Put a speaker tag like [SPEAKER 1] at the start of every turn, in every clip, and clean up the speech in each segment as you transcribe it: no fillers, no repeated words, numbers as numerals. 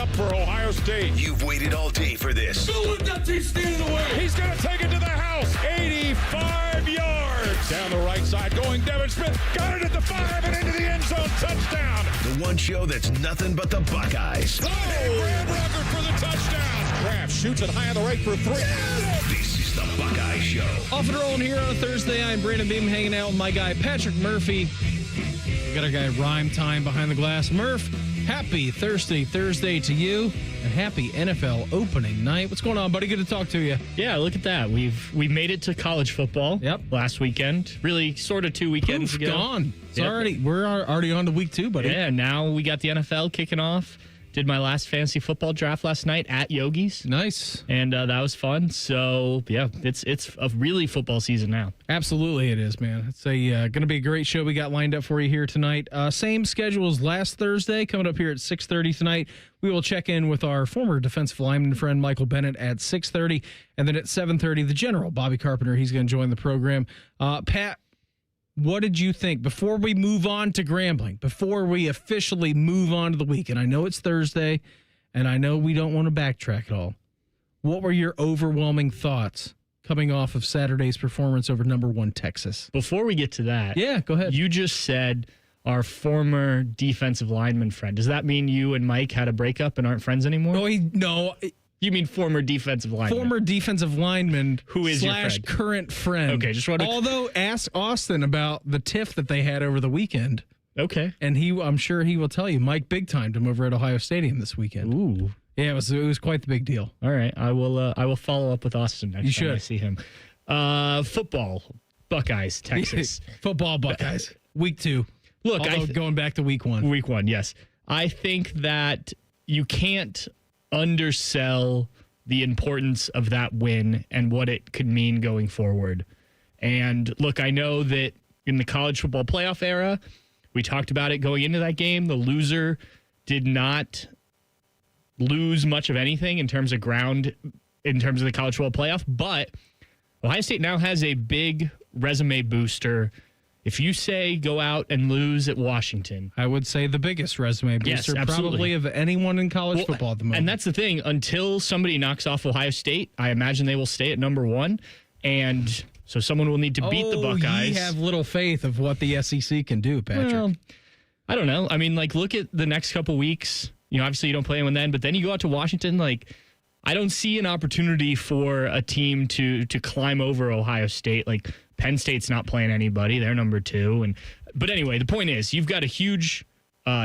[SPEAKER 1] up for Ohio State.
[SPEAKER 2] You've waited all day for this.
[SPEAKER 1] He's going to take it to the house. 85 yards. Down the right side, going Devin Smith. Got it at the 5 and into the end zone. Touchdown.
[SPEAKER 2] The one show that's nothing but the Buckeyes.
[SPEAKER 1] Oh, Graham Rucker for the touchdown. Graham shoots it high on the right for 3.
[SPEAKER 2] This is the Buckeye Show.
[SPEAKER 3] Off and rolling here on a Thursday. I'm Brandon Beam hanging out with my guy, Patrick Murphy. We got our guy, Rhyme Time, behind the glass. Murph, happy Thursday to you, and happy NFL opening night. What's going on, buddy? Good to talk to you.
[SPEAKER 4] Yeah, look at that. We made it to college football.
[SPEAKER 3] Yep.
[SPEAKER 4] Last weekend. Really sort of 2 weekends ago.
[SPEAKER 3] Gone. We're already on to week 2, buddy.
[SPEAKER 4] Yeah, now we got the NFL kicking off. Did my last fantasy football draft last night at Yogi's.
[SPEAKER 3] Nice.
[SPEAKER 4] And that was fun. So, yeah, it's a really football season now.
[SPEAKER 3] Absolutely it is, man. It's going to be a great show we got lined up for you here tonight. Same schedule as last Thursday, coming up here at 6:30 tonight. We will check in with our former defensive lineman friend, Michael Bennett, at 6:30. And then at 7:30, the general, Bobby Carpenter, he's going to join the program. Pat, what did you think before we move on to Grambling, before we officially move on to the week? And I know it's Thursday, and I know we don't want to backtrack at all. What were your overwhelming thoughts coming off of Saturday's performance over number 1 Texas?
[SPEAKER 4] Before we get to that,
[SPEAKER 3] yeah, go ahead.
[SPEAKER 4] You just said our former defensive lineman friend. Does that mean you and Mike had a breakup and aren't friends anymore?
[SPEAKER 3] No.
[SPEAKER 4] You mean former defensive lineman?
[SPEAKER 3] Former defensive lineman
[SPEAKER 4] who is your friend?
[SPEAKER 3] Current friend.
[SPEAKER 4] Okay, just want to...
[SPEAKER 3] Although, ask Austin about the tiff that they had over the weekend.
[SPEAKER 4] Okay.
[SPEAKER 3] And I'm sure he will tell you. Mike big-timed him over at Ohio Stadium this weekend.
[SPEAKER 4] Ooh.
[SPEAKER 3] Yeah, it was quite the big deal.
[SPEAKER 4] All right, I will follow up with Austin next time I see him. Football, Buckeyes, Texas.
[SPEAKER 3] Football, Buckeyes. Week 2.
[SPEAKER 4] Look,
[SPEAKER 3] going back to week 1.
[SPEAKER 4] Week 1, yes. I think that you can't undersell the importance of that win and what it could mean going forward. And look, I know that in the college football playoff era, we talked about it going into that game. The loser did not lose much of anything in terms of ground, in terms of the college football playoff. But Ohio State now has a big resume booster. If you say go out and lose at Washington,
[SPEAKER 3] I would say the biggest resume booster probably of anyone in college football at the moment.
[SPEAKER 4] And that's the thing. Until somebody knocks off Ohio State, I imagine they will stay at number 1. And so someone will need to beat the Buckeyes.
[SPEAKER 3] You have little faith of what the SEC can do, Patrick.
[SPEAKER 4] Well, I don't know. I mean, look at the next couple weeks. Obviously you don't play anyone then, but then you go out to Washington. I don't see an opportunity for a team to climb over Ohio State. Penn State's not playing anybody. They're number 2. But anyway, the point is you've got a huge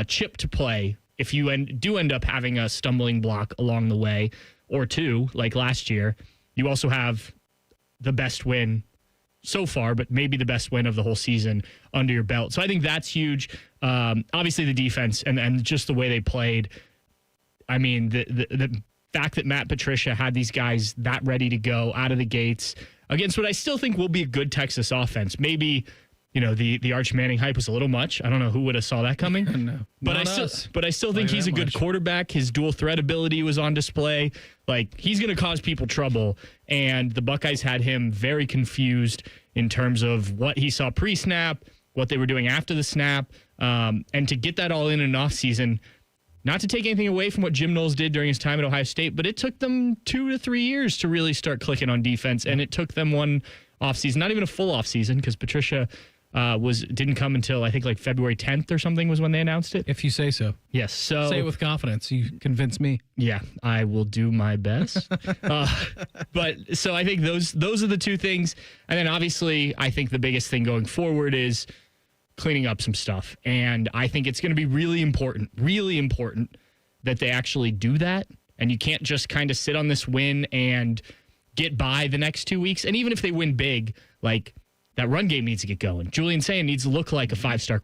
[SPEAKER 4] chip to play if you do end up having a stumbling block along the way or 2, like last year. You also have the best win so far, but maybe the best win of the whole season under your belt. So I think that's huge. Obviously the defense and just the way they played. I mean, the fact that Matt Patricia had these guys that ready to go out of the gates against what I still think will be a good Texas offense. Maybe, the Arch Manning hype was a little much. I don't know who would have saw that coming.
[SPEAKER 3] No,
[SPEAKER 4] but I still think he's a good quarterback. His dual threat ability was on display. He's going to cause people trouble. And the Buckeyes had him very confused in terms of what he saw pre-snap, what they were doing after the snap. And to get that all in an offseason, not to take anything away from what Jim Knowles did during his time at Ohio State, but it took them 2 to 3 years to really start clicking on defense, and it took them one offseason, not even a full offseason, because Patricia didn't come until I think February 10th or something was when they announced it.
[SPEAKER 3] If you say so.
[SPEAKER 4] Yes. So
[SPEAKER 3] say it with confidence. You convince me.
[SPEAKER 4] Yeah, I will do my best. But so I think those are the 2 things, and then obviously I think the biggest thing going forward is cleaning up some stuff. And I think it's going to be really important that they actually do that. And you can't just kind of sit on this win and get by the next 2 weeks. And even if they win big, that run game needs to get going. Julian Sayin needs to look like a 5-star.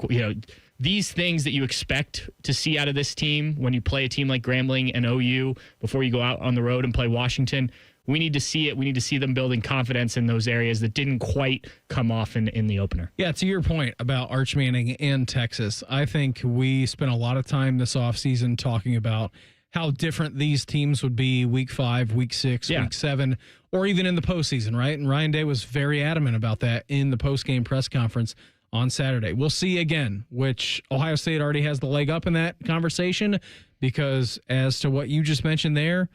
[SPEAKER 4] These things that you expect to see out of this team when you play a team like Grambling and OU before you go out on the road and play Washington, we need to see it. We need to see them building confidence in those areas that didn't quite come off in the opener.
[SPEAKER 3] Yeah, to your point about Arch Manning and Texas, I think we spent a lot of time this offseason talking about how different these teams would be week 5, week 6, week 7, or even in the postseason, right? And Ryan Day was very adamant about that in the postgame press conference on Saturday. We'll see again, which Ohio State already has the leg up in that conversation, because as to what you just mentioned there,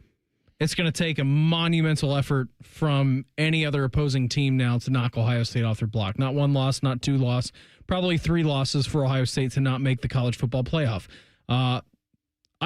[SPEAKER 3] it's going to take a monumental effort from any other opposing team now to knock Ohio State off their block. Not one loss, not two losses, probably 3 losses for Ohio State to not make the college football playoff. I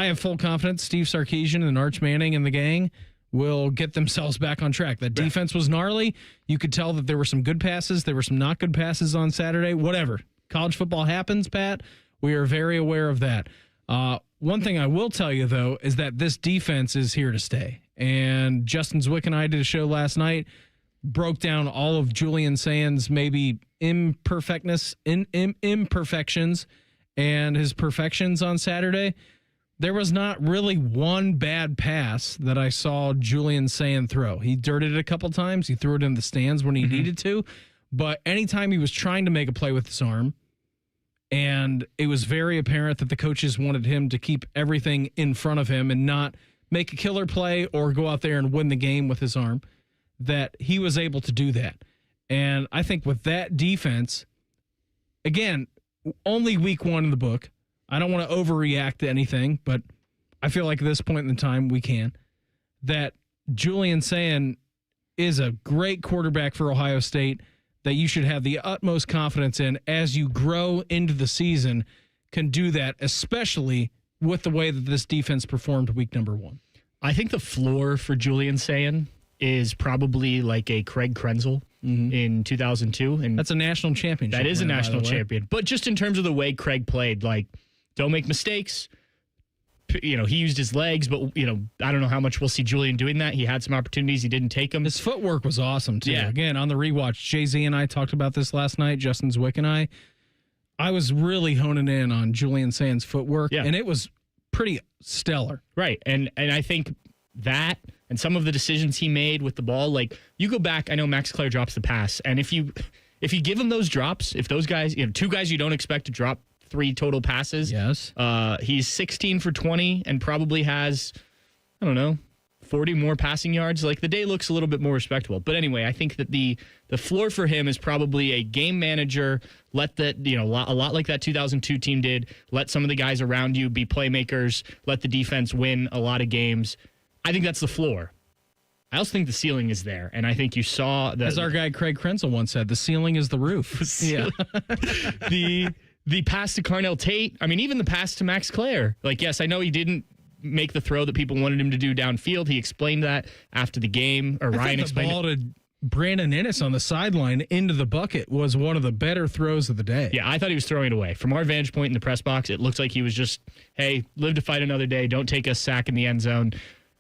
[SPEAKER 3] have full confidence Steve Sarkisian and Arch Manning and the gang will get themselves back on track. That defense was gnarly. You could tell that there were some good passes. There were some not good passes on Saturday. Whatever. College football happens, Pat. We are very aware of that. One thing I will tell you, though, is that this defense is here to stay. And Justin Zwick and I did a show last night, broke down all of Julian Sands' maybe imperfections and his perfections on Saturday. There was not really one bad pass that I saw Julian Sand throw. He dirted it a couple times. He threw it in the stands when he needed to. But anytime he was trying to make a play with his arm, and it was very apparent that the coaches wanted him to keep everything in front of him and not make a killer play or go out there and win the game with his arm, that he was able to do that. And I think with that defense, again, only week 1 in the book. I don't want to overreact to anything, but I feel like at this point in the time we can. That Julian Sand is a great quarterback for Ohio State that you should have the utmost confidence in as you grow into the season, can do that, especially with the way that this defense performed week number 1.
[SPEAKER 4] I think the floor for Julian Sand is probably like a Craig Krenzel in 2002. And
[SPEAKER 3] that's a national championship.
[SPEAKER 4] That is a national champion. But just in terms of the way Craig played, like, don't make mistakes. You know, he used his legs, but, you know, I don't know how much we'll see Julian doing that. He had some opportunities. He didn't take them.
[SPEAKER 3] His footwork was awesome, too.
[SPEAKER 4] Yeah.
[SPEAKER 3] Again, on the rewatch, Jay-Z and I talked about this last night, Justin Zwick and I was really honing in on Julian Sand's footwork, and it was pretty stellar.
[SPEAKER 4] Right. And I think that and some of the decisions he made with the ball, like, you go back, I know Max Clare drops the pass, and if you give him those drops, if those guys, you know, 2 guys you don't expect to drop 3 total passes.
[SPEAKER 3] Yes.
[SPEAKER 4] He's 16 for 20 and probably has, I don't know, 40 more passing yards. Like, the day looks a little bit more respectable. But anyway, I think that the floor for him is probably a game manager. Let that, you know, a lot like that 2002 team did. Let some of the guys around you be playmakers. Let the defense win a lot of games. I think that's the floor. I also think the ceiling is there, and I think you saw that. As
[SPEAKER 3] our guy Craig Krenzel once said, the ceiling is the roof.
[SPEAKER 4] Yeah. The pass to Carnell Tate, I mean, even the pass to Max Clare. Like, yes, I know he didn't make the throw that people wanted him to do downfield. He explained that after the game, or Ryan explained
[SPEAKER 3] the ball to Brandon Ennis on the sideline into the bucket was one of the better throws of the day.
[SPEAKER 4] Yeah, I thought he was throwing it away. From our vantage point in the press box, it looked like he was just, hey, live to fight another day. Don't take a sack in the end zone.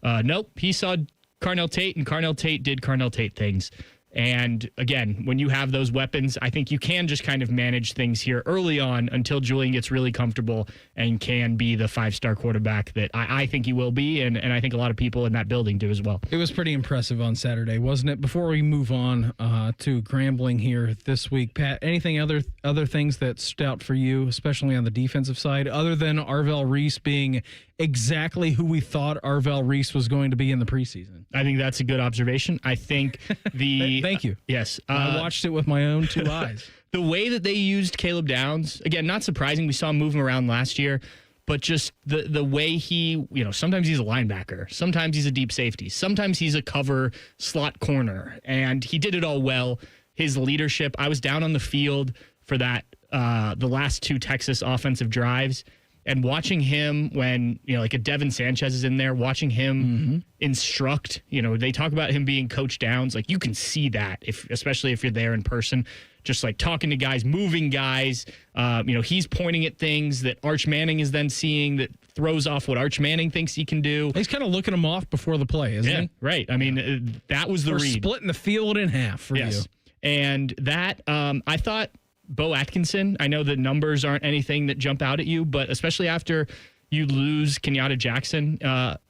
[SPEAKER 4] Nope, he saw Carnell Tate, and Carnell Tate did Carnell Tate things. And again, when you have those weapons, I think you can just kind of manage things here early on until Julian gets really comfortable and can be the 5-star quarterback that I think he will be, and I think a lot of people in that building do as well.
[SPEAKER 3] It was pretty impressive on Saturday, wasn't it? Before we move on to Grambling here this week, Pat, anything other things that stood out for you, especially on the defensive side, other than Arvell Reese being exactly who we thought Arvell Reese was going to be in the preseason?
[SPEAKER 4] I think that's a good observation. I think the...
[SPEAKER 3] Thank you.
[SPEAKER 4] Yes.
[SPEAKER 3] I watched it with my own 2 eyes.
[SPEAKER 4] The way that they used Caleb Downs, again, not surprising. We saw him move him around last year, but just the way he, you know, sometimes he's a linebacker, sometimes he's a deep safety, sometimes he's a cover slot corner, and he did it all well. His leadership, I was down on the field for that, the last 2 Texas offensive drives, and watching him when, you know, like a Devin Sanchez is in there, watching him instruct, you know, they talk about him being Coach Downs. Like, you can see that, especially if you're there in person, just like talking to guys, moving guys. You know, he's pointing at things that Arch Manning is then seeing that throws off what Arch Manning thinks he can do.
[SPEAKER 3] He's kind of looking him off before the play, isn't he?
[SPEAKER 4] Right. I mean, that was the
[SPEAKER 3] We're
[SPEAKER 4] read.
[SPEAKER 3] Splitting the field in half for you.
[SPEAKER 4] And that, I thought, Bo Atkinson, I know the numbers aren't anything that jump out at you, but especially after you lose Kenyatta Jackson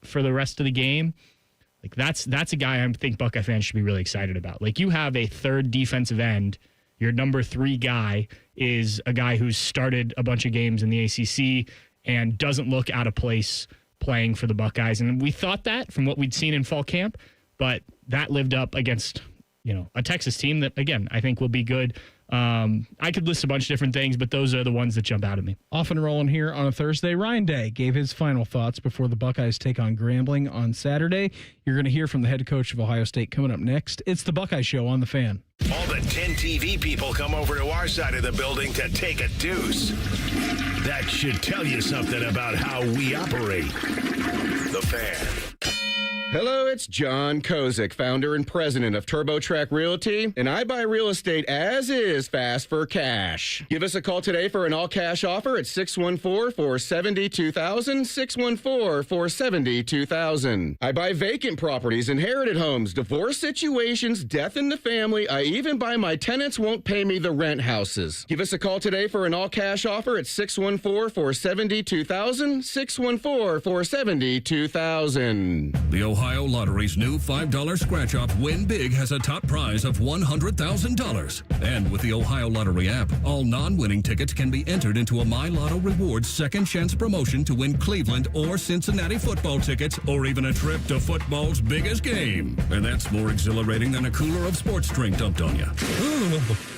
[SPEAKER 4] for the rest of the game, like that's a guy I think Buckeye fans should be really excited about. Like, you have a 3rd defensive end. Your number 3 guy is a guy who's started a bunch of games in the ACC and doesn't look out of place playing for the Buckeyes. And we thought that from what we'd seen in fall camp, but that lived up against, you know, a Texas team that, again, I think will be good. I could list a bunch of different things, but those are the ones that jump out at me.
[SPEAKER 3] Off and rolling here on a Thursday. Ryan Day gave his final thoughts before the Buckeyes take on Grambling on Saturday. You're going to hear from the head coach of Ohio State coming up next. It's the Buckeye Show on The Fan.
[SPEAKER 2] All the 10 TV people come over to our side of the building to take a deuce. That should tell you something about how we operate. The Fan.
[SPEAKER 5] Hello, it's John Kozik, founder and president of TurboTrack Realty, and I buy real estate as is fast for cash. Give us a call today for an all-cash offer at 614-470-2000, 614-470-2000. I buy vacant properties, inherited homes, divorce situations, death in the family. I even buy my tenants won't pay me the rent houses. Give us a call today for an all-cash offer at 614-470-2000, 614-470-2000.
[SPEAKER 6] The Ohio Lottery's new $5 scratch-off Win Big has a top prize of $100,000. And with the Ohio Lottery app, all non-winning tickets can be entered into a My Lotto Rewards second chance promotion to win Cleveland or Cincinnati football tickets or even a trip to football's biggest game. And that's more exhilarating than a cooler of sports drink dumped on you.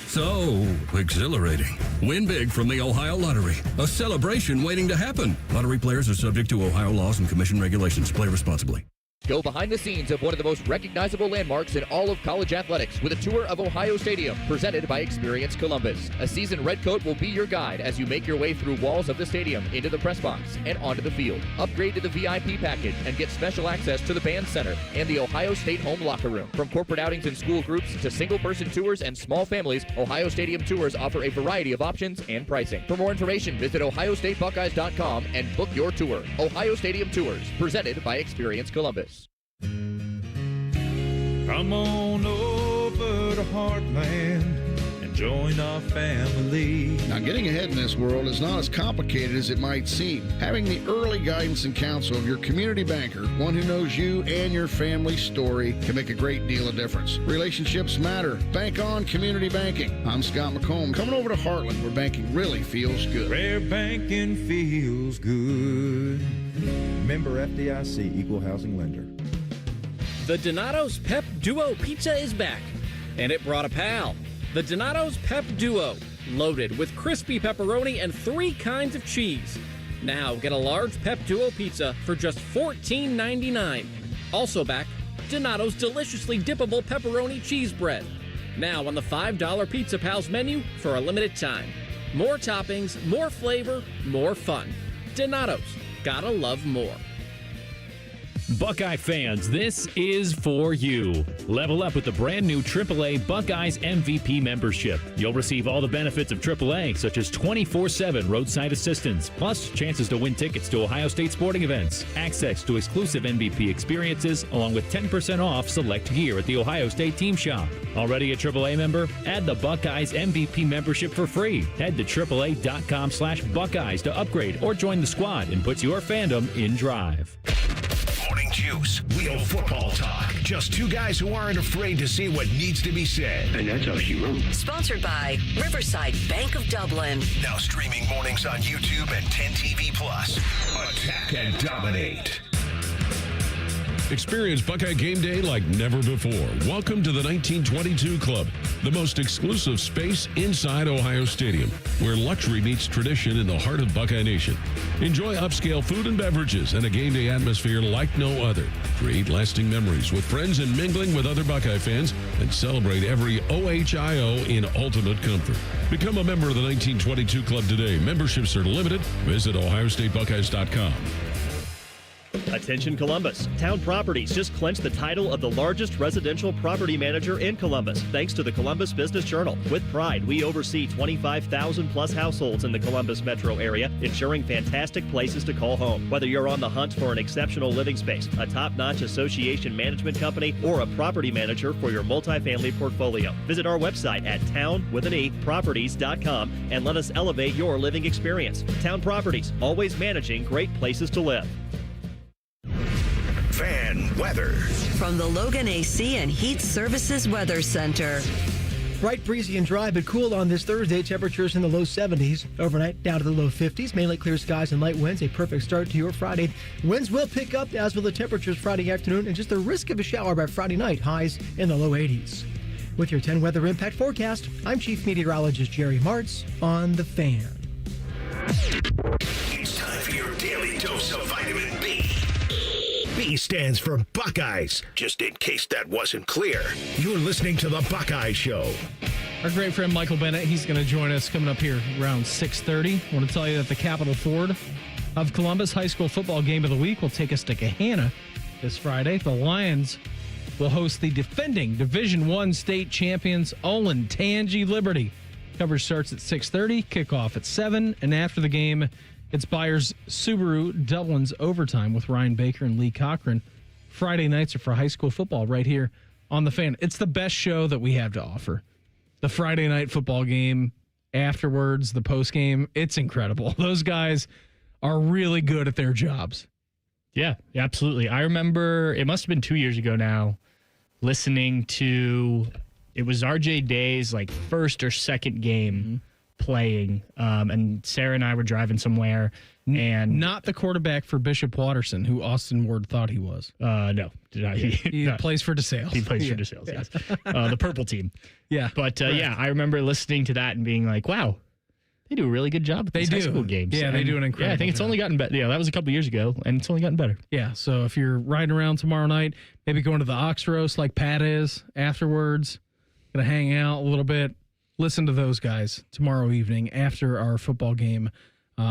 [SPEAKER 6] So exhilarating. Win big from the Ohio Lottery. A celebration waiting to happen. Lottery players are subject to Ohio laws and commission regulations. Play responsibly.
[SPEAKER 7] Go behind the scenes of one of the most recognizable landmarks in all of college athletics with a tour of Ohio Stadium presented by Experience Columbus. A seasoned redcoat will be your guide as you make your way through walls of the stadium, into the press box, and onto the field. Upgrade to the VIP package and get special access to the band center and the Ohio State home locker room. From corporate outings and school groups to single-person tours and small families, Ohio Stadium tours offer a variety of options and pricing. For more information, visit ohiostatebuckeyes.com and book your tour. Ohio Stadium Tours, presented by Experience Columbus.
[SPEAKER 1] Come on over to Heartland and join our family.
[SPEAKER 8] Now, getting ahead in this world is not as complicated as it might seem. Having the early guidance and counsel of your community banker, one who knows you and your family's story, can make a great deal of difference. Relationships matter. Bank on community banking. I'm Scott McComb. Coming over to Heartland, where banking really feels good.
[SPEAKER 1] Where banking feels good.
[SPEAKER 9] Member FDIC, Equal Housing Lender.
[SPEAKER 10] The Donato's Pep Duo Pizza is back, and it brought a pal. The Donato's Pep Duo, loaded with crispy pepperoni and 3 kinds of cheese. Now get a large Pep Duo pizza for just $14.99. Also back, Donato's deliciously dippable pepperoni cheese bread. Now on the $5 Pizza Pals menu for a limited time. More toppings, more flavor, more fun. Donato's, gotta love more.
[SPEAKER 11] Buckeye fans, this is for you. Level up with the brand new AAA Buckeyes MVP membership. You'll receive all the benefits of AAA, such as 24/7 roadside assistance, plus chances to win tickets to Ohio State sporting events, access to exclusive MVP experiences, along with 10% off select gear at the Ohio State team shop. Already a AAA member? Add the Buckeyes MVP membership for free. Head to AAA.com/Buckeyes to upgrade or join the squad and put your fandom in drive.
[SPEAKER 2] Morning Juice, real football talk. Just two guys who aren't afraid to say what needs to be said. And that's how she wrote.
[SPEAKER 12] Sponsored by Riverside Bank of Dublin.
[SPEAKER 2] Now streaming mornings on YouTube and 10 TV Plus. Attack and dominate.
[SPEAKER 1] Experience Buckeye game day like never before. Welcome to the 1922 Club, the most exclusive space inside Ohio Stadium, where luxury meets tradition in the heart of Buckeye Nation. Enjoy upscale food and beverages and a game day atmosphere like no other. Create lasting memories with friends and mingling with other Buckeye fans, and celebrate every OHIO in ultimate comfort. Become a member of the 1922 Club today. Memberships are limited. Visit OhioStateBuckeyes.com.
[SPEAKER 13] Attention Columbus. Town Properties just clinched the title of the largest residential property manager in Columbus, thanks to the Columbus Business Journal. With pride, we oversee 25,000 plus households in the Columbus metro area, ensuring fantastic places to call home. Whether you're on the hunt for an exceptional living space, a top-notch association management company, or a property manager for your multifamily portfolio, visit our website at town.properties.com and let us elevate your living experience. Town Properties, always managing great places to live.
[SPEAKER 2] Fan weather.
[SPEAKER 12] From the Logan AC and Heat Services Weather Center.
[SPEAKER 14] Bright, breezy, and dry, but cool on this Thursday. Temperatures in the low 70s. Overnight, down to the low 50s. Mainly clear skies and light winds. A perfect start to your Friday. Winds will pick up, as will the temperatures Friday afternoon, and just the risk of a shower by Friday night. Highs in the low 80s. With your 10 weather impact forecast, I'm Chief Meteorologist Jerry Martz on The Fan.
[SPEAKER 2] It's time for your daily dose of vitamin B. B stands for Buckeyes, just in case that wasn't clear. You're listening to The Buckeye Show.
[SPEAKER 3] Our great friend Michael Bennett, he's going to join us coming up here around 6:30. I want to tell you that the Capitol Ford of Columbus High School football game of the week will take us to Gahanna this Friday. The Lions will host the defending Division I state champions Olentangy Liberty. Coverage starts at 6:30, kickoff at 7, and after the game, it's Byers Subaru Dublin's Overtime with Ryan Baker and Lee Cochran. Friday nights are for high school football right here on The Fan. It's the best show that we have to offer. The Friday night football game, afterwards, the post game, it's incredible. Those guys are really good at their jobs.
[SPEAKER 4] Yeah, absolutely. I remember, it must have been 2 years ago now, listening to, it was RJ Day's like first or second game playing, and Sarah and I were driving somewhere, and
[SPEAKER 3] not the quarterback for Bishop Watterson, who Austin Ward thought he was.
[SPEAKER 4] No,
[SPEAKER 3] he
[SPEAKER 4] no.
[SPEAKER 3] plays for DeSales.
[SPEAKER 4] He plays for DeSales, yes. The purple team.
[SPEAKER 3] Yeah,
[SPEAKER 4] but yeah, I remember listening to that and being like, wow, they do a really good job at these high school games.
[SPEAKER 3] Yeah, they do an incredible
[SPEAKER 4] job. I think it's only gotten better. Yeah, that was a couple years ago, and it's only gotten better.
[SPEAKER 3] Yeah, so if you're riding around tomorrow night, maybe going to the Ox Roast like Pat is afterwards, gonna hang out a little bit, listen to those guys tomorrow evening after our football game,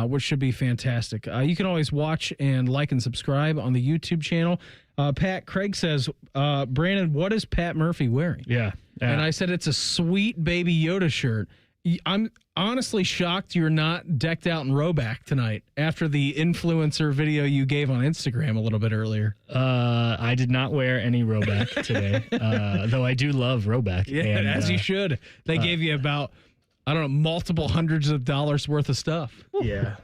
[SPEAKER 3] which should be fantastic. You can always watch and like and subscribe on the YouTube channel. Pat Craig says, Brandon, what is Pat Murphy wearing?
[SPEAKER 4] Yeah.
[SPEAKER 3] And I said it's a sweet Baby Yoda shirt. I'm honestly shocked you're not decked out in Roback tonight after the influencer video you gave on Instagram a little bit earlier.
[SPEAKER 4] I did not wear any Roback today, though I do love Roback.
[SPEAKER 3] Yeah,
[SPEAKER 4] and,
[SPEAKER 3] as you should. They gave you about, I don't know, multiple hundreds of dollars worth of stuff.
[SPEAKER 4] Yeah.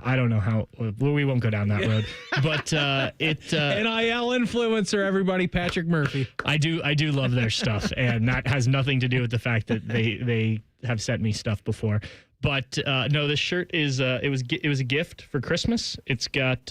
[SPEAKER 4] I don't know how. Well, we won't go down that road. But
[SPEAKER 3] NIL influencer, everybody, Patrick Murphy.
[SPEAKER 4] I do love their stuff, and that has nothing to do with the fact that they have sent me stuff before. But no, this shirt is it was a gift for Christmas. It's got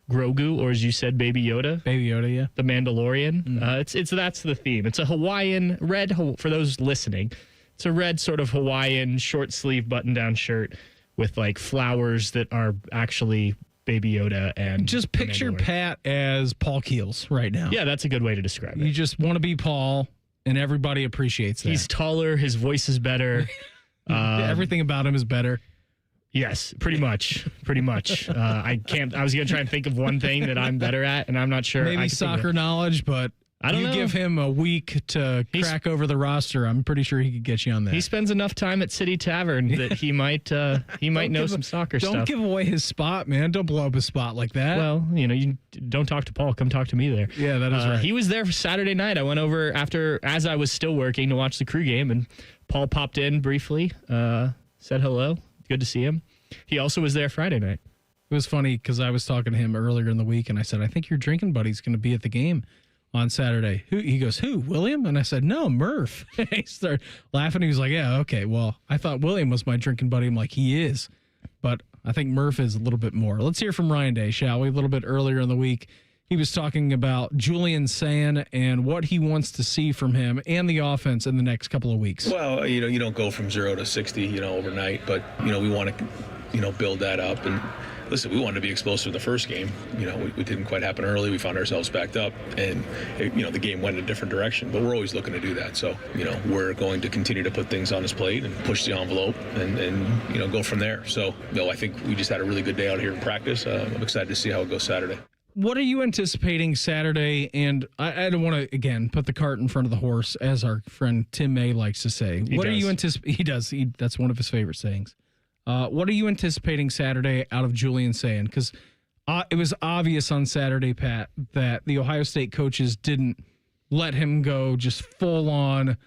[SPEAKER 4] Grogu, or as you said, Baby Yoda.
[SPEAKER 3] Baby Yoda, yeah.
[SPEAKER 4] The Mandalorian. It's that's the theme. It's a Hawaiian red, for those listening. It's a red sort of Hawaiian short sleeve button down shirt with like flowers that are actually Baby Yoda. And
[SPEAKER 3] just picture Pat as Paul Keels right now.
[SPEAKER 4] Yeah, that's a good way to describe it.
[SPEAKER 3] You just want to be Paul, and everybody appreciates that.
[SPEAKER 4] He's taller. His voice is better.
[SPEAKER 3] Everything about him is better.
[SPEAKER 4] Yes, pretty much. I was going to try and think of one thing that I'm better at, and I'm not sure.
[SPEAKER 3] Maybe soccer knowledge, but I don't know. Give him a week to crack over the roster. I'm pretty sure he could get you on that.
[SPEAKER 4] He spends enough time at City Tavern that he might know some soccer stuff.
[SPEAKER 3] Don't give away his spot, man. Don't blow up his spot like that.
[SPEAKER 4] Well, you don't talk to Paul. Come talk to me there.
[SPEAKER 3] Yeah, that is right.
[SPEAKER 4] He was there for Saturday night. I went over as I was still working to watch the Crew game, and Paul popped in briefly, said hello. Good to see him. He also was there Friday night.
[SPEAKER 3] It was funny because I was talking to him earlier in the week, and I said, I think your drinking buddy's going to be at the game on Saturday. He goes, who, William? And I said, no, Murph. He started laughing. He was like, yeah, okay. Well, I thought William was my drinking buddy. I'm like, he is. But I think Murph is a little bit more. Let's hear from Ryan Day, shall we? A little bit earlier in the week, he was talking about Julian Sayin and what he wants to see from him and the offense in the next couple of weeks.
[SPEAKER 15] Well, you don't go from 0 to 60, overnight, but, we want to, build that up. And listen, we wanted to be explosive in the first game. We didn't quite happen early. We found ourselves backed up, and the game went in a different direction. But we're always looking to do that. So we're going to continue to put things on his plate and push the envelope, and go from there. So I think we just had a really good day out here in practice. I'm excited to see how it goes Saturday.
[SPEAKER 3] What are you anticipating Saturday? And I don't want to, again, put the cart in front of the horse, as our friend Tim May likes to say. What are you anticipating? He does. That's one of his favorite sayings. What are you anticipating Saturday out of Julian Sayin? Because it was obvious on Saturday, Pat, that the Ohio State coaches didn't let him go just full-on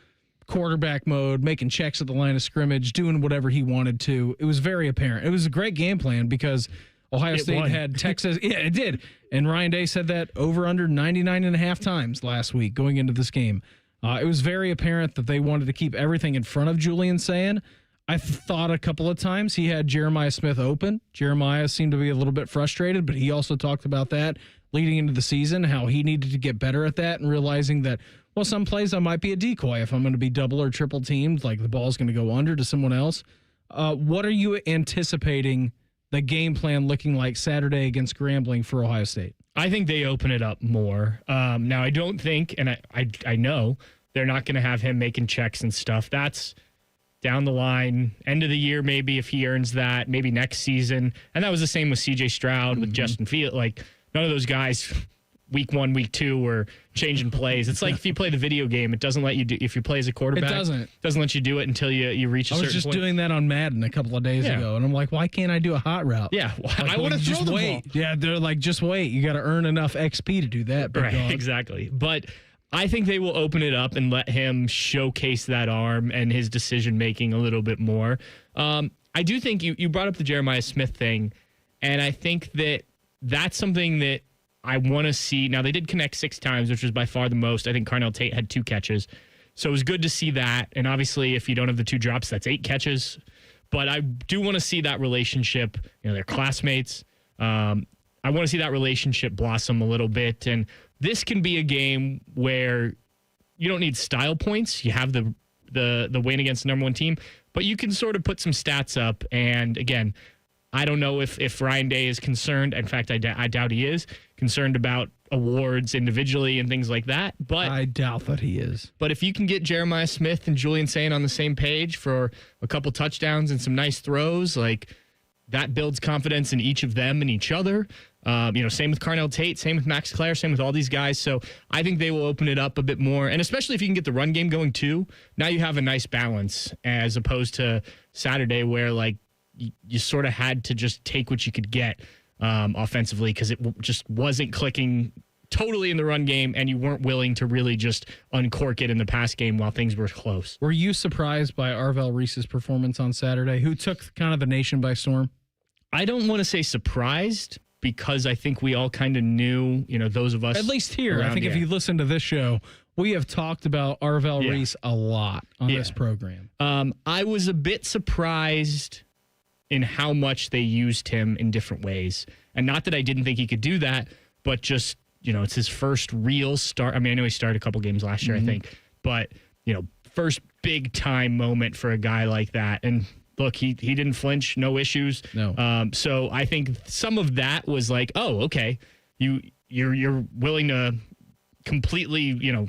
[SPEAKER 3] quarterback mode, making checks at the line of scrimmage, doing whatever he wanted to. It was very apparent. It was a great game plan because Ohio State had Texas. Yeah, it did. And Ryan Day said that over under 99.5 times last week going into this game. It was very apparent that they wanted to keep everything in front of Julian Sayin. I thought a couple of times he had Jeremiah Smith open. Jeremiah seemed to be a little bit frustrated, but he also talked about that leading into the season, how he needed to get better at that and realizing that, well, some plays I might be a decoy if I'm going to be double or triple teamed, like the ball's going to go under to someone else. What are you anticipating the game plan looking like Saturday against Grambling for Ohio State?
[SPEAKER 4] I think they open it up more. Now, I don't think, and I know, they're not going to have him making checks and stuff. That's down the line, end of the year maybe if he earns that, maybe next season. And that was the same with C.J. Stroud, with Justin Fields. Like, none of those guys week 1, week 2 were changing plays. It's like if you play the video game, it doesn't let you do, if you play as a quarterback,
[SPEAKER 3] it
[SPEAKER 4] doesn't let you do it until you reach a certain point.
[SPEAKER 3] I was just doing that on Madden a couple of days ago, and I'm like, why can't I do a hot route?
[SPEAKER 4] Yeah,
[SPEAKER 3] like,
[SPEAKER 4] I want to throw the ball.
[SPEAKER 3] Yeah, they're like, just wait. You got to earn enough XP to do that. Big
[SPEAKER 4] right,
[SPEAKER 3] dog.
[SPEAKER 4] Exactly. But I think they will open it up and let him showcase that arm and his decision-making a little bit more. I do think you brought up the Jeremiah Smith thing, and I think that's something that I want to see. Now, they did connect 6 times, which was by far the most. I think Carnell Tate had 2 catches. So it was good to see that. And obviously, if you don't have the 2 drops, that's 8 catches. But I do want to see that relationship. They're classmates. I want to see that relationship blossom a little bit. And this can be a game where you don't need style points. You have the win against the number 1 team. But you can sort of put some stats up. And again, I don't know if Ryan Day is concerned. In fact, I doubt he is concerned about awards individually and things like that. But
[SPEAKER 3] I doubt that he is.
[SPEAKER 4] But if you can get Jeremiah Smith and Julian Sain on the same page for a couple touchdowns and some nice throws, like that builds confidence in each of them and each other. Same with Carnell Tate, same with Max Clare, same with all these guys. So I think they will open it up a bit more. And especially if you can get the run game going too, now you have a nice balance as opposed to Saturday where like you sort of had to just take what you could get offensively because it just wasn't clicking totally in the run game and you weren't willing to really just uncork it in the pass game while things were close.
[SPEAKER 3] Were you surprised by Arvell Reese's performance on Saturday, who took kind of the nation by storm?
[SPEAKER 4] I don't want to say surprised because I think we all kind of knew, those of us.
[SPEAKER 3] At least here. I think if you listen to this show, we have talked about Arvell Reese a lot on this program.
[SPEAKER 4] I was a bit surprised in how much they used him in different ways. And not that I didn't think he could do that, but just, it's his first real start. I mean, I know he started a couple games last year, I think, but, first big time moment for a guy like that. And look, he didn't flinch, no issues.
[SPEAKER 3] No.
[SPEAKER 4] So I think some of that was like, oh, okay, you're willing to completely,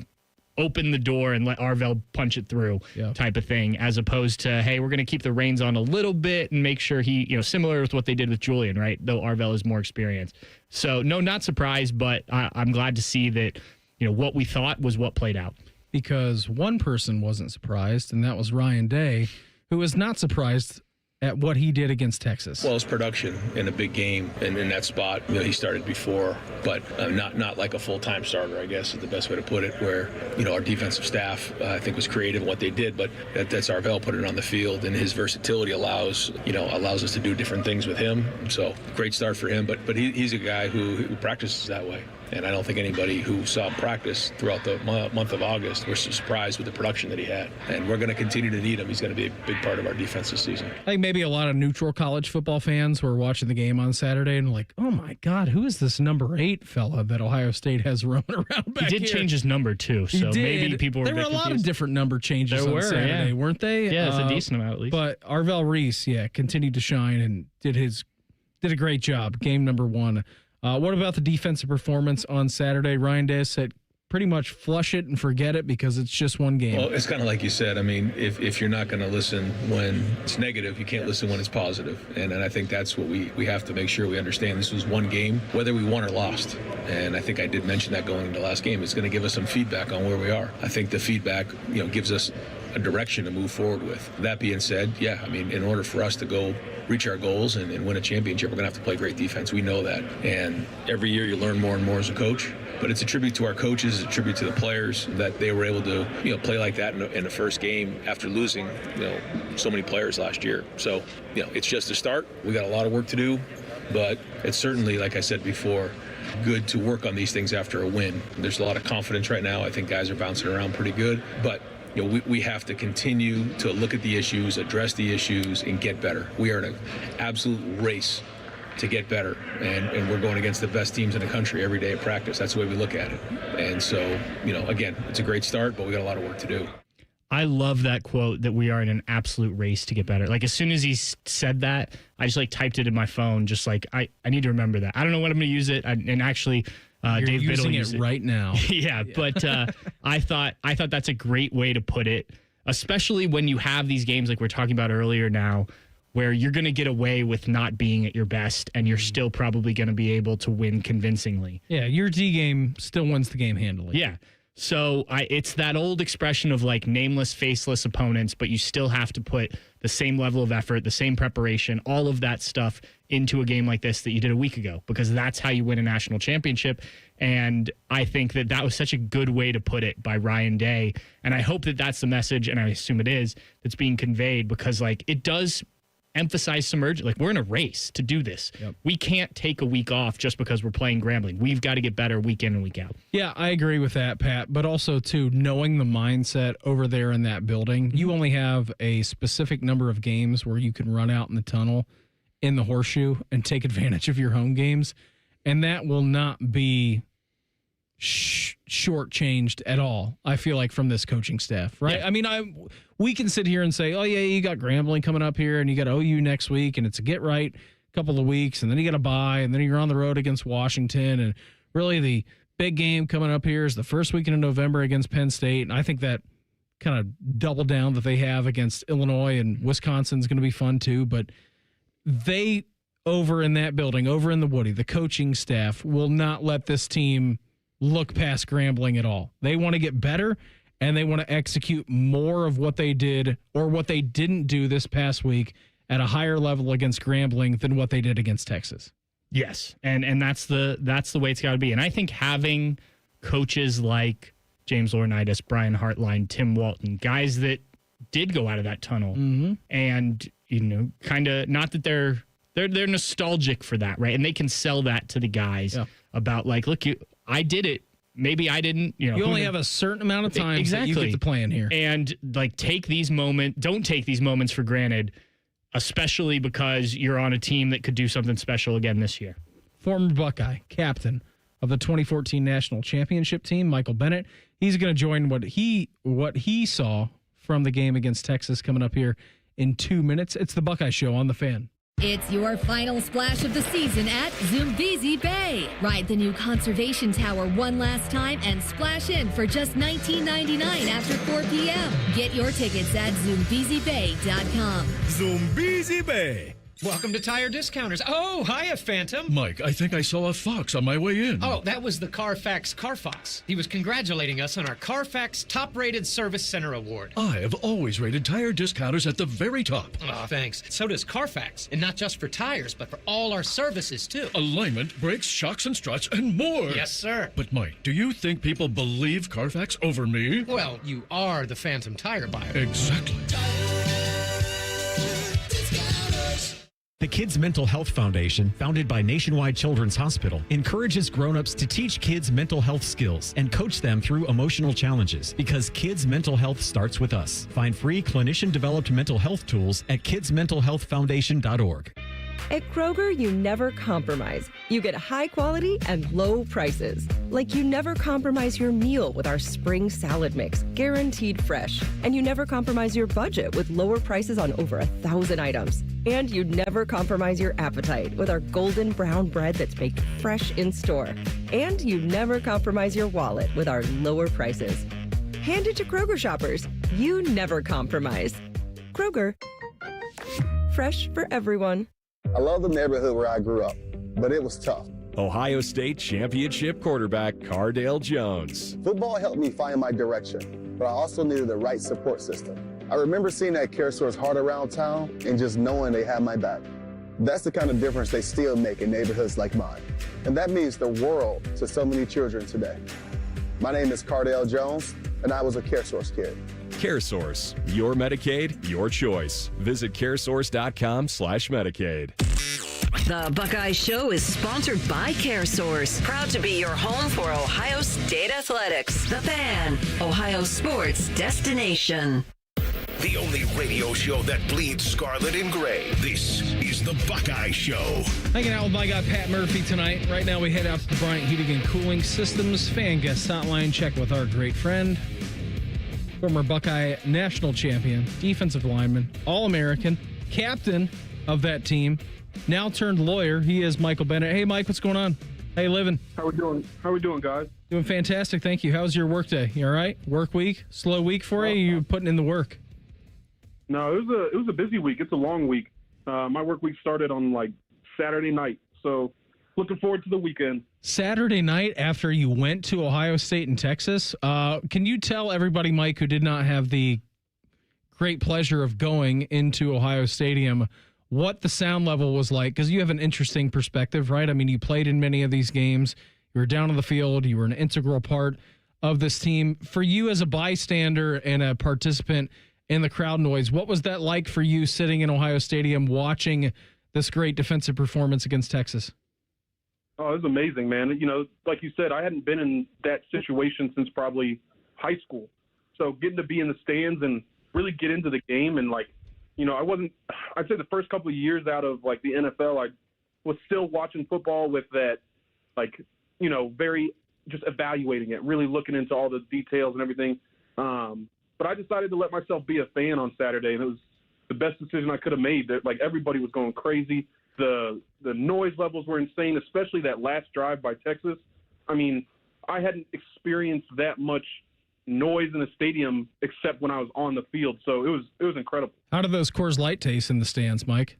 [SPEAKER 4] open the door and let Arvell punch it through type of thing, as opposed to, hey, we're going to keep the reins on a little bit and make sure he, similar with what they did with Julian, right? Though Arvell is more experienced. So no, not surprised, but I'm glad to see that, what we thought was what played out.
[SPEAKER 3] Because one person wasn't surprised, and that was Ryan Day, who was not surprised at what he did against Texas.
[SPEAKER 15] Well, his production in a big game and in that spot, he started before, but not like a full-time starter, I guess is the best way to put it, where, our defensive staff, I think, was creative in what they did, but that's Arvell putting it on the field, and his versatility allows us to do different things with him. So great start for him, but he's a guy who practices that way. And I don't think anybody who saw practice throughout the month of August was surprised with the production that he had. And we're going to continue to need him. He's going to be a big part of our defense this season.
[SPEAKER 3] I think maybe a lot of neutral college football fans were watching the game on Saturday and like, oh my God, who is this number 8 fella that Ohio State has roaming around back
[SPEAKER 4] here? He did change his number too, so maybe people were
[SPEAKER 3] There were a lot of different number changes on Saturday, weren't they?
[SPEAKER 4] Yeah, it's a decent amount at least.
[SPEAKER 3] But Arvell Reese, continued to shine and did a great job. Game number 1. What about the defensive performance on Saturday? Ryan Day said pretty much flush it and forget it because it's just one game.
[SPEAKER 15] Well, it's kind of like you said. I mean, if you're not going to listen when it's negative, you can't listen when it's positive. And I think that's what we have to make sure we understand. This was one game, whether we won or lost. And I think I did mention that going into the last game. It's going to give us some feedback on where we are. I think the feedback, gives us a direction to move forward with. That being said, in order for us to go reach our goals and win a championship, we're going to have to play great defense. We know that. And every year you learn more and more as a coach. But it's a tribute to our coaches, it's a tribute to the players that they were able to, play like that in the first game after losing, so many players last year. So, it's just a start. We got a lot of work to do, but it's certainly, like I said before, good to work on these things after a win. There's a lot of confidence right now. I think guys are bouncing around pretty good, but we have to continue to look at the issues, address the issues, and get better. We are in an absolute race to get better, and we're going against the best teams in the country every day at practice. That's the way we look at it. And so, again, it's a great start, but we got a lot of work to do.
[SPEAKER 4] I love that quote that we are in an absolute race to get better. Like, as soon as he said that, I just typed it in my phone. Just I need to remember that. I don't know when I'm going to use it. And actually, Dave
[SPEAKER 3] using
[SPEAKER 4] Biddle
[SPEAKER 3] it right now.
[SPEAKER 4] Yeah, but I thought that's a great way to put it, especially when you have these games like we're talking about earlier now, where you're going to get away with not being at your best, and you're still probably going to be able to win convincingly.
[SPEAKER 3] Yeah, your D game still wins the game handily.
[SPEAKER 4] Yeah. So it's that old expression of nameless, faceless opponents, but you still have to put the same level of effort, the same preparation, all of that stuff into a game like this that you did a week ago, because that's how you win a national championship. And I think that was such a good way to put it by Ryan Day. And I hope that that's the message, and I assume it is, that's being conveyed, because it does emphasize some urgency. We're in a race to do this. Yep. We can't take a week off just because we're playing Grambling. We've got to get better week in and week out.
[SPEAKER 3] Yeah, I agree with that, Pat. But also, too, knowing the mindset over there in that building, you only have a specific number of games where you can run out in the tunnel in the horseshoe and take advantage of your home games. And that will not be shortchanged at all, I feel like, from this coaching staff, right? Yeah. I mean, we can sit here and say, oh, yeah, you got Grambling coming up here, and you got OU next week, and it's a get-right couple of weeks, and then you got a bye, and then you're on the road against Washington, and really the big game coming up here is the first weekend in November against Penn State, and I think that kind of double down that they have against Illinois and Wisconsin is going to be fun too, but they, over in that building, over in the Woody, the coaching staff will not let this team look past Grambling at all. They want to get better, and they want to execute more of what they did or what they didn't do this past week at a higher level against Grambling than what they did against Texas.
[SPEAKER 4] Yes, and that's the way it's got to be. And I think having coaches like James Laurinaitis, Brian Hartline, Tim Walton, guys that did go out of that tunnel, and kind of, not that they're nostalgic for that, right? And they can sell that to the guys about look, I did it. Maybe I didn't. You
[SPEAKER 3] only have a certain amount of time
[SPEAKER 4] exactly.
[SPEAKER 3] that you get to play in here.
[SPEAKER 4] And don't take these moments for granted, especially because you're on a team that could do something special again this year.
[SPEAKER 3] Former Buckeye captain of the 2014 national championship team, Michael Bennett. He's going to join what he saw from the game against Texas coming up here in 2 minutes. It's the Buckeye Show on The Fan.
[SPEAKER 16] It's your final splash of the season at Zumbizi Bay. Ride the new conservation tower one last time and splash in for just $19.99 after 4 p.m. Get your tickets at ZumbiziBay.com.
[SPEAKER 17] Zumbizi Bay.
[SPEAKER 18] Welcome to Tire Discounters. Oh, hiya, Phantom.
[SPEAKER 17] Mike, I think I saw a fox on my way in.
[SPEAKER 18] Oh, that was the Carfax Carfox. He was congratulating us on our Carfax Top-Rated Service Center Award.
[SPEAKER 17] I have always rated Tire Discounters at the very top.
[SPEAKER 18] Oh, thanks. So does Carfax. And not just for tires, but for all our services, too.
[SPEAKER 17] Alignment, brakes, shocks, and struts, and more.
[SPEAKER 18] Yes, sir.
[SPEAKER 17] But, Mike, do you think people believe Carfax over me?
[SPEAKER 18] Well, you are the Phantom tire buyer.
[SPEAKER 17] Exactly.
[SPEAKER 19] The Kids Mental Health Foundation, founded by Nationwide Children's Hospital, encourages grown-ups to teach kids mental health skills and coach them through emotional challenges, because kids' mental health starts with us. Find free clinician-developed mental health tools at kidsmentalhealthfoundation.org.
[SPEAKER 20] At Kroger, you never compromise. You get high quality and low prices. Like you never compromise your meal with our spring salad mix, guaranteed fresh. And you never compromise your budget with lower prices on over 1,000 items. And you never compromise your appetite with our golden brown bread that's baked fresh in store. And you never compromise your wallet with our lower prices. Hand it to Kroger shoppers. You never compromise. Kroger. Fresh for everyone.
[SPEAKER 21] I love the neighborhood where I grew up, but it was tough.
[SPEAKER 22] Ohio State championship quarterback Cardale Jones.
[SPEAKER 21] Football helped me find my direction, but I also needed the right support system. I remember seeing that CareSource heart around town and just knowing they had my back. That's the kind of difference they still make in neighborhoods like mine. And that means the world to so many children today. My name is Cardale Jones, and I was a CareSource kid.
[SPEAKER 22] CareSource, your Medicaid, your choice. Visit caresource.com/Medicaid.
[SPEAKER 12] The Buckeye Show is sponsored by CareSource, proud to be your home for Ohio State athletics. The Fan, Ohio sports destination.
[SPEAKER 2] the only radio show that bleeds scarlet and gray. This is the Buckeye Show.
[SPEAKER 3] Hanging out with my guy Pat Murphy tonight. Right now we head out to the Bryant Heating and Cooling Systems fan guest hotline. Check with our great friend, former Buckeye national champion, defensive lineman, All-American, captain of that team, now turned lawyer. He is Michael Bennett. Hey, Mike, what's going on? How you living?
[SPEAKER 5] How we doing? How we doing, guys?
[SPEAKER 3] Doing fantastic, thank you. How's your work day? You all right? Work week? Slow week for you? You putting in the work?
[SPEAKER 5] No, it was a busy week. It's a long week. My work week started on like Saturday night, so looking forward to the weekend.
[SPEAKER 3] Saturday night after you went to Ohio State and Texas. Can you tell everybody, Mike, who did not have the great pleasure of going into Ohio Stadium, what the sound level was like? Because you have an interesting perspective, right? I mean, you played in many of these games. You were down on the field. You were an integral part of this team. For you as a bystander and a participant in the crowd noise, what was that like for you sitting in Ohio Stadium watching this great defensive performance against Texas?
[SPEAKER 5] Oh, it was amazing, man. You know, like you said, I hadn't been in that situation since probably high school. So getting to be in the stands and really get into the game and, like, you know, I'd say the first couple of years out of, like, the NFL, I was still watching football with that, like, you know, very just evaluating it, really looking into all the details and everything. But I decided to let myself be a fan on Saturday, and it was the best decision I could have made. Like, everybody was going crazy. The noise levels were insane, especially that last drive by Texas. I mean, I hadn't experienced that much noise in the stadium except when I was on the field, so it was incredible.
[SPEAKER 3] How do those Coors Light taste in the stands, Mike?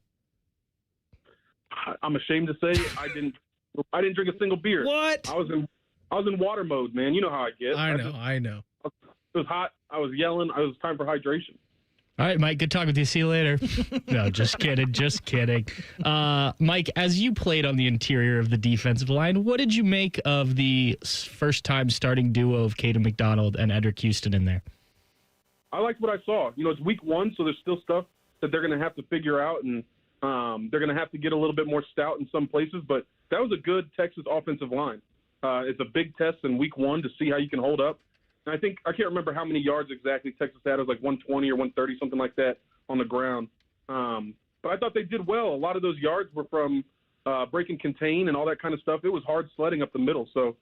[SPEAKER 5] I'm ashamed to say I didn't drink a single beer.
[SPEAKER 3] What?
[SPEAKER 5] I was in water mode, man. You know how I get.
[SPEAKER 3] I know.
[SPEAKER 5] It was hot. I was yelling. It was time for hydration.
[SPEAKER 4] All right, Mike, good talking with you. See you later. No, just kidding. Just kidding. Mike, as you played on the interior of the defensive line, what did you make of the first-time starting duo of Caden McDonald and Edric Houston in there?
[SPEAKER 5] I liked what I saw. You know, it's week one, so there's still stuff that they're going to have to figure out, and they're going to have to get a little bit more stout in some places. But that was a good Texas offensive line. It's a big test in week one to see how you can hold up. And I can't remember how many yards exactly Texas had. It was like 120 or 130, something like that on the ground. But I thought they did well. A lot of those yards were from break and contain and all that kind of stuff. It was hard sledding up the middle. So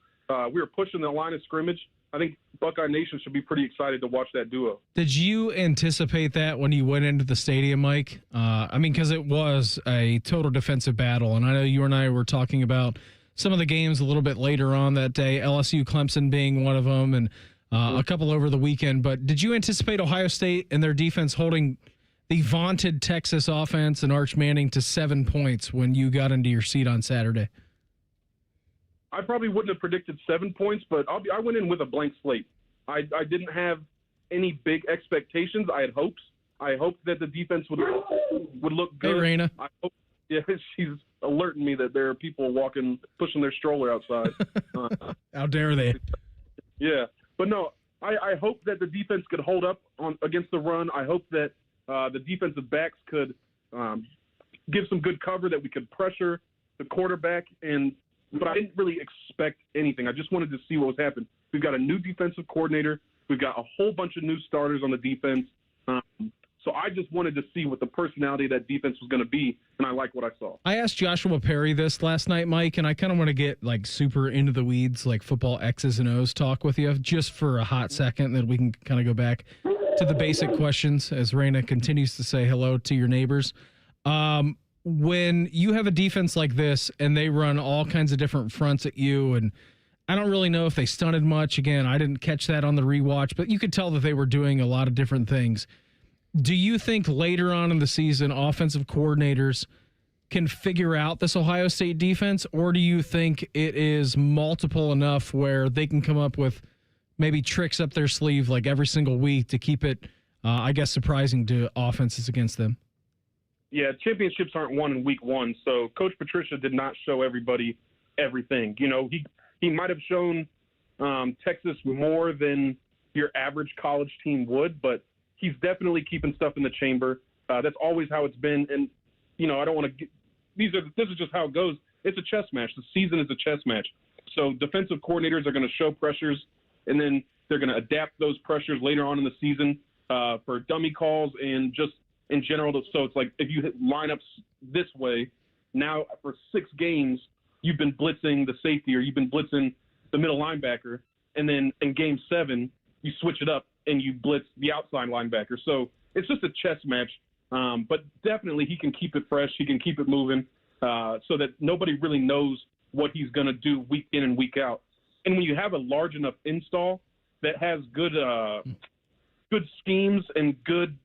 [SPEAKER 5] we were pushing the line of scrimmage. I think Buckeye Nation should be pretty excited to watch that duo.
[SPEAKER 3] Did you anticipate that when you went into the stadium, Mike? I mean, because it was a total defensive battle. And I know you and I were talking about some of the games a little bit later on that day, LSU Clemson being one of them, and a couple over the weekend. But did you anticipate Ohio State and their defense holding the vaunted Texas offense and Arch Manning to 7 points when you got into your seat on Saturday?
[SPEAKER 5] I probably wouldn't have predicted 7 points, but I went in with a blank slate. I didn't have any big expectations. I had hopes. I hoped that the defense would look good.
[SPEAKER 3] Hey, Raina.
[SPEAKER 5] Yeah, she's alerting me that there are people pushing their stroller outside.
[SPEAKER 3] How dare they?
[SPEAKER 5] Yeah. But no, I hope that the defense could hold up against the run. I hope that the defensive backs could give some good cover, that we could pressure the quarterback. But I didn't really expect anything. I just wanted to see what was happening. We've got a new defensive coordinator. We've got a whole bunch of new starters on the defense. So I just wanted to see what the personality of that defense was going to be, and I like what I saw.
[SPEAKER 3] I asked Joshua Perry this last night, Mike, and I kind of want to get like super into the weeds, like football X's and O's talk with you just for a hot second, that we can kind of go back to the basic questions as Raina continues to say hello to your neighbors. When you have a defense like this and they run all kinds of different fronts at you, and I don't really know if they stunted much. Again, I didn't catch that on the rewatch, but you could tell that they were doing a lot of different things. Do you think later on in the season offensive coordinators can figure out this Ohio State defense, or do you think it is multiple enough where they can come up with maybe tricks up their sleeve like every single week to keep it, I guess, surprising to offenses against them?
[SPEAKER 5] Yeah, championships aren't won in week one, so Coach Patricia did not show everybody everything. You know, he might have shown Texas more than your average college team would, but he's definitely keeping stuff in the chamber. That's always how it's been. And, you know, I don't want to this is just how it goes. It's a chess match. The season is a chess match. So defensive coordinators are going to show pressures, and then they're going to adapt those pressures later on in the season. for dummy calls and just in general. So it's like if you hit lineups this way, now for 6 games, you've been blitzing the safety or you've been blitzing the middle linebacker. And then in game 7, you switch it up and you blitz the outside linebacker. So it's just a chess match. But definitely he can keep it fresh. He can keep it moving so that nobody really knows what he's going to do week in and week out. And when you have a large enough install that has good schemes and good,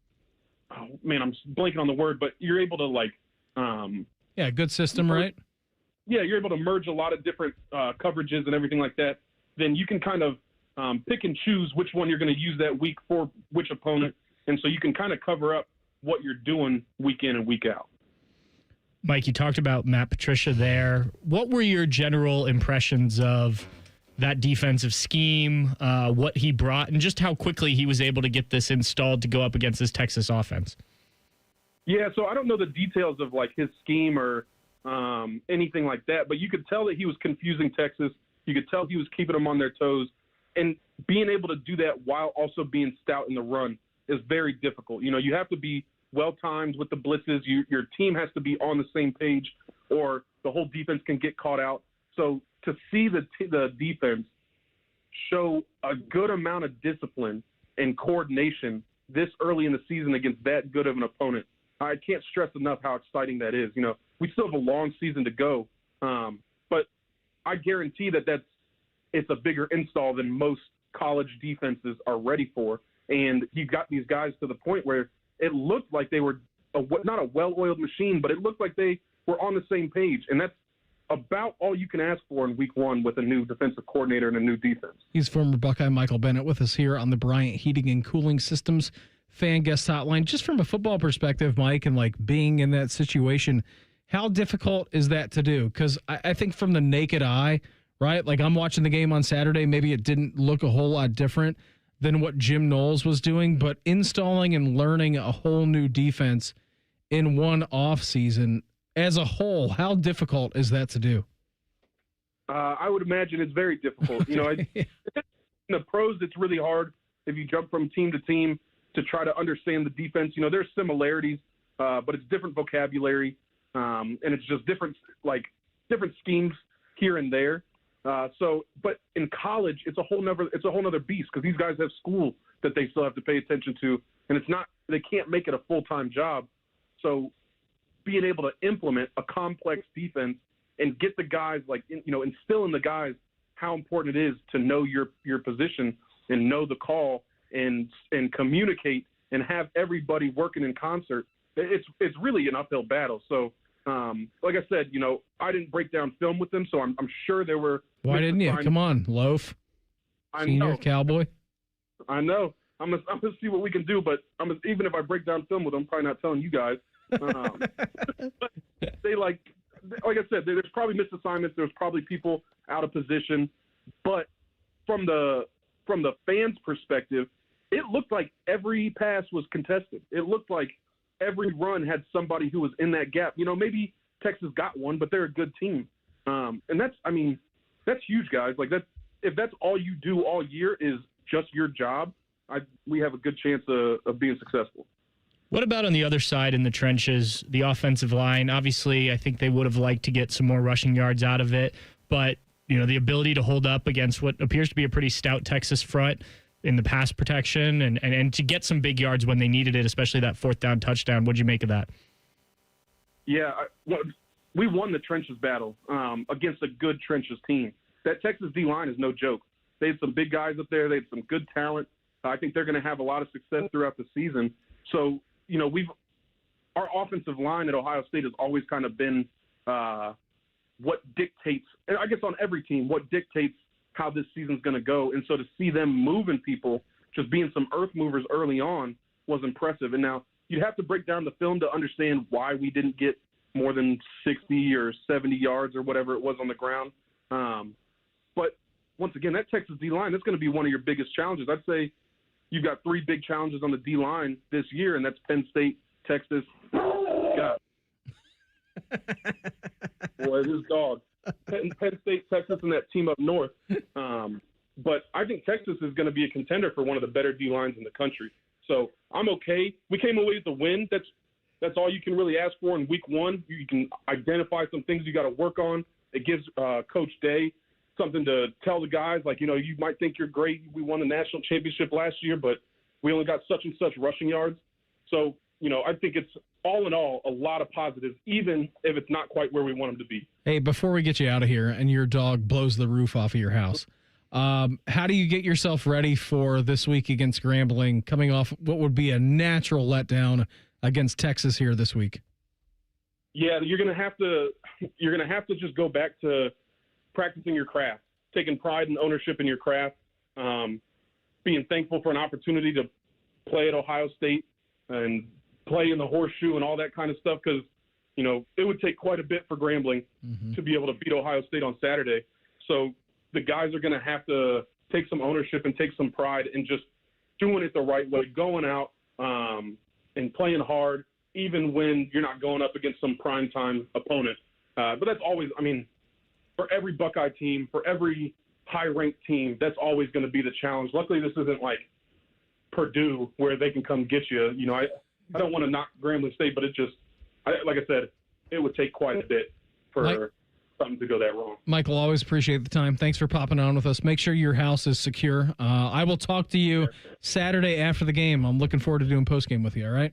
[SPEAKER 5] I'm blanking on the word, but you're able to
[SPEAKER 3] good system, right?
[SPEAKER 5] Yeah, you're able to merge a lot of different coverages and everything like that. Then you can kind of pick and choose which one you're going to use that week for which opponent. And so you can kind of cover up what you're doing week in and week out.
[SPEAKER 4] Mike, you talked about Matt Patricia there. What were your general impressions of that defensive scheme, what he brought, and just how quickly he was able to get this installed to go up against this Texas offense?
[SPEAKER 5] Yeah, so I don't know the details of his scheme or anything like that, but you could tell that he was confusing Texas. You could tell he was keeping them on their toes, and being able to do that while also being stout in the run is very difficult. You have to be well-timed with the blitzes. Your team has to be on the same page or the whole defense can get caught out. So to see the defense show a good amount of discipline and coordination this early in the season against that good of an opponent, I can't stress enough how exciting that is. We still have a long season to go, but I guarantee it's a bigger install than most college defenses are ready for. And you got these guys to the point where it looked like they were not a well-oiled machine, but it looked like they were on the same page. And that's about all you can ask for in week 1 with a new defensive coordinator and a new defense.
[SPEAKER 3] He's former Buckeye Michael Bennett with us here on the Bryant Heating and Cooling Systems fan guest hotline. Just from a football perspective, Mike, and being in that situation, how difficult is that to do? Because I think from the naked eye, right? I'm watching the game on Saturday. Maybe it didn't look a whole lot different than what Jim Knowles was doing, but installing and learning a whole new defense in one off season as a whole, how difficult is that to do?
[SPEAKER 5] I would imagine it's very difficult. In the pros, it's really hard if you jump from team to team to try to understand the defense. There's similarities, but it's different vocabulary, and it's just different schemes here and there. But in college, it's a whole nother beast because these guys have school that they still have to pay attention to, and they can't make it a full-time job. So being able to implement a complex defense and get the guys instill in the guys how important it is to know your position and know the call and communicate and have everybody working in concert. It's really an uphill battle. So like I said, I didn't break down film with them, so I'm sure there were.
[SPEAKER 3] Why didn't you? Come on, Loaf. Senior Cowboy.
[SPEAKER 5] I know. I'm gonna see what we can do, but even if I break down film with them, I'm probably not telling you guys. They like I said, there's probably missed assignments. There's probably people out of position, but from the fans' perspective, it looked like every pass was contested. It looked like every run had somebody who was in that gap. Maybe Texas got one, but they're a good team. And that's huge, guys. If that's all you do all year is just your job, we have a good chance of being successful.
[SPEAKER 4] What about on the other side in the trenches, the offensive line? Obviously, I think they would have liked to get some more rushing yards out of it, but the ability to hold up against what appears to be a pretty stout Texas front in the pass protection and to get some big yards when they needed it, especially that 4th down touchdown. What'd you make of that?
[SPEAKER 5] Yeah, we won the trenches battle against a good trenches team. That Texas D-line is no joke. They had some big guys up there. They had some good talent. I think they're going to have a lot of success throughout the season. So, our offensive line at Ohio State has always kind of been what dictates, and I guess on every team, what dictates how this season's going to go. And so to see them moving people, just being some earth movers early on, was impressive. And now you'd have to break down the film to understand why we didn't get more than 60 or 70 yards or whatever it was on the ground. But once again, that Texas D-line, that's going to be one of your biggest challenges. I'd say you've got 3 big challenges on the D-line this year, and that's Penn State, Texas. God. Boy, this dog. Penn State, Texas, and that team up north. But I think Texas is going to be a contender for one of the better D-lines in the country. So I'm okay. We came away with the win. That's all you can really ask for in week one. You can identify some things you got to work on. It gives Coach Day something to tell the guys, like, you might think you're great. We won the national championship last year, but we only got such and such rushing yards. So, I think it's all in all a lot of positives, even if it's not quite where we want them to be.
[SPEAKER 3] Hey, before we get you out of here and your dog blows the roof off of your house, how do you get yourself ready for this week against Grambling, coming off what would be a natural letdown against Texas here this week?
[SPEAKER 5] Yeah, you're gonna have to just go back to practicing your craft, taking pride and ownership in your craft, being thankful for an opportunity to play at Ohio State and play in the horseshoe and all that kind of stuff, because it would take quite a bit for Grambling to be able to beat Ohio State on Saturday. So the guys are going to have to take some ownership and take some pride in just doing it the right way, going out and playing hard, even when you're not going up against some primetime opponent. But that's always, for every Buckeye team, for every high-ranked team, that's always going to be the challenge. Luckily, this isn't like Purdue where they can come get you. I don't want to knock Grambling State, but like I said, it would take quite a bit for something to go that wrong.
[SPEAKER 3] Michael, always appreciate the time. Thanks for popping on with us. Make sure your house is secure. I will talk to you Saturday after the game. I'm looking forward to doing postgame with you, all right?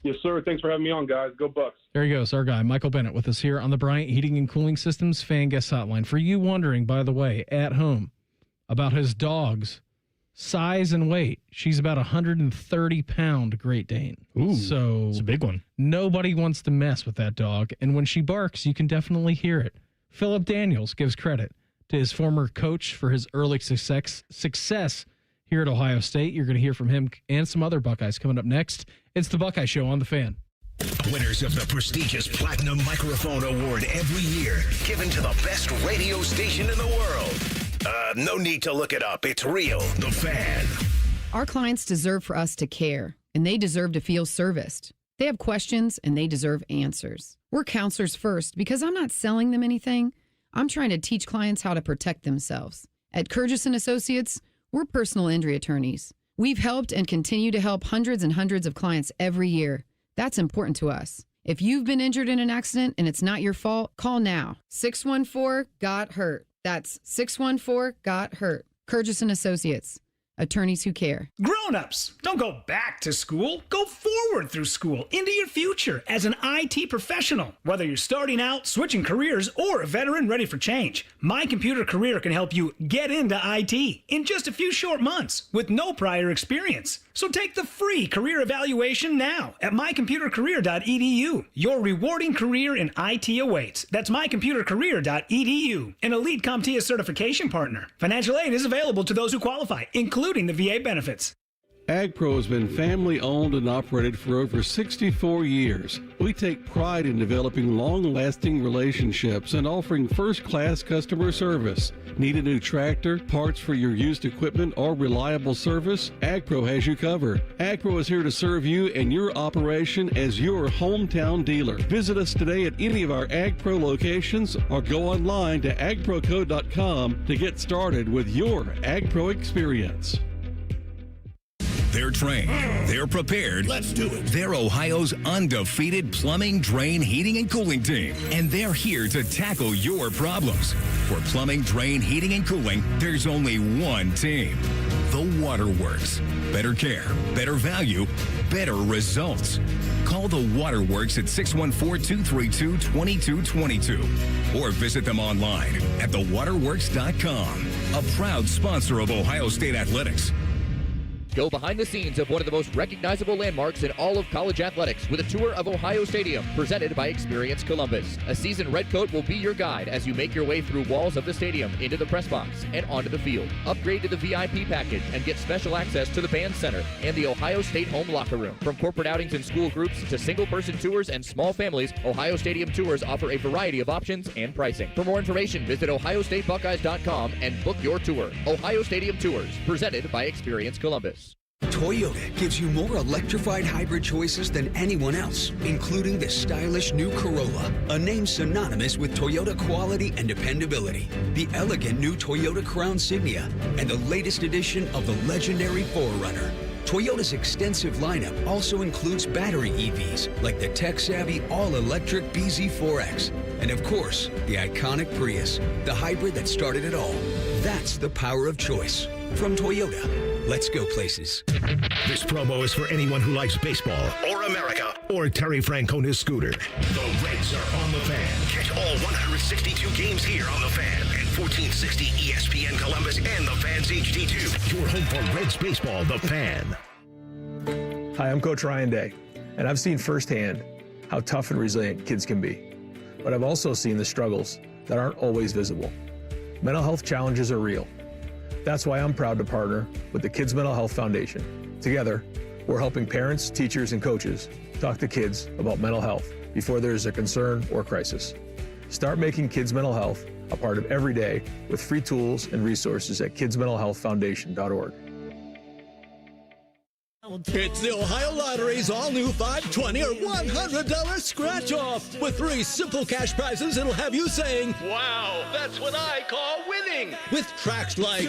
[SPEAKER 5] Yes, sir. Thanks for having me on, guys. Go Bucks.
[SPEAKER 3] There he goes, our guy, Michael Bennett, with us here on the Bryant Heating and Cooling Systems Fan Guest Hotline. For you wondering, by the way, at home, about his dog's size and weight, she's about 130-pound Great Dane.
[SPEAKER 4] Ooh,
[SPEAKER 3] so
[SPEAKER 4] it's a big one.
[SPEAKER 3] Nobody wants to mess with that dog, and when she barks, you can definitely hear it. Phillip Daniels gives credit to his former coach for his early success here at Ohio State. You're going to hear from him and some other Buckeyes coming up next. It's the Buckeye Show on The Fan.
[SPEAKER 2] Winners of the prestigious Platinum Microphone Award every year, given to the best radio station in the world. No need to look it up. It's real. The Fan.
[SPEAKER 6] Our clients deserve for us to care, and they deserve to feel serviced. They have questions, and they deserve answers. We're counselors first because I'm not selling them anything. I'm trying to teach clients how to protect themselves. At Curtis & Associates, we're personal injury attorneys. We've helped and continue to help hundreds and hundreds of clients every year. That's important to us. If you've been injured in an accident and it's not your fault, call now. 614-GOT-HURT. That's 614-GOT-HURT. Curtis & Associates. Attorneys who care.
[SPEAKER 7] Grown-ups, don't go back to school. Go forward through school into your future as an IT professional. Whether you're starting out, switching careers, or a veteran ready for change, My Computer Career can help you get into IT in just a few short months with no prior experience. So take the free career evaluation now at mycomputercareer.edu. Your rewarding career in IT awaits. That's mycomputercareer.edu. An Elite CompTIA certification partner. Financial aid is available to those who qualify, including the VA benefits.
[SPEAKER 23] AgPro has been family-owned and operated for over 64 years. We take pride in developing long-lasting relationships and offering first-class customer service. Need a new tractor, parts for your used equipment, or reliable service? AgPro has you covered. AgPro is here to serve you and your operation as your hometown dealer. Visit us today at any of our AgPro locations or go online to agproco.com to get started with your AgPro experience.
[SPEAKER 2] They're trained. They're prepared. Let's do it. They're Ohio's undefeated plumbing, drain, heating, and cooling team. And they're here to tackle your problems. For plumbing, drain, heating, and cooling, there's only one team. The Waterworks. Better care, better value, better results. Call the Waterworks at 614-232-2222 or visit them online at thewaterworks.com. A proud sponsor of Ohio State Athletics.
[SPEAKER 24] Go behind the scenes of one of the most recognizable landmarks in all of college athletics with a tour of Ohio Stadium, presented by Experience Columbus. A seasoned redcoat will be your guide as you make your way through walls of the stadium, into the press box, and onto the field. Upgrade to the VIP package and get special access to the band center and the Ohio State home locker room. From corporate outings and school groups to single-person tours and small families, Ohio Stadium tours offer a variety of options and pricing. For more information, visit ohiostatebuckeyes.com and book your tour. Ohio Stadium Tours, presented by Experience Columbus.
[SPEAKER 25] Toyota gives you more electrified hybrid choices than anyone else, including the stylish new Corolla, a name synonymous with Toyota quality and dependability, the elegant new Toyota Crown Signia, and the latest edition of the legendary 4Runner. Toyota's extensive lineup also includes battery EVs like the tech-savvy all-electric BZ4X. And of course, the iconic Prius, the hybrid that started it all. That's the power of choice. From Toyota, let's go places.
[SPEAKER 1] This promo is for anyone who likes baseball or America or Terry Francona's scooter. The Reds are on the Fan. Catch all 162 games here on the Fan and 1460 ESPN Columbus and the Fan's HD2. Your home for Reds baseball, the Fan.
[SPEAKER 8] Hi, I'm Coach Ryan Day, and I've seen firsthand how tough and resilient kids can be. But I've also seen the struggles that aren't always visible. Mental health challenges are real. That's why I'm proud to partner with the Kids Mental Health Foundation. Together, we're helping parents, teachers, and coaches talk to kids about mental health before there's a concern or crisis. Start making kids' mental health a part of every day with free tools and resources at kidsmentalhealthfoundation.org.
[SPEAKER 9] It's the Ohio Lottery's all-new $520 or $100 scratch-off. With 3 simple cash prizes, it'll have you saying,
[SPEAKER 10] "Wow, that's what I call winning."
[SPEAKER 9] With tracks like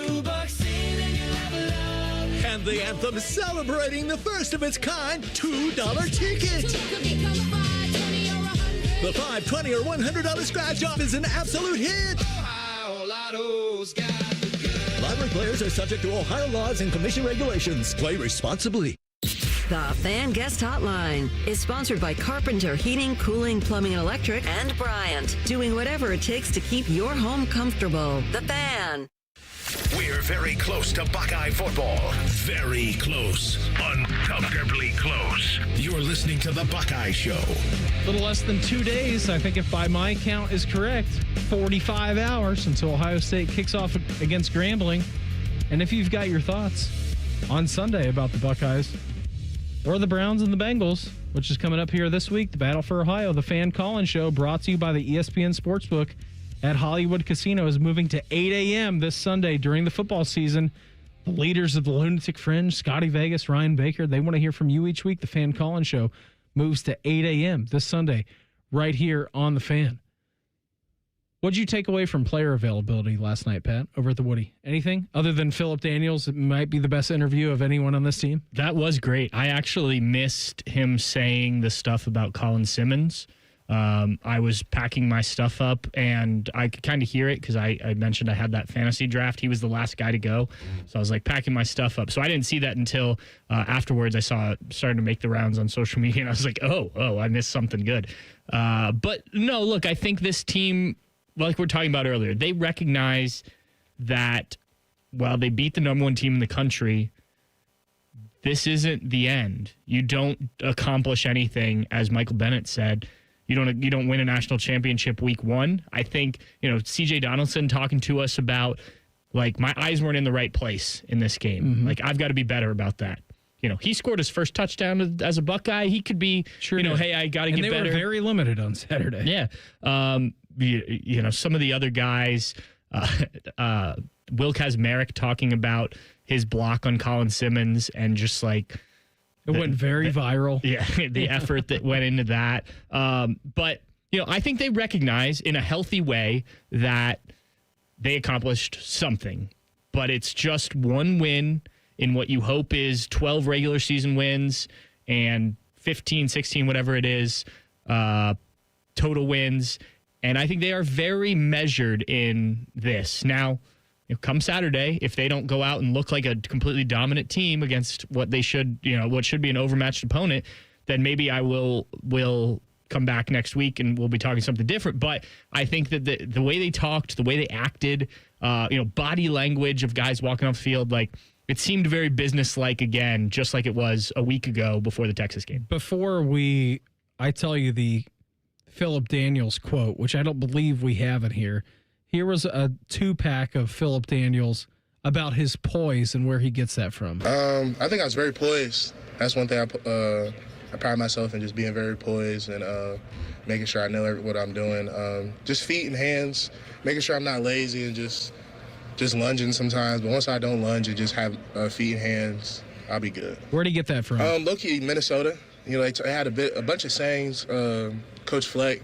[SPEAKER 9] and the anthem celebrating the first of its kind $2 ticket. The $520 or $100 scratch-off is an absolute hit.
[SPEAKER 10] Ohio Lotto's got the good.
[SPEAKER 9] Lottery players are subject to Ohio laws and commission regulations. Play responsibly.
[SPEAKER 12] The Fan Guest Hotline is sponsored by Carpenter Heating, Cooling, Plumbing, and Electric, and Bryant, doing whatever it takes to keep your home comfortable. The Fan.
[SPEAKER 1] We're very close to Buckeye football. Very close. Uncomfortably close. You're listening to The Buckeye Show.
[SPEAKER 3] A little less than 2 days, I think if by my count is correct, 45 hours until Ohio State kicks off against Grambling. And if you've got your thoughts on Sunday about the Buckeyes or the Browns and the Bengals, which is coming up here this week, the Battle for Ohio, the Fan Call-In Show brought to you by the ESPN Sportsbook at Hollywood Casino is moving to 8 a.m. this Sunday during the football season. The leaders of the Lunatic Fringe, Scotty Vegas, Ryan Baker, they want to hear from you each week. The Fan Call-In Show moves to 8 a.m. this Sunday right here on The Fan. What'd you take away from player availability last night, Pat, over at the Woody? Anything other than Phillip Daniels? It might be the best interview of anyone on this team.
[SPEAKER 4] That was great. I actually missed him saying the stuff about Colin Simmons. I was packing my stuff up, and I could kind of hear it because I mentioned I had that fantasy draft. He was the last guy to go, so I was like packing my stuff up. So I didn't see that until afterwards. I saw it starting to make the rounds on social media, and I was like, oh, I missed something good. But no, look, I think this team, like we're talking about earlier, they recognize that while they beat the number 1 team in the country, this isn't the end. You don't accomplish anything, as Michael Bennett said. You don't win a national championship week 1. I think, C.J. Donaldson talking to us about, like, my eyes weren't in the right place in this game. Mm-hmm. Like, I've got to be better about that. He scored his first touchdown as a Buckeye. He could be, hey, I got to get better.
[SPEAKER 3] And they were very limited on Saturday.
[SPEAKER 4] Yeah. Some of the other guys, Will Kazmarek talking about his block on Colin Simmons and just like,
[SPEAKER 3] it went very viral.
[SPEAKER 4] Yeah, the effort that went into that. But, I think they recognize in a healthy way that they accomplished something. But it's just one win in what you hope is 12 regular season wins and 15, 16, whatever it is, total wins. And I think they are very measured in this. Now, come Saturday, if they don't go out and look like a completely dominant team against what they should, what should be an overmatched opponent, then maybe I will come back next week and we'll be talking something different. But I think that the way they talked, the way they acted, body language of guys walking off the field, like it seemed very businesslike again, just like it was a week ago before the Texas game.
[SPEAKER 3] Before I tell you the Phillip Daniels quote, which I don't believe we have it here. Here was a 2-pack of Phillip Daniels about his poise and where he gets that from.
[SPEAKER 11] I think I was very poised. That's one thing I pride myself in, just being very poised and making sure I know what I'm doing. Just feet and hands, making sure I'm not lazy and just lunging sometimes. But once I don't lunge and just have feet and hands, I'll be good.
[SPEAKER 3] Where did he get that from?
[SPEAKER 11] Low-key, Minnesota. They had a bunch of sayings. Coach Fleck,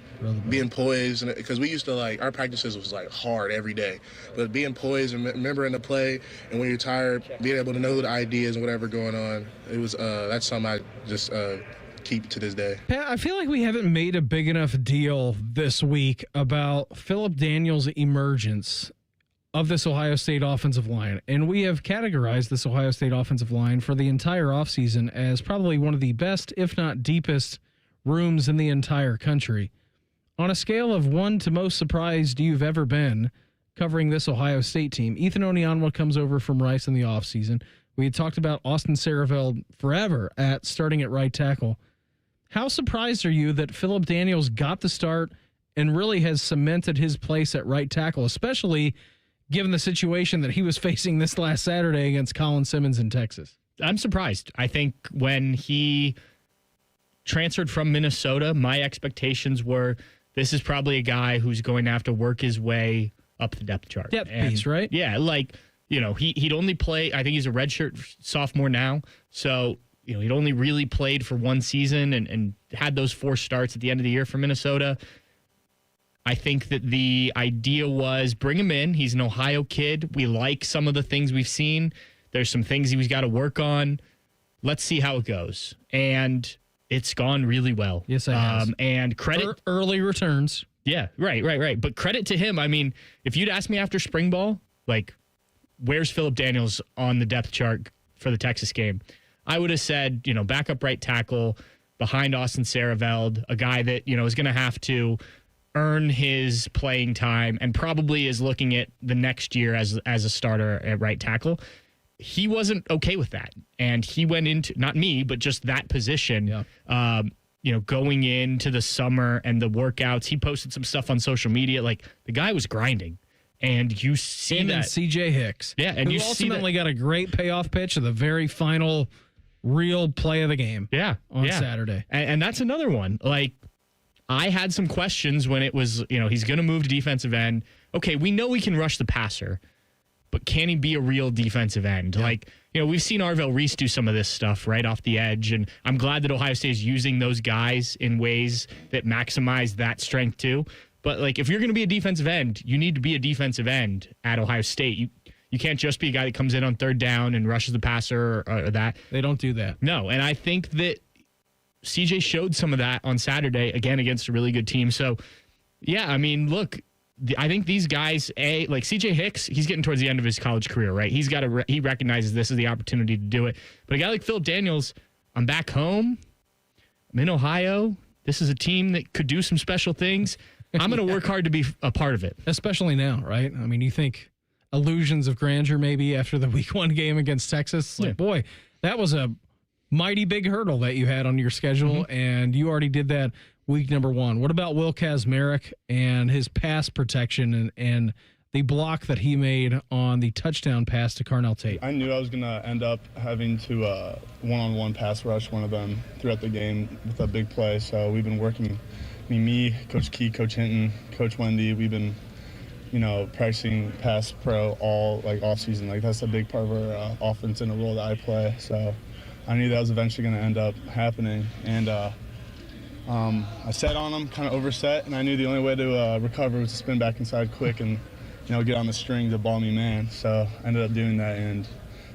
[SPEAKER 11] being poised, because we used to our practices was hard every day, but being poised and remembering the play, and when you're tired, being able to know the ideas and whatever going on, it was that's something I just keep to this day.
[SPEAKER 3] Pat, I feel like we haven't made a big enough deal this week about Phillip Daniels' emergence of this Ohio State offensive line. And we have categorized this Ohio State offensive line for the entire offseason as probably one of the best, if not deepest, rooms in the entire country. On a scale of 1 to most surprised you've ever been covering this Ohio State team, Ethan Onyanwa comes over from Rice in the offseason. We had talked about Austin Saraveld forever starting at right tackle. How surprised are you that Phillip Daniels got the start and really has cemented his place at right tackle, especially given the situation that he was facing this last Saturday against Colin Simmons in Texas?
[SPEAKER 4] I'm surprised. I think when he transferred from Minnesota, my expectations were this is probably a guy who's going to have to work his way up the depth chart.
[SPEAKER 3] Depth piece, right?
[SPEAKER 4] Yeah, he'd only play, I think he's a redshirt sophomore now, so he'd only really played for one season and had those 4 starts at the end of the year for Minnesota. I think that the idea was bring him in. He's an Ohio kid. We like some of the things we've seen. There's some things he's got to work on. Let's see how it goes. And it's gone really well.
[SPEAKER 3] Yes, it has.
[SPEAKER 4] And credit.
[SPEAKER 3] Early returns.
[SPEAKER 4] Yeah, right. But credit to him. I mean, if you'd asked me after spring ball, where's Phillip Daniels on the depth chart for the Texas game? I would have said, backup right tackle behind Austin Saraveld, a guy that, is going to have to earn his playing time and probably is looking at the next year as a starter at right tackle. He wasn't okay with that. And he went into, not me, but just that position, going into the summer and the workouts. He posted some stuff on social media. The guy was grinding. And you see
[SPEAKER 3] him
[SPEAKER 4] that.
[SPEAKER 3] And C.J. Hicks.
[SPEAKER 4] Yeah, and you
[SPEAKER 3] ultimately got a great payoff pitch of the very final real play of the game.
[SPEAKER 4] Yeah,
[SPEAKER 3] on Saturday.
[SPEAKER 4] And that's another one. I had some questions when it was, he's going to move to defensive end. Okay, we know he can rush the passer, but can he be a real defensive end? Yeah. We've seen Arvell Reese do some of this stuff right off the edge, and I'm glad that Ohio State is using those guys in ways that maximize that strength too. But if you're going to be a defensive end, you need to be a defensive end at Ohio State. You can't just be a guy that comes in on third down and rushes the passer or that.
[SPEAKER 3] They don't do that.
[SPEAKER 4] No, and I think that CJ showed some of that on Saturday, again, against a really good team. So, yeah, I mean, look, I think these guys, CJ Hicks, he's getting towards the end of his college career, right? He's got to, he recognizes this is the opportunity to do it. But a guy like Phillip Daniels, I'm back home. I'm in Ohio. This is a team that could do some special things. I'm going to work hard to be a part of it.
[SPEAKER 3] Especially now, right? I mean, you think illusions of grandeur maybe after the week 1 game against Texas. Boy, that was a mighty big hurdle that you had on your schedule, and you already did that week number 1. What about Will Kazmarek and his pass protection and the block that he made on the touchdown pass to Carnell Tate?
[SPEAKER 13] I knew I was going to end up having to one-on-one pass rush one of them throughout the game with a big play, so we've been working. Me, Coach Key, Coach Hinton, Coach Wendy, we've been, practicing pass pro all off season. That's a big part of our offense and the role that I play. So I knew that was eventually going to end up happening. And I set on him, kind of overset, and I knew the only way to recover was to spin back inside quick and, get on the string to ball me man. So I ended up doing that, and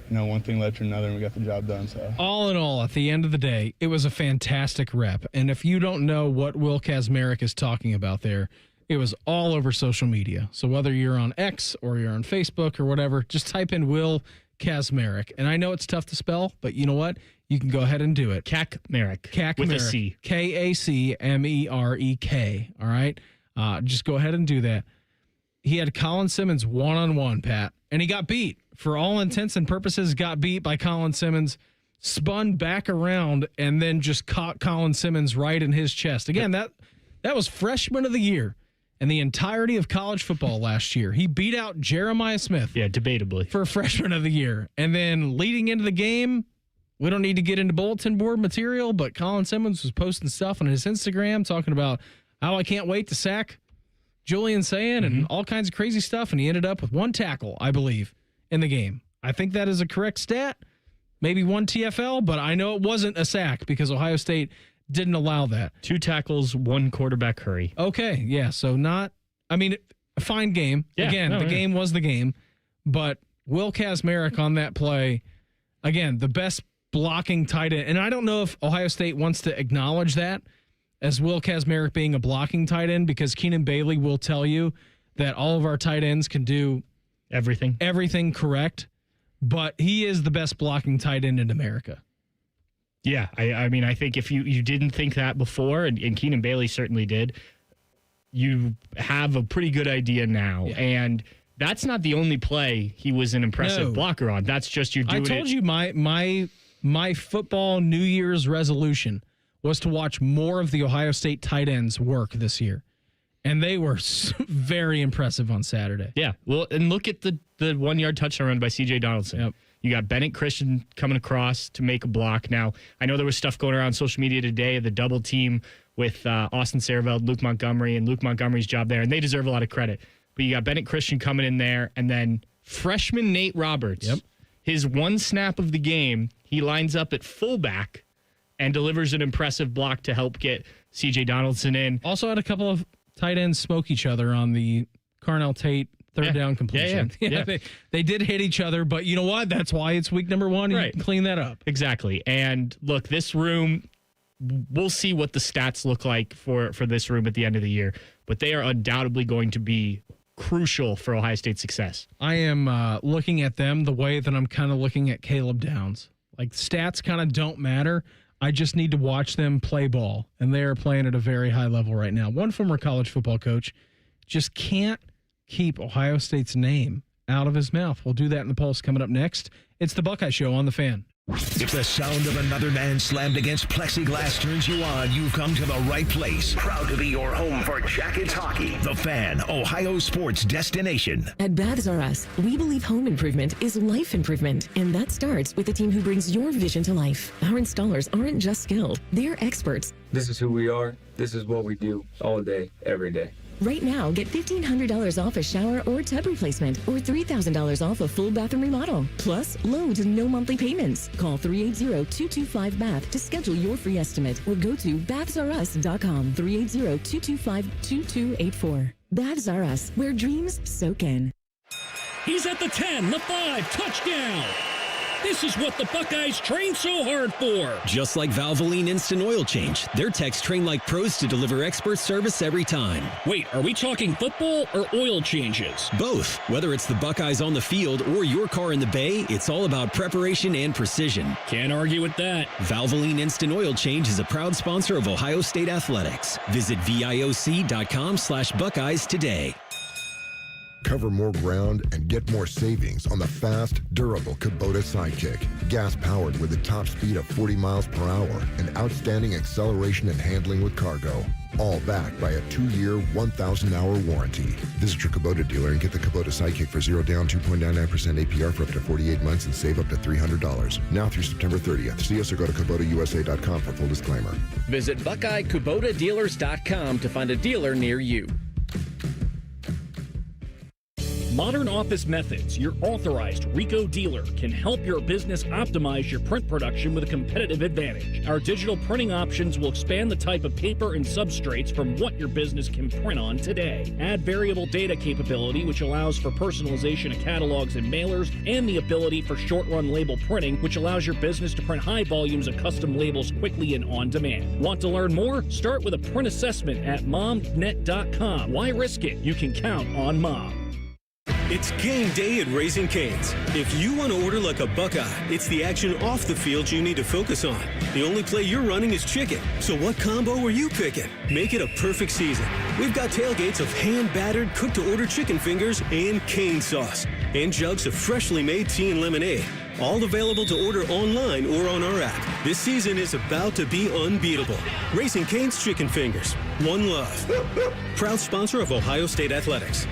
[SPEAKER 13] one thing led to another, and we got the job done. So
[SPEAKER 3] all in all, at the end of the day, it was a fantastic rep. And if you don't know what Will Kazmarek is talking about there, it was all over social media. So whether you're on X or you're on Facebook or whatever, just type in Will Kazmarek. And I know it's tough to spell, but you know what? You can go ahead and do it.
[SPEAKER 4] Kazmarek. With a C.
[SPEAKER 3] Kacmerek. All right? Just go ahead and do that. He had Colin Simmons one-on-one, Pat, and he got beat. For all intents and purposes, got beat by Colin Simmons, spun back around, and then just caught Colin Simmons right in his chest. Again, that was freshman of the year in the entirety of college football last year. He beat out Jeremiah Smith.
[SPEAKER 4] Yeah, debatably.
[SPEAKER 3] For freshman of the year. And then leading into the game, we don't need to get into bulletin board material, but Colin Simmons was posting stuff on his Instagram talking about how I can't wait to sack Julian Sayin and all kinds of crazy stuff, and he ended up with 1 tackle, I believe, in the game. I think that is a correct stat. Maybe 1 TFL, but I know it wasn't a sack because Ohio State didn't allow that.
[SPEAKER 4] 2 tackles, 1 quarterback hurry.
[SPEAKER 3] Okay, yeah, so a fine game.
[SPEAKER 4] Yeah,
[SPEAKER 3] Again, the game was the game, but Will Kazmarek on that play, again, the best blocking tight end. And I don't know if Ohio State wants to acknowledge that as Will Kazmarek being a blocking tight end, because Keenan Bailey will tell you that all of our tight ends can do everything correct, but he is the best blocking tight end in America.
[SPEAKER 4] Yeah, I mean, I think if you didn't think that before, and Keenan Bailey certainly did, you have a pretty good idea now. Yeah. And that's not the only play he was an impressive blocker on. That's just you're doing it.
[SPEAKER 3] I told you my football New Year's resolution was to watch more of the Ohio State tight ends work this year. And they were very impressive on Saturday.
[SPEAKER 4] Yeah, well, and look at the 1-yard touchdown run by C.J. Donaldson.
[SPEAKER 3] Yep.
[SPEAKER 4] You got Bennett Christian coming across to make a block. Now, I know there was stuff going around social media today, the double team with Austin Sareveld, Luke Montgomery, and Luke Montgomery's job there, and they deserve a lot of credit. But you got Bennett Christian coming in there, and then freshman Nate Roberts.
[SPEAKER 3] Yep.
[SPEAKER 4] His one snap of the game, he lines up at fullback and delivers an impressive block to help get C.J. Donaldson in.
[SPEAKER 3] Also had a couple of tight ends smoke each other on the Carnell Tate third down completion.
[SPEAKER 4] Yeah.
[SPEAKER 3] They did hit each other, but you know what? That's why it's week number 1.
[SPEAKER 4] Right.
[SPEAKER 3] You clean that up.
[SPEAKER 4] Exactly. And look, this room, we'll see what the stats look like for this room at the end of the year, but they are undoubtedly going to be crucial for Ohio State's success.
[SPEAKER 3] I am looking at them the way that I'm kind of looking at Caleb Downs. Like, stats kind of don't matter. I just need to watch them play ball, and they are playing at a very high level right now. One former college football coach just can't keep Ohio State's name out of his mouth. We'll do that in the Pulse coming up next. It's the Buckeye Show on The Fan.
[SPEAKER 1] If the sound of another man slammed against plexiglass turns you on, you've come to the right place. Proud to be your home for Jackets hockey. The Fan, Ohio sports destination.
[SPEAKER 14] At Baths R Us, we believe home improvement is life improvement, and that starts with the team who brings your vision to life. Our installers aren't just skilled, they're experts.
[SPEAKER 15] This is who we are. This is what we do all day, every day.
[SPEAKER 14] Right now, get $1,500 off a shower or tub replacement, or $3,000 off a full bathroom remodel. Plus, low to no monthly payments. Call 380-225-BATH to schedule your free estimate, or go to bathsrus.com. 380-225-2284. Baths R Us, where dreams soak in.
[SPEAKER 16] He's at the 10, the 5, touchdown! This is what the Buckeyes train so hard for.
[SPEAKER 17] Just like Valvoline Instant Oil Change, their techs train like pros to deliver expert service every time.
[SPEAKER 16] Wait, are we talking football or oil changes?
[SPEAKER 17] Both. Whether it's the Buckeyes on the field or your car in the bay, it's all about preparation and precision.
[SPEAKER 16] Can't argue with that.
[SPEAKER 17] Valvoline Instant Oil Change is a proud sponsor of Ohio State Athletics. Visit VIOC.com/Buckeyes today.
[SPEAKER 18] Cover more ground and get more savings on the fast, durable Kubota Sidekick. Gas-powered with a top speed of 40 miles per hour and outstanding acceleration and handling with cargo. All backed by a 2-year, 1,000-hour warranty. Visit your Kubota dealer and get the Kubota Sidekick for 0 down, 2.99% APR for up to 48 months and save up to $300. Now through September 30th. See us or go to KubotaUSA.com for full disclaimer.
[SPEAKER 26] Visit BuckeyeKubotaDealers.com to find a dealer near you.
[SPEAKER 16] Modern Office Methods, your authorized RICO dealer, can help your business optimize your print production with a competitive advantage. Our digital printing options will expand the type of paper and substrates from what your business can print on today. Add variable data capability, which allows for personalization of catalogs and mailers, and the ability for short-run label printing, which allows your business to print high volumes of custom labels quickly and on demand. Want to learn more? Start with a print assessment at momnet.com. Why risk it? You can count on Mom.
[SPEAKER 27] It's game day at Raising Cane's. If you want to order like a Buckeye, it's the action off the field you need to focus on. The only play you're running is chicken. So what combo are you picking? Make it a perfect season. We've got tailgates of hand-battered, cooked-to-order chicken fingers and cane sauce. And jugs of freshly made tea and lemonade. All available to order online or on our app. This season is about to be unbeatable. Raising Cane's Chicken Fingers. One love. Proud sponsor of Ohio State Athletics.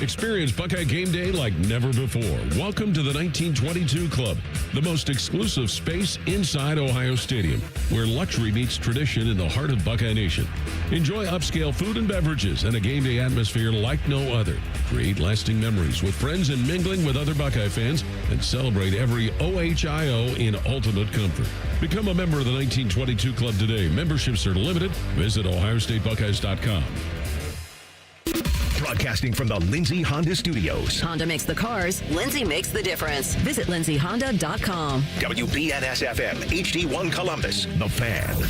[SPEAKER 5] Experience Buckeye game day like never before. Welcome to the 1922 Club, the most exclusive space inside Ohio Stadium, where luxury meets tradition in the heart of Buckeye Nation. Enjoy upscale food and beverages and a game day atmosphere like no other. Create lasting memories with friends and mingling with other Buckeye fans, and celebrate every OHIO in ultimate comfort. Become a member of the 1922 Club today. Memberships are limited. Visit OhioStateBuckeyes.com.
[SPEAKER 1] Broadcasting from the Lindsay Honda Studios.
[SPEAKER 12] Honda makes the cars. Lindsay makes the difference. Visit lindsayhonda.com.
[SPEAKER 1] WBNS-FM, HD1 Columbus, The Fan.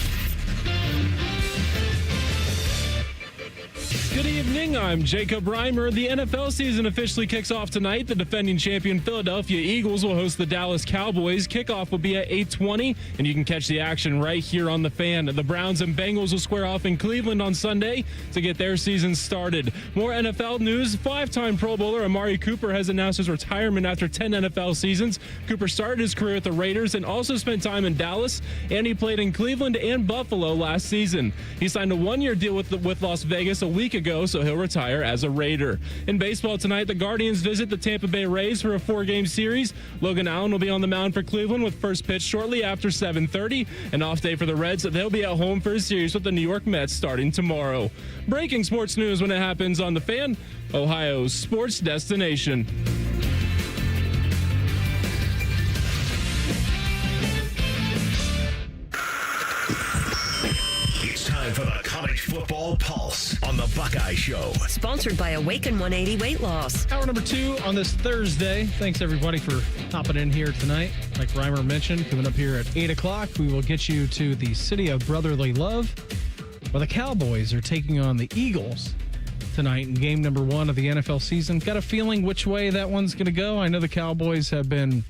[SPEAKER 6] Good evening, I'm Jacob Reimer. The NFL season officially kicks off tonight. The defending champion Philadelphia Eagles will host the Dallas Cowboys. Kickoff will be at 8:20, and you can catch the action right here on The Fan. The Browns and Bengals will square off in Cleveland on Sunday to get their season started. More NFL news. 5-time Pro Bowler Amari Cooper has announced his retirement after 10 NFL seasons. Cooper started his career with the Raiders and also spent time in Dallas, and he played in Cleveland and Buffalo last season. He signed a 1-year deal with Las Vegas a week ago, so he'll retire as a Raider. In baseball tonight, the Guardians visit the Tampa Bay Rays for a 4-game series. Logan Allen will be on the mound for Cleveland with first pitch shortly after 7:30. An off day for the Reds. They'll be at home for a series with the New York Mets starting tomorrow. Breaking sports news when it happens on The Fan, Ohio's sports destination.
[SPEAKER 1] Time for the College Football Pulse on the Buckeye Show.
[SPEAKER 12] Sponsored by Awaken 180 Weight Loss.
[SPEAKER 3] Hour number 2 on this Thursday. Thanks, everybody, for hopping in here tonight. Like Reimer mentioned, coming up here at 8 o'clock, we will get you to the City of Brotherly Love, where the Cowboys are taking on the Eagles tonight in game number 1 of the NFL season. Got a feeling which way that one's going to go. I know the Cowboys have been,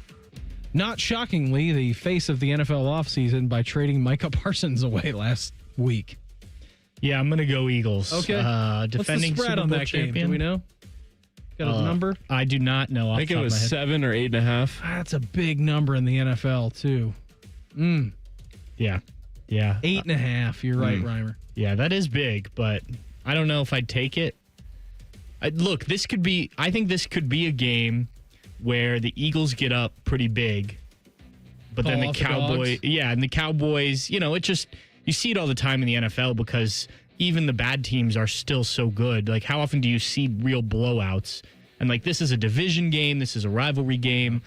[SPEAKER 3] not shockingly, the face of the NFL offseason by trading Micah Parsons away last week.
[SPEAKER 4] Yeah, I'm going to go Eagles.
[SPEAKER 3] Okay.
[SPEAKER 4] Defending
[SPEAKER 3] What's the spread
[SPEAKER 4] Super
[SPEAKER 3] on
[SPEAKER 4] Bowl
[SPEAKER 3] that
[SPEAKER 4] champion.
[SPEAKER 3] game? Do we know? Got a number?
[SPEAKER 4] I do not know.
[SPEAKER 6] I think it was 7 or 8.5.
[SPEAKER 3] That's a big number in the NFL, too.
[SPEAKER 4] Yeah.
[SPEAKER 3] 8.5. You're right, Reimer.
[SPEAKER 4] Yeah, that is big, but I don't know if I'd take it. I think this could be a game where the Eagles get up pretty big, but then the Cowboys, and the Cowboys, you see it all the time in the NFL because even the bad teams are still so good. Like, how often do you see real blowouts? And, this is a division game. This is a rivalry game.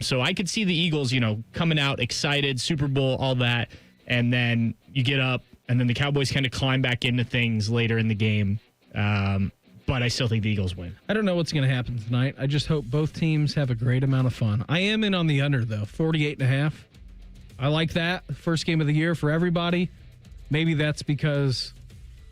[SPEAKER 4] So I could see the Eagles, coming out excited, Super Bowl, all that. And then you get up, and then the Cowboys kind of climb back into things later in the game. But I still think the Eagles win.
[SPEAKER 3] I don't know what's going to happen tonight. I just hope both teams have a great amount of fun. I am in on the under, though, 48.5. I like that. First game of the year for everybody. Maybe that's because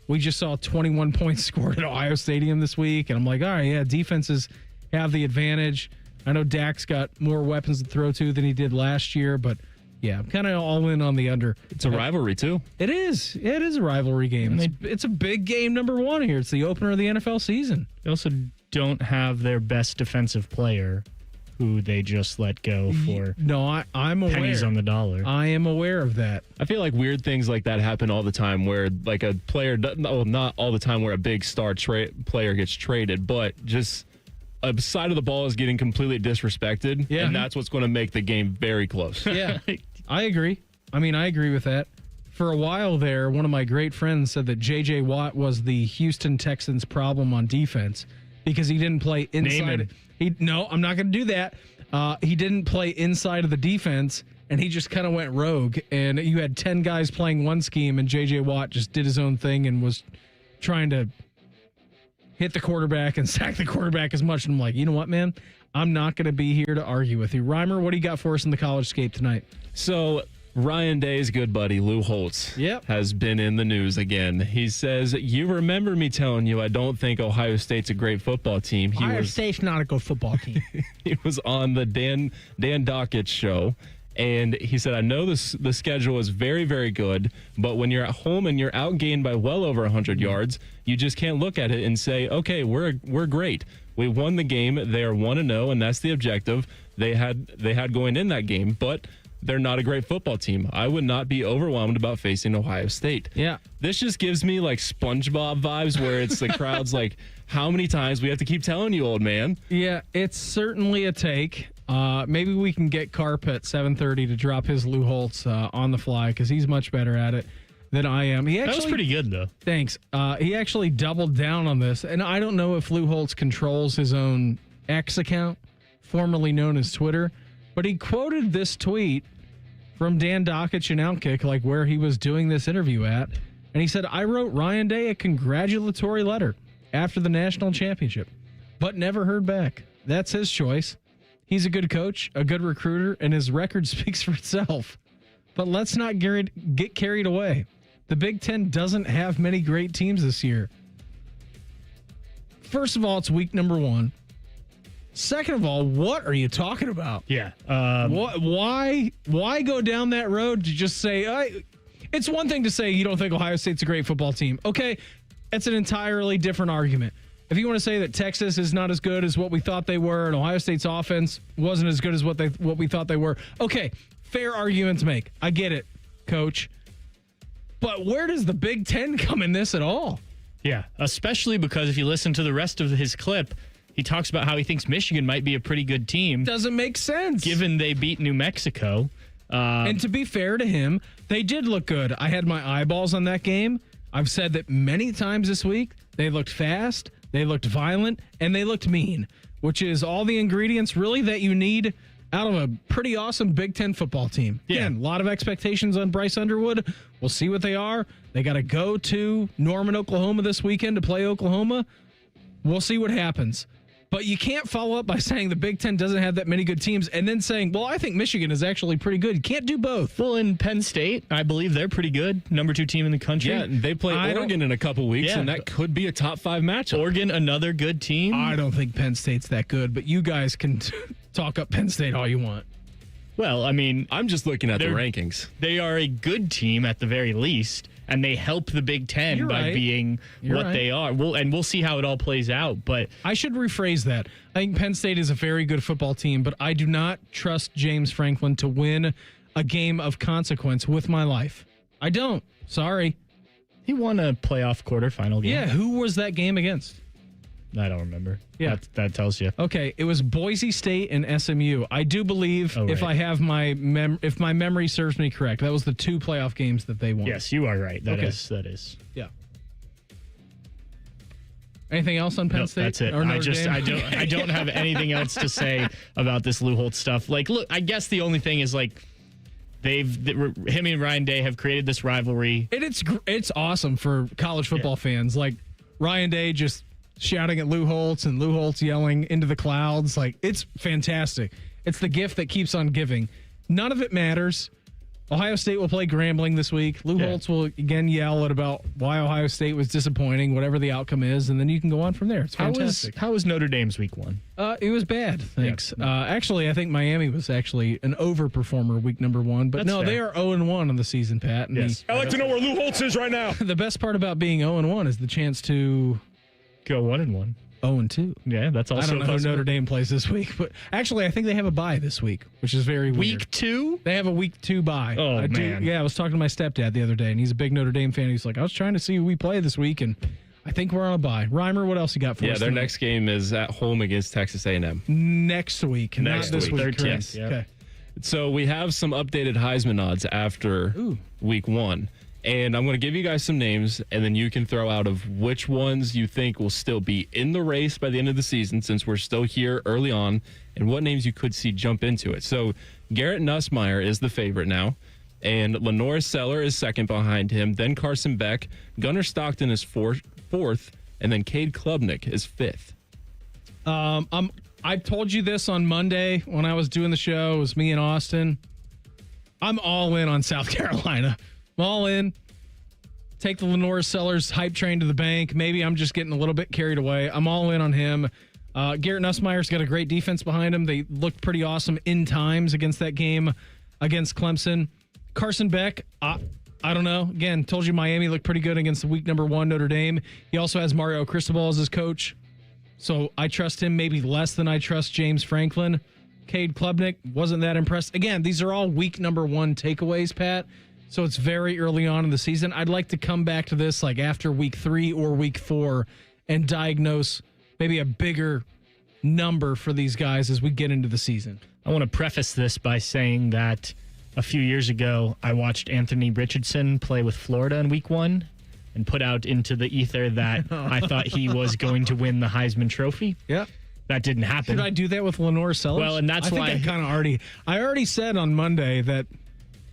[SPEAKER 3] we just saw 21 points scored at Ohio Stadium this week. And I'm like, all right, yeah, defenses have the advantage. I know Dak's got more weapons to throw to than he did last year. But, yeah, I'm kind of all in on the under.
[SPEAKER 6] It's a rivalry, too.
[SPEAKER 3] It is. It is a rivalry game. It's a big game, number 1 here. It's the opener of the NFL season.
[SPEAKER 4] They also don't have their best defensive player, who they just let go for
[SPEAKER 3] I'm aware.
[SPEAKER 4] Pennies on the dollar.
[SPEAKER 3] I am aware of that.
[SPEAKER 6] I feel like weird things like that happen all the time where a player, not all the time where a big star player gets traded, but just a side of the ball is getting completely disrespected. Yeah. And that's what's going to make the game very close.
[SPEAKER 3] Yeah, I agree. I agree with that. For a while there, one of my great friends said that J.J. Watt was the Houston Texans' problem on defense because he didn't play inside. No, I'm not going to do that. He didn't play inside of the defense, and he just kind of went rogue. And you had 10 guys playing one scheme, and J.J. Watt just did his own thing and was trying to hit the quarterback and sack the quarterback as much. And I'm like, you know what, man? I'm not going to be here to argue with you. Reimer, what do you got for us in the college scape tonight?
[SPEAKER 6] So Ryan Day's good buddy, Lou Holtz, has been in the news again. He says, you remember me telling you I don't think Ohio State's a great football team.
[SPEAKER 3] Ohio State's not a good football team.
[SPEAKER 6] He was on the Dan Dockett show, and he said, I know the schedule is very, very good, but when you're at home and you're outgained by well over 100 yards, you just can't look at it and say, okay, we're great. We won the game. They are 1-0, and that's the objective they had going in that game, but they're not a great football team. I would not be overwhelmed about facing Ohio State.
[SPEAKER 3] Yeah.
[SPEAKER 6] This just gives me like SpongeBob vibes where it's the crowd's like how many times we have to keep telling you, old man?
[SPEAKER 3] Yeah, it's certainly a take. Maybe we can get Carp at 7:30 to drop his Lou Holtz on the fly because he's much better at it than I am. That
[SPEAKER 4] was pretty good, though.
[SPEAKER 3] Thanks. He actually doubled down on this, and I don't know if Lou Holtz controls his own X account, formerly known as Twitter, but he quoted this tweet from Dan Dockich and Outkick, like where he was doing this interview at, and he said, "I wrote Ryan Day a congratulatory letter after the national championship, but never heard back. That's his choice. He's a good coach, a good recruiter, and his record speaks for itself. But let's not get carried away. The Big Ten doesn't have many great teams this year. First of all, it's week number 1. Second of all, what are you talking about?
[SPEAKER 4] Yeah.
[SPEAKER 3] Why go down that road to just say, it's one thing to say you don't think Ohio State's a great football team. Okay, that's an entirely different argument. If you want to say that Texas is not as good as what we thought they were and Ohio State's offense wasn't as good as what we thought they were, okay, fair argument to make. I get it, Coach. But where does the Big Ten come in this at all?
[SPEAKER 4] Yeah, especially because if you listen to the rest of his clip, he talks about how he thinks Michigan might be a pretty good team.
[SPEAKER 3] Doesn't make sense.
[SPEAKER 4] Given they beat New Mexico.
[SPEAKER 3] And to be fair to him, they did look good. I had my eyeballs on that game. I've said that many times this week. They looked fast, they looked violent, and they looked mean, which is all the ingredients really that you need out of a pretty awesome Big Ten football team.
[SPEAKER 4] Yeah.
[SPEAKER 3] Again, a lot of expectations on Bryce Underwood. We'll see what they are. They got to go to Norman, Oklahoma this weekend to play Oklahoma. We'll see what happens. But you can't follow up by saying the Big Ten doesn't have that many good teams and then saying, well, I think Michigan is actually pretty good. You can't do both.
[SPEAKER 4] Well, in Penn State, I believe they're pretty good. Number 2 team in the country.
[SPEAKER 6] Yeah, they play Oregon in a couple weeks, and that could be a top 5 matchup.
[SPEAKER 4] Oregon, another good team.
[SPEAKER 3] I don't think Penn State's that good, but you guys can talk up Penn State all you want.
[SPEAKER 4] Well, I mean,
[SPEAKER 6] I'm just looking at the rankings.
[SPEAKER 4] They are a good team at the very least, and they help the Big Ten by being what they are. We'll see how it all plays out. But
[SPEAKER 3] I should rephrase that. I think Penn State is a very good football team, but I do not trust James Franklin to win a game of consequence with my life. I don't. Sorry.
[SPEAKER 4] He won a playoff quarterfinal game.
[SPEAKER 3] Yeah, who was that game against?
[SPEAKER 4] I don't remember.
[SPEAKER 3] Yeah.
[SPEAKER 4] That tells you.
[SPEAKER 3] Okay, it was Boise State and SMU. I do believe, if I have if my memory serves me correct, that was the 2 playoff games that they won.
[SPEAKER 4] Yes, you are right. That is.
[SPEAKER 3] Yeah. Anything else on Penn State?
[SPEAKER 4] That's it. I don't have anything else to say about this Lou Holtz stuff. Like, look, I guess the only thing is like him and Ryan Day have created this rivalry.
[SPEAKER 3] And it's awesome for college football fans. Like Ryan Day just shouting at Lou Holtz and Lou Holtz yelling into the clouds. Like, it's fantastic. It's the gift that keeps on giving. None of it matters. Ohio State will play Grambling this week. Lou Holtz will again yell at about why Ohio State was disappointing, whatever the outcome is, and then you can go on from there. It's fantastic.
[SPEAKER 4] How was Notre Dame's week 1?
[SPEAKER 3] It was bad, thanks. Yeah. Actually, I think Miami was actually an overperformer week number 1. But
[SPEAKER 4] That's fair.
[SPEAKER 3] They are 0-1 on the season, Pat. And
[SPEAKER 6] yes. I'd like to know where Lou Holtz is right now.
[SPEAKER 3] The best part about being 0-1 is the chance to
[SPEAKER 4] go 1-1.
[SPEAKER 3] 0-2.
[SPEAKER 4] Yeah, that's also
[SPEAKER 3] I don't know who Notre Dame plays this week, but actually I think they have a bye this week, which is very weird.
[SPEAKER 4] Week 2?
[SPEAKER 3] They have a week 2 bye.
[SPEAKER 4] Oh, man.
[SPEAKER 3] I was talking to my stepdad the other day, and he's a big Notre Dame fan. He's like, I was trying to see who we play this week, and I think we're on a bye. Reimer, what else you got for us?
[SPEAKER 6] Yeah, their next game is at home against Texas A&M.
[SPEAKER 3] Next week. Not this week.
[SPEAKER 4] 13th.
[SPEAKER 3] Yes.
[SPEAKER 4] Yep.
[SPEAKER 3] Okay.
[SPEAKER 6] So we have some updated Heisman odds after week 1. And I'm going to give you guys some names, and then you can throw out of which ones you think will still be in the race by the end of the season, since we're still here early on, and what names you could see jump into it. So Garrett Nussmeier is the favorite now, and Lenore Seller is second behind him, then Carson Beck, Gunnar Stockton is fourth, and then Cade Klubnik is fifth.
[SPEAKER 3] I told you this on Monday when I was doing the show. It was me and Austin. I'm all in on South Carolina. I'm all in. Take the Lenore Sellers hype train to the bank. Maybe I'm just getting a little bit carried away. I'm all in on him. Garrett Nussmeier's got a great defense behind him. They looked pretty awesome in times against that game against Clemson. Carson Beck, I don't know. Again, told you Miami looked pretty good against the week number 1 Notre Dame. He also has Mario Cristobal as his coach. So I trust him maybe less than I trust James Franklin. Cade Klubnik, wasn't that impressed. Again, these are all week number 1 takeaways, Pat. So it's very early on in the season. I'd like to come back to this like after week 3 or week 4 and diagnose maybe a bigger number for these guys as we get into the season.
[SPEAKER 4] I want to preface this by saying that a few years ago, I watched Anthony Richardson play with Florida in week 1 and put out into the ether that I thought he was going to win the Heisman Trophy.
[SPEAKER 3] Yeah.
[SPEAKER 4] That didn't happen.
[SPEAKER 3] Should I do that with Lenore Sellers?
[SPEAKER 4] Well, and that's why
[SPEAKER 3] I already said on Monday that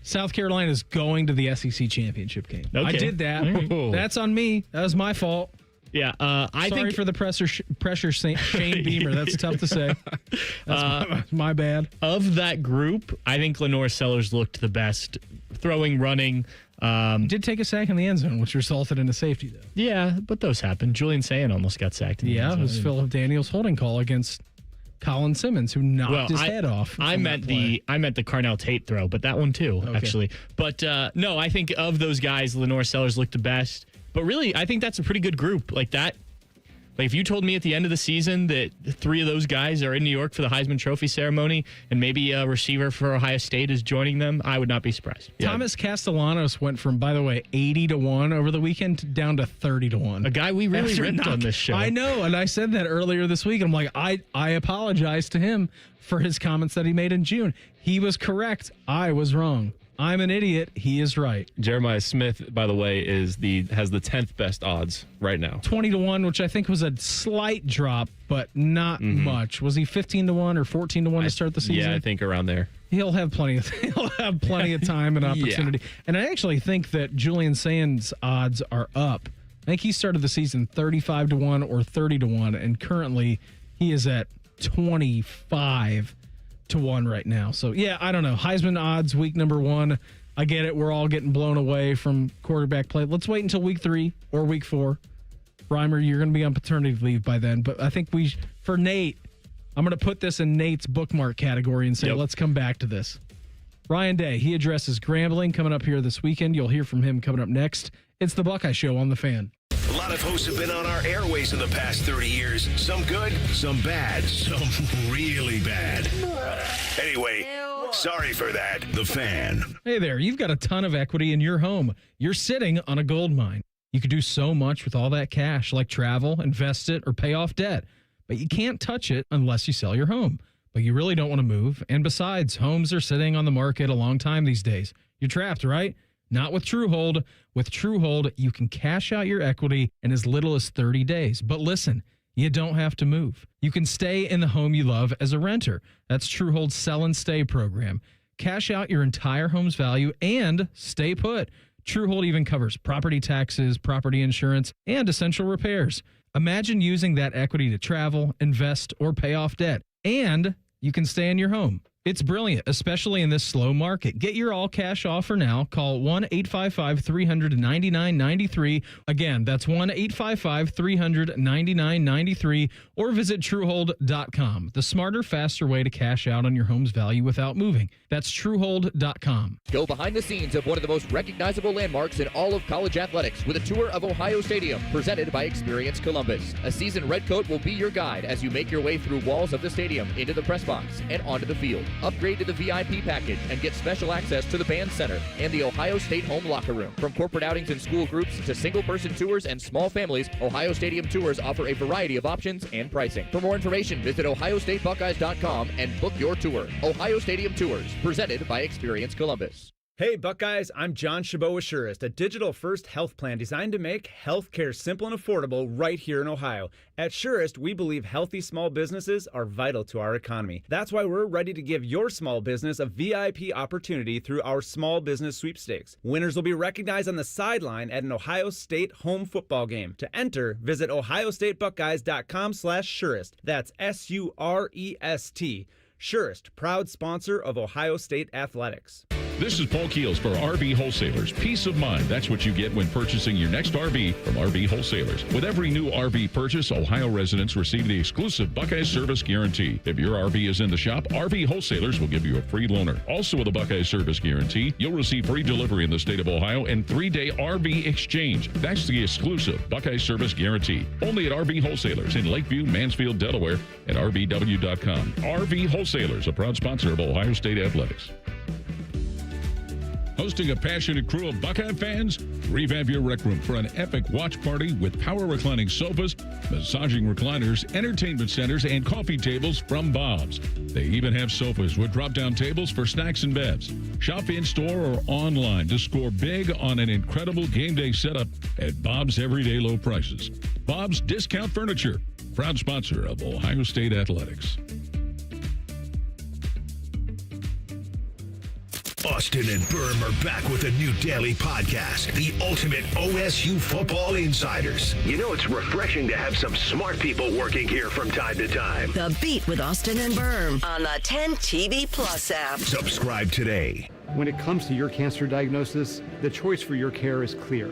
[SPEAKER 3] South Carolina is going to the SEC championship game.
[SPEAKER 4] Okay.
[SPEAKER 3] I did that.
[SPEAKER 4] Right.
[SPEAKER 3] That's on me. That was my fault.
[SPEAKER 4] Yeah, I
[SPEAKER 3] Sorry
[SPEAKER 4] think
[SPEAKER 3] for the pressure, Shane Beamer. That's tough to say. That's my bad.
[SPEAKER 4] Of that group, I think Lenore Sellers looked the best, throwing, running.
[SPEAKER 3] Did take a sack in the end zone, which resulted in a safety, though.
[SPEAKER 4] Yeah, but those happen. Julian Sayin almost got sacked. In the end
[SPEAKER 3] it
[SPEAKER 4] zone.
[SPEAKER 3] was Phillip Daniels' holding call against Colin Simmons, who knocked his head off.
[SPEAKER 4] I meant the Carnell Tate throw, but that one too, actually. But no, I think of those guys, Lenore Sellers looked the best. But really, I think that's a pretty good group. Like that. Like if you told me at the end of the season that 3 of those guys are in New York for the Heisman Trophy ceremony and maybe a receiver for Ohio State is joining them, I would not be surprised.
[SPEAKER 3] Thomas Castellanos went from, by the way, 80-1 over the weekend down to 30-1.
[SPEAKER 4] A guy we really ripped on this show.
[SPEAKER 3] I know, and I said that earlier this week. I'm like, I apologize to him for his comments that he made in June. He was correct. I was wrong. I'm an idiot. He is right.
[SPEAKER 2] Jeremiah Smith, by the way, has the 10th best odds right now.
[SPEAKER 3] 20-1, which I think was a slight drop, but not much. Was he 15-1 or 14-1 to start the season?
[SPEAKER 2] Yeah, I think around there.
[SPEAKER 3] He'll have plenty of time and opportunity. Yeah. And I actually think that Julian Sayin's odds are up. I think he started the season 35-1 or 30-1, and currently he is at 25-1 right now. So, yeah, I don't know. Heisman odds, week number 1. I get it. We're all getting blown away from quarterback play. Let's wait until week 3 or week 4. Reimer, you're going to be on paternity leave by then. But I think for Nate, I'm going to put this in Nate's bookmark category and say, let's come back to this. Ryan Day, he addresses Grambling coming up here this weekend. You'll hear from him coming up next. It's the Buckeye Show on The Fan.
[SPEAKER 1] A lot of hosts have been on our airways in the past 30 years. Some good, some bad, some really bad. Anyway, sorry for that. The Fan.
[SPEAKER 3] Hey there, you've got a ton of equity in your home. You're sitting on a gold mine. You could do so much with all that cash, like travel, invest it, or pay off debt. But you can't touch it unless you sell your home. But you really don't want to move. And besides, homes are sitting on the market a long time these days. You're trapped, right? Not with TrueHold. With TrueHold, you can cash out your equity in as little as 30 days. But listen, you don't have to move. You can stay in the home you love as a renter. That's TrueHold's Sell and Stay program. Cash out your entire home's value and stay put. TrueHold even covers property taxes, property insurance, and essential repairs. Imagine using that equity to travel, invest, or pay off debt. And you can stay in your home. It's brilliant, especially in this slow market. Get your all-cash offer now. Call 1-855-300-9993. Again, that's 1-855-300-9993. Or visit TrueHold.com. The smarter, faster way to cash out on your home's value without moving. That's TrueHold.com.
[SPEAKER 24] Go behind the scenes of one of the most recognizable landmarks in all of college athletics with a tour of Ohio Stadium, presented by Experience Columbus. A seasoned redcoat will be your guide as you make your way through walls of the stadium, into the press box, and onto the field. Upgrade to the VIP package and get special access to the band center and the Ohio State home locker room. From corporate outings and school groups to single-person tours and small families, Ohio Stadium Tours offer a variety of options and pricing. For more information, visit ohiostatebuckeyes.com and book your tour. Ohio Stadium Tours, presented by Experience Columbus.
[SPEAKER 7] Hey Buckeyes, I'm John Chabot with Surest, a digital-first health plan designed to make healthcare simple and affordable right here in Ohio. At Surest, we believe healthy small businesses are vital to our economy. That's why we're ready to give your small business a VIP opportunity through our small business sweepstakes. Winners will be recognized on the sideline at an Ohio State home football game. To enter, visit ohiostatebuckeyes.com/Surest. That's SUREST. Surest, proud sponsor of Ohio State Athletics.
[SPEAKER 5] This is Paul Keels for RV Wholesalers. Peace of mind. That's what you get when purchasing your next RV from RV Wholesalers. With every new RV purchase, Ohio residents receive the exclusive Buckeye Service Guarantee. If your RV is in the shop, RV Wholesalers will give you a free loaner. Also with a Buckeye Service Guarantee, you'll receive free delivery in the state of Ohio and 3-day RV exchange. That's the exclusive Buckeye Service Guarantee. Only at RV Wholesalers in Lakeview, Mansfield, Delaware, and RVW.com. RV Wholesalers, a proud sponsor of Ohio State Athletics. Hosting a passionate crew of Buckeye fans, revamp your rec room for an epic watch party with power reclining sofas, massaging recliners, entertainment centers, and coffee tables from Bob's. They even have sofas with drop-down tables for snacks and bevs. Shop in-store or online to score big on an incredible game day setup at Bob's everyday low prices. Bob's Discount Furniture, proud sponsor of Ohio State Athletics.
[SPEAKER 1] Austin and Berm are back with a new daily podcast, the ultimate OSU Football Insiders. You know it's refreshing to have some smart people working here from time to time.
[SPEAKER 12] The Beat with Austin and Berm on the 10 TV Plus app.
[SPEAKER 1] Subscribe today.
[SPEAKER 8] When it comes to your cancer diagnosis, the choice for your care is clear.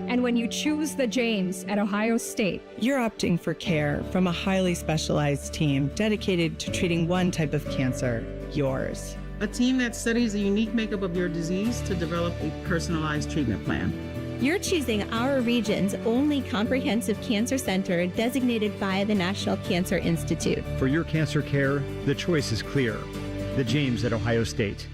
[SPEAKER 19] And when you choose the James at Ohio State,
[SPEAKER 20] you're opting for care from a highly specialized team dedicated to treating one type of cancer, yours.
[SPEAKER 21] A team that studies the unique makeup of your disease to develop a personalized treatment plan.
[SPEAKER 22] You're choosing our region's only comprehensive cancer center designated by the National Cancer Institute.
[SPEAKER 8] For your cancer care, the choice is clear. The James at Ohio State.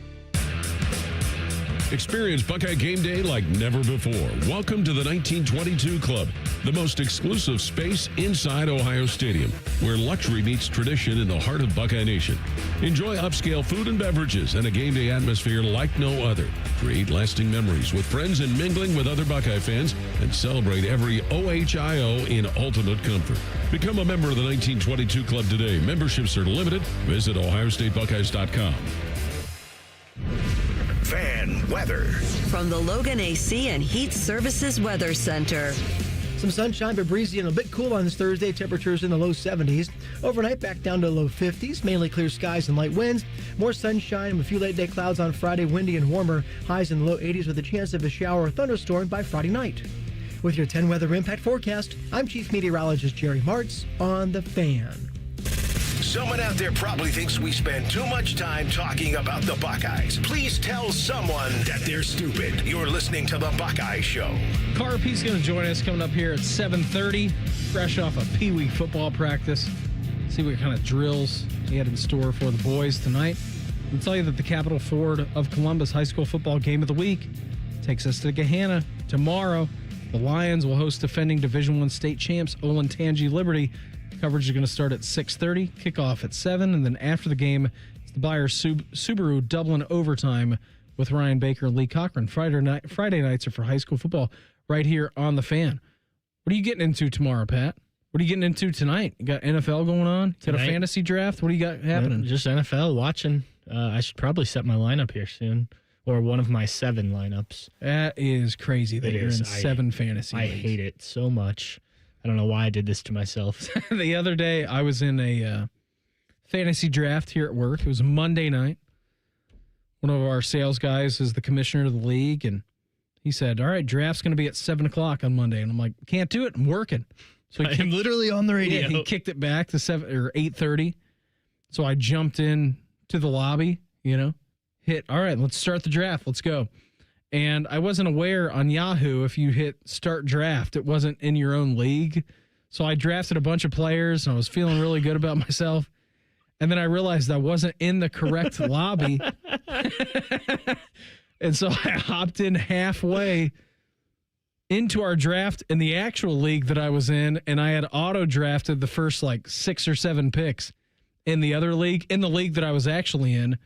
[SPEAKER 5] Experience Buckeye game day like never before. Welcome to the 1922 Club, the most exclusive space inside Ohio Stadium, where luxury meets tradition in the heart of Buckeye Nation. Enjoy upscale food and beverages and a game day atmosphere like no other. Create lasting memories with friends and mingling with other Buckeye fans, and celebrate every OHIO in ultimate comfort. Become a member of the 1922 Club today. Memberships are limited. Visit OhioStateBuckeyes.com.
[SPEAKER 1] Fan weather
[SPEAKER 12] from the Logan AC and Heat Services Weather Center.
[SPEAKER 23] Some sunshine, but breezy and a bit cool on this Thursday. Temperatures in the low 70s. Overnight, back down to low 50s. Mainly clear skies and light winds. More sunshine and a few late-day clouds on Friday. Windy and warmer. Highs in the low 80s with a chance of a shower or thunderstorm by Friday night. With your 10 weather impact forecast, I'm Chief Meteorologist Jerry Martz on The Fan.
[SPEAKER 1] Someone out there probably thinks we spend too much time talking about the Buckeyes. Please tell someone that they're stupid. You're listening to the Buckeye Show.
[SPEAKER 3] Carp's going to join us coming up here at 7:30, fresh off a Pee Wee football practice. See what kind of drills he had in store for the boys tonight. I'll tell you that the Capital Ford of Columbus High School Football Game of the Week takes us to Gahanna. Tomorrow, the Lions will host defending Division I state champs Olentangy Liberty. Coverage is going to start at 6:30, kickoff at 7, and then after the game, it's the Byers Subaru Dublin Overtime with Ryan Baker and Lee Cochran. Friday nights are for high school football right here on The Fan. What are you getting into tomorrow, Pat? What are you getting into tonight? You got NFL going on? Got a fantasy draft? What do you got happening?
[SPEAKER 4] Just NFL watching. I should probably set my lineup here soon, or one of my 7 lineups.
[SPEAKER 3] That is crazy that you're in 7 fantasy leagues.
[SPEAKER 4] I hate it so much. I don't know why I did this to myself.
[SPEAKER 3] The other day, I was in a fantasy draft here at work. It was Monday night. One of our sales guys is the commissioner of the league, and he said, all right, draft's going to be at 7 o'clock on Monday. And I'm like, can't do it. I'm working. So
[SPEAKER 4] I'm literally on the radio.
[SPEAKER 3] Yeah, he kicked it back to 8:30. So I jumped in to the lobby, hit, all right, let's start the draft. Let's go. And I wasn't aware on Yahoo, if you hit start draft, it wasn't in your own league. So I drafted a bunch of players, and I was feeling really good about myself. And then I realized I wasn't in the correct lobby. And so I hopped in halfway into our draft in the actual league that I was in, and I had auto-drafted the first, 6 or 7 picks in the other league, in the league that I was actually in.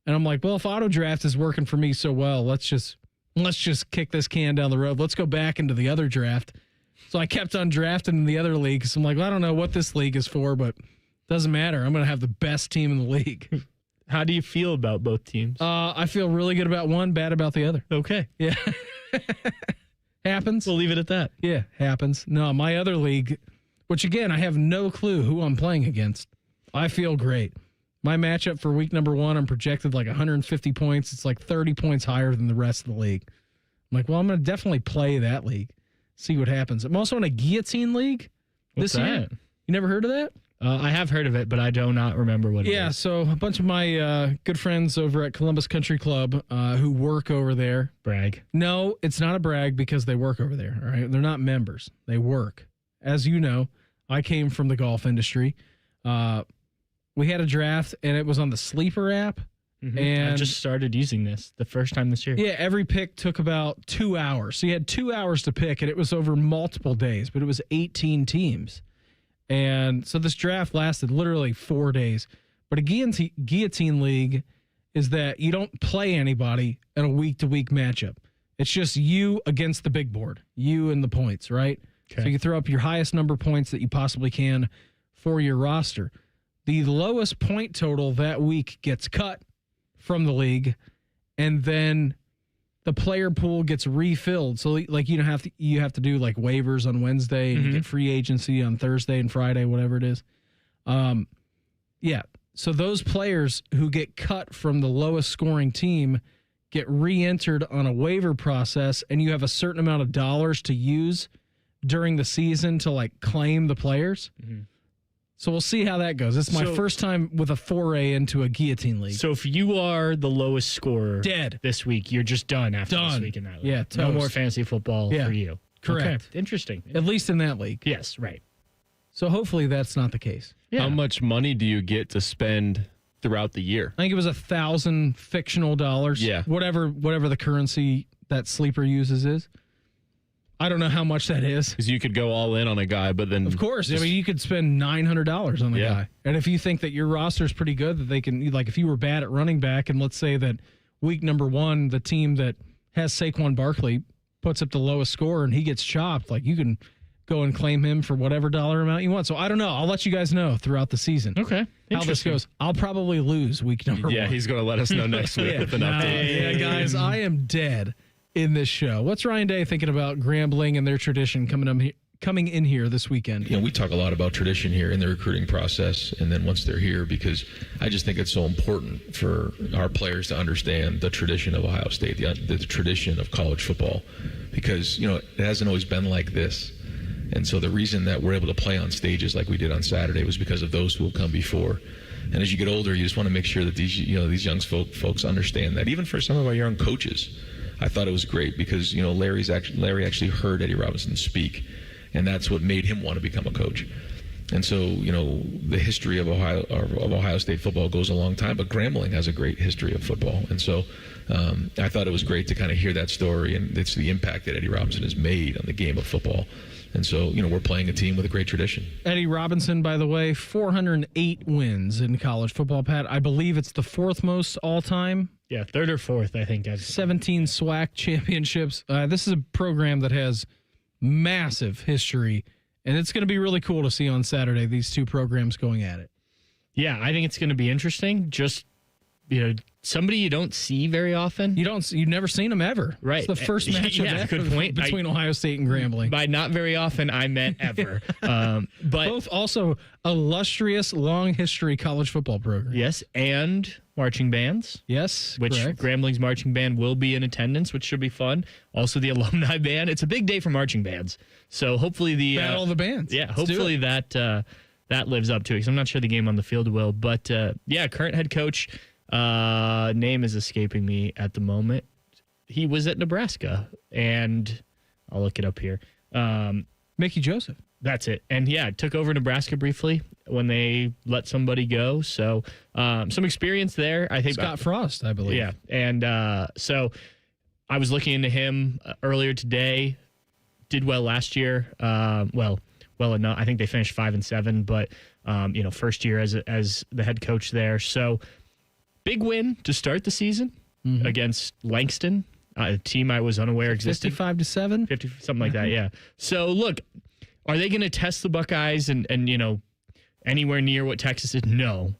[SPEAKER 3] And I'm like, well, if auto draft is working for me so well, let's just kick this can down the road. Let's go back into the other draft. So I kept on drafting in the other league because I'm like, well, I don't know what this league is for, but it doesn't matter. I'm going to have the best team in the league.
[SPEAKER 4] How do you feel about both teams?
[SPEAKER 3] I feel really good about one, bad about the other.
[SPEAKER 4] Okay.
[SPEAKER 3] Yeah. Happens.
[SPEAKER 4] We'll leave it at that.
[SPEAKER 3] Yeah, happens. No, my other league, which again, I have no clue who I'm playing against. I feel great. My matchup for week number 1, I'm projected 150 points. It's 30 points higher than the rest of the league. I'm like, well, I'm going to definitely play that league, see what happens. I'm also in a guillotine league this year. You never heard of that?
[SPEAKER 4] I have heard of it, but I do not remember what it is.
[SPEAKER 3] Yeah, so a bunch of my good friends over at Columbus Country Club who work over there.
[SPEAKER 4] Brag.
[SPEAKER 3] No, it's not a brag because they work over there. All right, they're not members. They work. As you know, I came from the golf industry. We had a draft, and it was on the Sleeper app. And
[SPEAKER 4] I just started using this the first time this year.
[SPEAKER 3] Yeah, every pick took about 2 hours. So you had 2 hours to pick, and it was over multiple days, but it was 18 teams. And so this draft lasted literally 4 days. But a guillotine league is that you don't play anybody in a week-to-week matchup. It's just you against the big board, you and the points, right?
[SPEAKER 4] Okay.
[SPEAKER 3] So you throw up your highest number of points that you possibly can for your roster. The lowest point total that week gets cut from the league, and then the player pool gets refilled. So like you have to do like waivers on Wednesday, and you get free agency on Thursday and Friday, whatever it is. So those players who get cut from the lowest scoring team get re-entered on a waiver process, and you have a certain amount of dollars to use during the season to like claim the players. So we'll see how that goes. It's my first time with a foray into a guillotine league.
[SPEAKER 4] So if you are the lowest scorer this week, you're just done after this week in that league.
[SPEAKER 3] Yeah,
[SPEAKER 4] no
[SPEAKER 3] toast.
[SPEAKER 4] more fantasy football for you.
[SPEAKER 3] Correct.
[SPEAKER 4] Okay. Interesting.
[SPEAKER 3] At least in that league.
[SPEAKER 4] Yes, right.
[SPEAKER 3] So hopefully that's not the case.
[SPEAKER 4] Yeah.
[SPEAKER 2] How much money do you get to spend throughout the year?
[SPEAKER 3] I think it was $1,000 fictional dollars.
[SPEAKER 2] Yeah.
[SPEAKER 3] Whatever the currency that Sleeper uses is. I don't know how much that is.
[SPEAKER 2] Because you could go all in on a guy, but then...
[SPEAKER 3] Of course. I mean, you could spend $900 on the guy. And if you think that your roster's pretty good, that they can, like if you were bad at running back, and let's say that week number 1, the team that has Saquon Barkley puts up the lowest score and he gets chopped, like you can go and claim him for whatever dollar amount you want. So I don't know. I'll let you guys know throughout the season.
[SPEAKER 4] Okay.
[SPEAKER 3] How this goes. I'll probably lose week number 1.
[SPEAKER 2] Yeah, he's going to let us know next week with an update.
[SPEAKER 3] Yeah, guys, I am dead in this show. What's Ryan Day thinking about Grambling and their tradition coming in here this weekend?
[SPEAKER 9] You know, we talk a lot about tradition here in the recruiting process, and then once they're here, because I just think it's so important for our players to understand the tradition of Ohio State, the tradition of college football, because, you know, it hasn't always been like this. And so the reason that we're able to play on stages like we did on Saturday was because of those who have come before. And as you get older, you just want to make sure that these young folks understand that. Even for some of our young coaches, I thought it was great because, you know, Larry actually heard Eddie Robinson speak, and that's what made him want to become a coach. And so, you know, the history of Ohio State football goes a long time, but Grambling has a great history of football. And so I thought it was great to kind of hear that story, and it's the impact that Eddie Robinson has made on the game of football. And so, you know, we're playing a team with a great tradition.
[SPEAKER 3] Eddie Robinson, by the way, 408 wins in college football, Pat. I believe it's the 4th most all-time.
[SPEAKER 4] Yeah, 3rd or 4th, I think.
[SPEAKER 3] 17 SWAC championships. This is a program that has massive history, and it's going to be really cool to see on Saturday these two programs going at it.
[SPEAKER 4] Yeah, I think it's going to be interesting. Just, you know, somebody you don't see very often.
[SPEAKER 3] You've never seen them ever.
[SPEAKER 4] Right.
[SPEAKER 3] It's the first matchup ever
[SPEAKER 4] good point.
[SPEAKER 3] between Ohio State and Grambling.
[SPEAKER 4] By not very often, I meant ever. But
[SPEAKER 3] both also illustrious, long history college football programs.
[SPEAKER 4] Yes, and marching bands.
[SPEAKER 3] Yes,
[SPEAKER 4] which
[SPEAKER 3] correct.
[SPEAKER 4] Grambling's marching band will be in attendance, which should be fun. Also, the alumni band. It's a big day for marching bands. So hopefully the
[SPEAKER 3] Battle of the bands.
[SPEAKER 4] Yeah,
[SPEAKER 3] Let's
[SPEAKER 4] hopefully that lives up to it. Because I'm not sure the game on the field will. But yeah, current head coach. Name is escaping me at the moment. He was at Nebraska, and I'll look it up here.
[SPEAKER 3] Mickey Joseph.
[SPEAKER 4] That's it. And yeah, took over Nebraska briefly when they let somebody go. So some experience there. I think
[SPEAKER 3] Scott Frost, I believe.
[SPEAKER 4] Yeah. And so I was looking into him earlier today. Did well last year. Well enough. I think they finished 5-7, but you know, first year as the head coach there. So big win to start the season against Langston, a team I was unaware existed.
[SPEAKER 3] 55-7?
[SPEAKER 4] 50, something like that, yeah. So, look, are they going to test the Buckeyes and, you know, anywhere near what Texas is? No.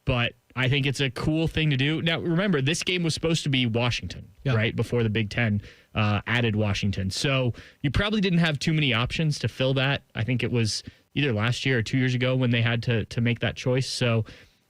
[SPEAKER 4] But I think it's a cool thing to do. Now, remember, this game was supposed to be Washington, right, before the Big Ten added Washington. So you probably didn't have too many options to fill that. I think it was either last year or 2 years ago when they had to make that choice. So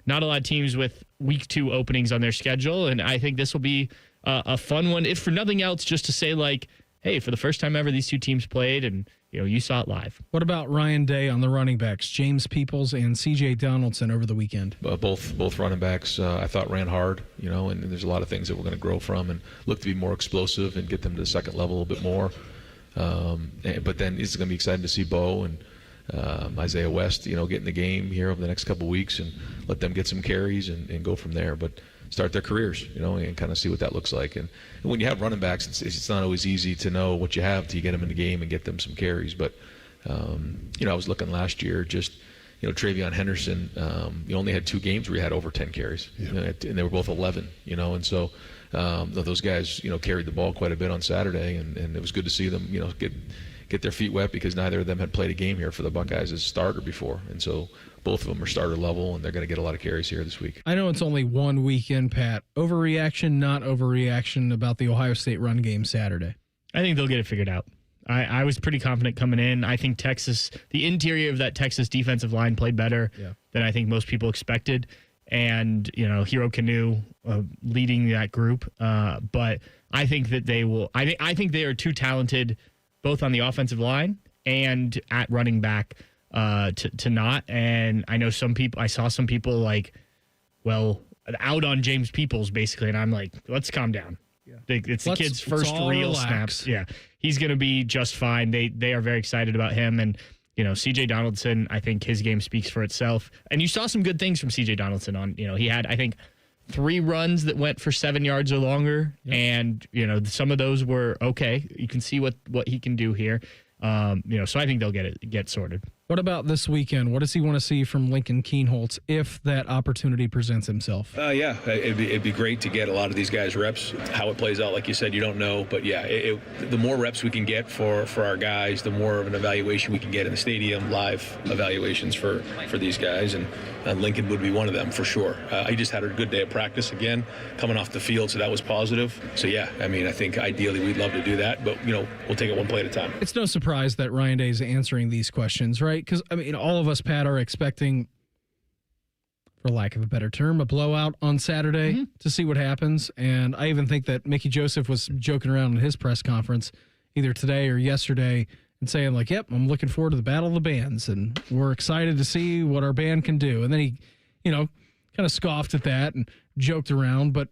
[SPEAKER 4] not a lot of teams with week 2 openings on their schedule, and I think this will be a fun one, if for nothing else, just to say, like, hey, for the first time ever, these two teams played, and you know, you saw it live.
[SPEAKER 3] What about Ryan Day on the running backs, James Peoples and C.J. Donaldson over the weekend?
[SPEAKER 9] Both running backs, I thought ran hard, you know, and there's a lot of things that we're going to grow from and look to be more explosive and get them to the second level a little bit more. But then it's going to be exciting to see Bo and Isaiah West, you know, get in the game here over the next couple of weeks and let them get some carries and go from there. But start their careers, and kind of see what that looks like. And when you have running backs, it's not always easy to know what you have till you get them in the game and get them some carries. But, I was looking last year, just, Travion Henderson, he only had 2 games where he had over 10 carries, and they were both 11, and so those guys, carried the ball quite a bit on Saturday, and it was good to see them, get their feet wet, because neither of them had played a game here for the Buckeyes as a starter before. And so both of them are starter level, and they're going to get a lot of carries here this week.
[SPEAKER 3] I know it's only one weekend, Pat. Overreaction, not overreaction about the Ohio State run game Saturday?
[SPEAKER 4] I think they'll get it figured out. I was pretty confident coming in. I think the interior of that Texas defensive line played better than I think most people expected. And, Hero Kanu leading that group. But I think that they will. I think they are too talented both on the offensive line and at running back to not. And I know I saw some people out on James Peoples basically. And I'm like, let's calm down. It's the kid's first real snaps. Yeah, he's going to be just fine. They are very excited about him. And, C.J. Donaldson, I think his game speaks for itself. And you saw some good things from C.J. Donaldson he had, I think, 3 runs that went for 7 yards or longer. Yep. And, some of those were okay. You can see what he can do here. So I think they'll get sorted.
[SPEAKER 3] What about this weekend? What does he want to see from Lincoln Kienholz if that opportunity presents himself?
[SPEAKER 10] It'd be great to get a lot of these guys reps. How it plays out, like you said, you don't know. But the more reps we can get for our guys, the more of an evaluation we can get in the stadium, live evaluations for these guys. And Lincoln would be one of them for sure. He just had a good day of practice again, coming off the field, so that was positive. So I think ideally we'd love to do that, but we'll take it one play at a time.
[SPEAKER 3] It's no surprise that Ryan Day is answering these questions, right? Because, all of us, Pat, are expecting, for lack of a better term, a blowout on Saturday to see what happens. And I even think that Mickey Joseph was joking around in his press conference either today or yesterday and saying, yep, I'm looking forward to the Battle of the Bands, and we're excited to see what our band can do. And then he, kind of scoffed at that and joked around. But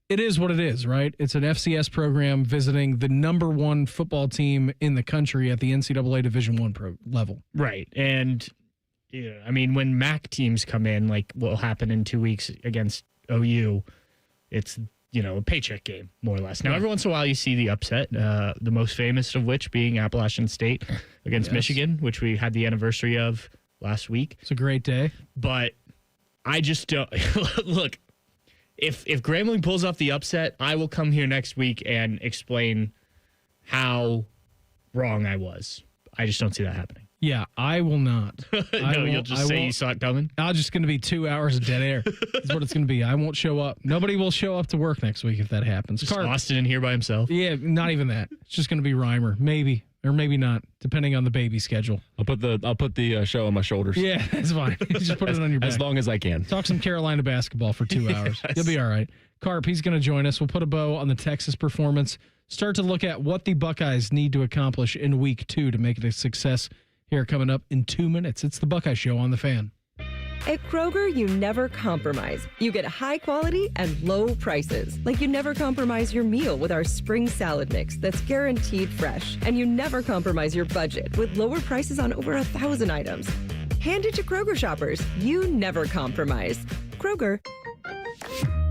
[SPEAKER 3] it is what it is, right? It's an FCS program visiting the number 1 football team in the country at the NCAA Division I level.
[SPEAKER 4] Right. And, when MAC teams come in, like what will happen in 2 weeks against OU, it's, a paycheck game, more or less. Now, every once in a while you see the upset, the most famous of which being Appalachian State against Michigan, which we had the anniversary of last week.
[SPEAKER 3] It's a great day.
[SPEAKER 4] But I just don't – look – If Grambling pulls off the upset, I will come here next week and explain how wrong I was. I just don't see that happening.
[SPEAKER 3] Yeah, I will not.
[SPEAKER 4] You'll just say you saw it coming?
[SPEAKER 3] I'm just going to be 2 hours of dead air. That's what it's going to be. I won't show up. Nobody will show up to work next week if that happens.
[SPEAKER 4] Just Austin in here by himself?
[SPEAKER 3] Yeah, not even that. It's just going to be Reimer. Maybe. Or maybe not, depending on the baby schedule.
[SPEAKER 2] I'll put the show on my shoulders.
[SPEAKER 3] Yeah, that's fine. Just put it on your back.
[SPEAKER 2] As long as I can.
[SPEAKER 3] Talk some Carolina basketball for 2 hours. Yes. You'll be all right. Carp, he's going to join us. We'll put a bow on the Texas performance. Start to look at what the Buckeyes need to accomplish in week 2 to make it a success here coming up in 2 minutes. It's the Buckeye Show on the Fan.
[SPEAKER 11] At Kroger, you never compromise. You get high quality and low prices. Like you never compromise your meal with our spring salad mix that's guaranteed fresh. And you never compromise your budget with lower prices on over 1,000 items. Hand it to Kroger shoppers. You never compromise. Kroger.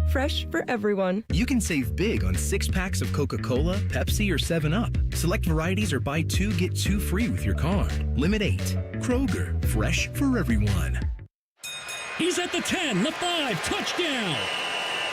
[SPEAKER 11] Fresh for everyone.
[SPEAKER 13] You can save big on 6-packs of Coca-Cola, Pepsi, or 7-Up. Select varieties or buy 2, get 2 free with your card. Limit 8. Kroger. Fresh for everyone.
[SPEAKER 16] He's at the 10, the 5, touchdown!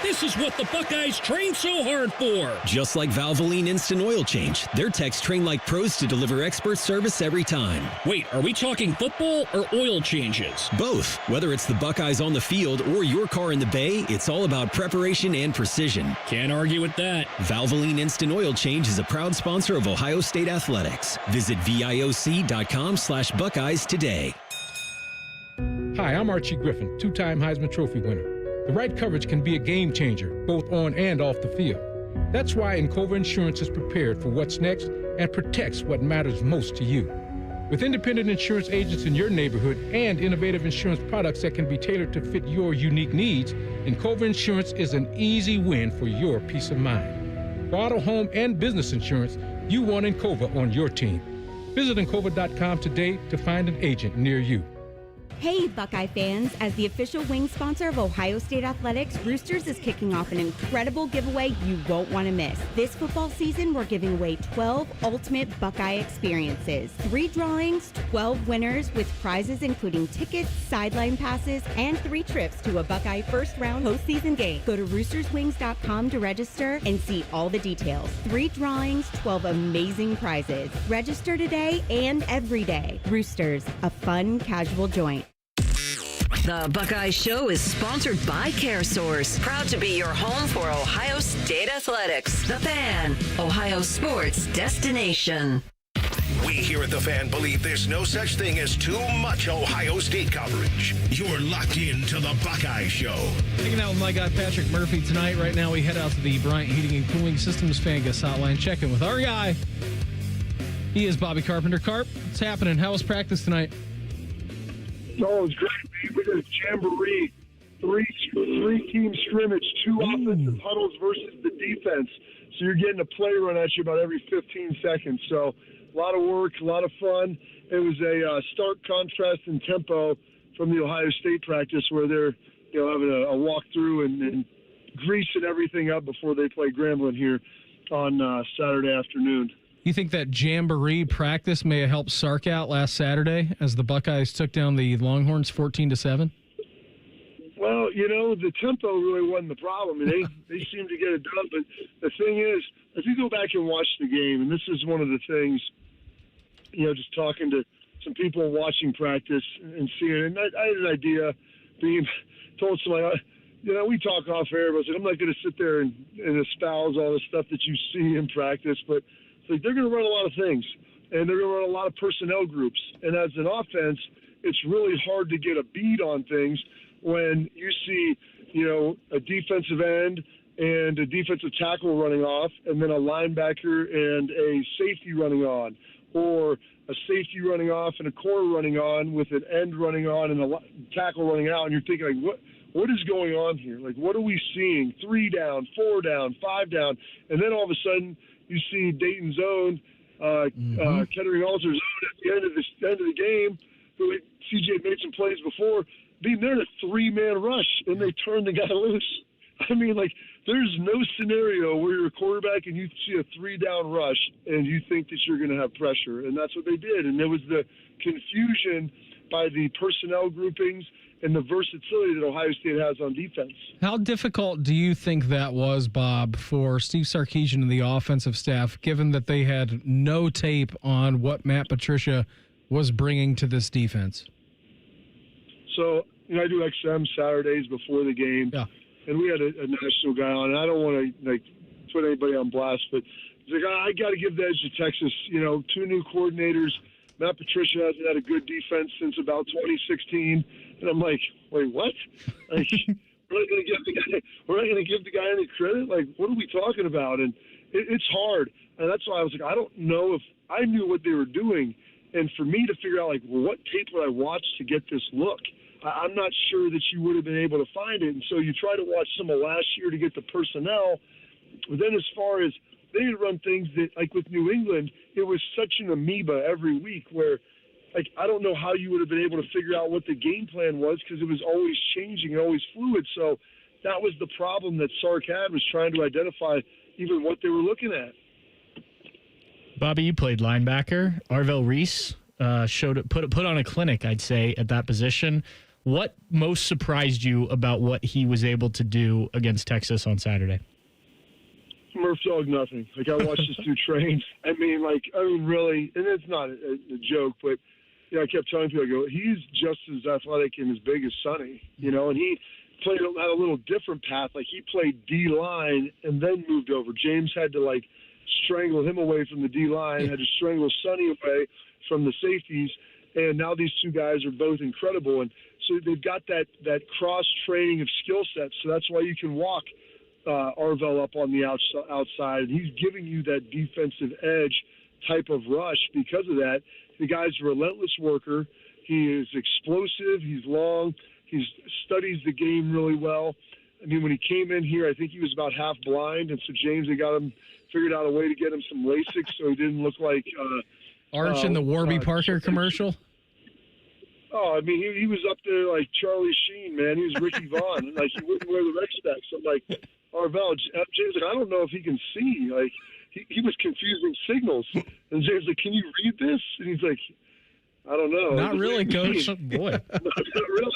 [SPEAKER 16] This is what the Buckeyes train so hard for.
[SPEAKER 14] Just like Valvoline Instant Oil Change, their techs train like pros to deliver expert service every time.
[SPEAKER 16] Wait, are we talking football or oil changes?
[SPEAKER 14] Both. Whether it's the Buckeyes on the field or your car in the bay, it's all about preparation and precision.
[SPEAKER 16] Can't argue with that.
[SPEAKER 14] Valvoline Instant Oil Change is a proud sponsor of Ohio State Athletics. Visit VIOC.com/Buckeyes today.
[SPEAKER 15] Hi, I'm Archie Griffin, 2-time Heisman Trophy winner. The right coverage can be a game changer, both on and off the field. That's why Encova Insurance is prepared for what's next and protects what matters most to you. With independent insurance agents in your neighborhood and innovative insurance products that can be tailored to fit your unique needs, Encova Insurance is an easy win for your peace of mind. For auto, home, and business insurance, you want Encova on your team. Visit Encova.com today to find an agent near you.
[SPEAKER 22] Hey, Buckeye fans. As the official wing sponsor of Ohio State Athletics, Roosters is kicking off an incredible giveaway you won't want to miss. This football season, we're giving away 12 ultimate Buckeye experiences. 3 drawings, 12 winners with prizes including tickets, sideline passes, and 3 trips to a Buckeye first-round postseason game. Go to roosterswings.com to register and see all the details. 3 drawings, 12 amazing prizes. Register today and every day. Roosters, a fun, casual joint.
[SPEAKER 12] The Buckeye Show is sponsored by CareSource, proud to be your home for Ohio State Athletics. The Fan, Ohio sports destination.
[SPEAKER 1] We here at The Fan believe there's no such thing as too much Ohio State coverage. You're locked into the Buckeye Show.
[SPEAKER 3] Hanging out with my guy Patrick Murphy tonight. Right now we head out to the Bryant Heating and Cooling Systems fan guest hotline. Check in with our guy. He is Bobby Carpenter. Carp, what's happening? How was practice tonight?
[SPEAKER 6] Oh, it was great. We did a jamboree, three-team scrimmage, 2 offensive huddles versus the defense. So you're getting a play run at you about every 15 seconds. So a lot of work, a lot of fun. It was a stark contrast in tempo from the Ohio State practice where they're having a walkthrough and greasing everything up before they play Grambling here on Saturday afternoon.
[SPEAKER 3] You think that jamboree practice may have helped Sark out last Saturday as the Buckeyes took down the Longhorns 14-7?
[SPEAKER 6] Well, the tempo really wasn't the problem. I mean, they seemed to get it done. But the thing is, if you go back and watch the game, and this is one of the things, just talking to some people watching practice and seeing it, and I had an idea being told somebody, we talk off air, but I said, I'm not going to sit there and espouse all the stuff that you see in practice, but like they're going to run a lot of things, and they're going to run a lot of personnel groups. And as an offense, it's really hard to get a beat on things when you see, a defensive end and a defensive tackle running off, and then a linebacker and a safety running on, or a safety running off and a corner running on with an end running on and a tackle running out. And you're thinking, like, what is going on here? Like, what are we seeing? 3 down, 4 down, 5 down. And then all of a sudden, you see Dayton's own, Kettering Alter's own at the end of the game, who CJ made some plays before, being there in a 3-man rush, and they turned the guy loose. I mean, like, there's no scenario where you're a quarterback and you see a 3-down rush and you think that you're going to have pressure, and that's what they did. And there was the confusion by the personnel groupings and the versatility that Ohio State has on defense.
[SPEAKER 3] How difficult do you think that was, Bob, for Steve Sarkisian and the offensive staff, given that they had no tape on what Matt Patricia was bringing to this defense?
[SPEAKER 6] So, I do XM Saturdays before the game, and we had a national guy on, and I don't want to put anybody on blast, but he's like, I got to give the edge to Texas. 2 new coordinators. Matt Patricia hasn't had a good defense since about 2016. And I'm like, wait, what? Like, we're not going to give the guy any credit? Like, what are we talking about? And it's hard. And that's why I was like, I don't know if I knew what they were doing. And for me to figure out, like, well, what tape would I watch to get this look? I'm not sure that you would have been able to find it. And so you try to watch some of last year to get the personnel. But then as far as they had run things that, like with New England, it was such an amoeba every week where, like, I don't know how you would have been able to figure out what the game plan was because it was always changing and always fluid. So that was the problem that Sark had, was trying to identify even what they were looking at.
[SPEAKER 4] Bobby, you played linebacker. Arvell Reese put on a clinic, I'd say, at that position. What most surprised you about what he was able to do against Texas on Saturday?
[SPEAKER 6] Murph dog nothing. Like, I watched this dude train. I mean, really, and it's not a joke, but I kept telling people, I go, he's just as athletic and as big as Sonny, and he had a little different path. Like, he played D-line and then moved over. James had to, strangle him away from the D-line, had to strangle Sonny away from the safeties, and now these 2 guys are both incredible. And so they've got that cross-training of skill sets, so that's why you can walk Arvell up on the outside, and he's giving you that defensive edge type of rush because of that. The guy's a relentless worker. He is explosive. He's long. He studies the game really well. I mean, when he came in here, I think he was about half blind, and so James had got him, figured out a way to get him some LASIK so he didn't look like
[SPEAKER 3] Arch in the Warby Parker commercial.
[SPEAKER 6] Oh, I mean, he was up there like Charlie Sheen, man. He was Ricky Vaughn. Like, he wouldn't wear the red specs. I'm like, Arvell, James, like, I don't know if he can see. Like, he was confusing signals. And James like, can you read this? And he's like, I don't know.
[SPEAKER 3] Not really, Coach. Boy.
[SPEAKER 6] Not really.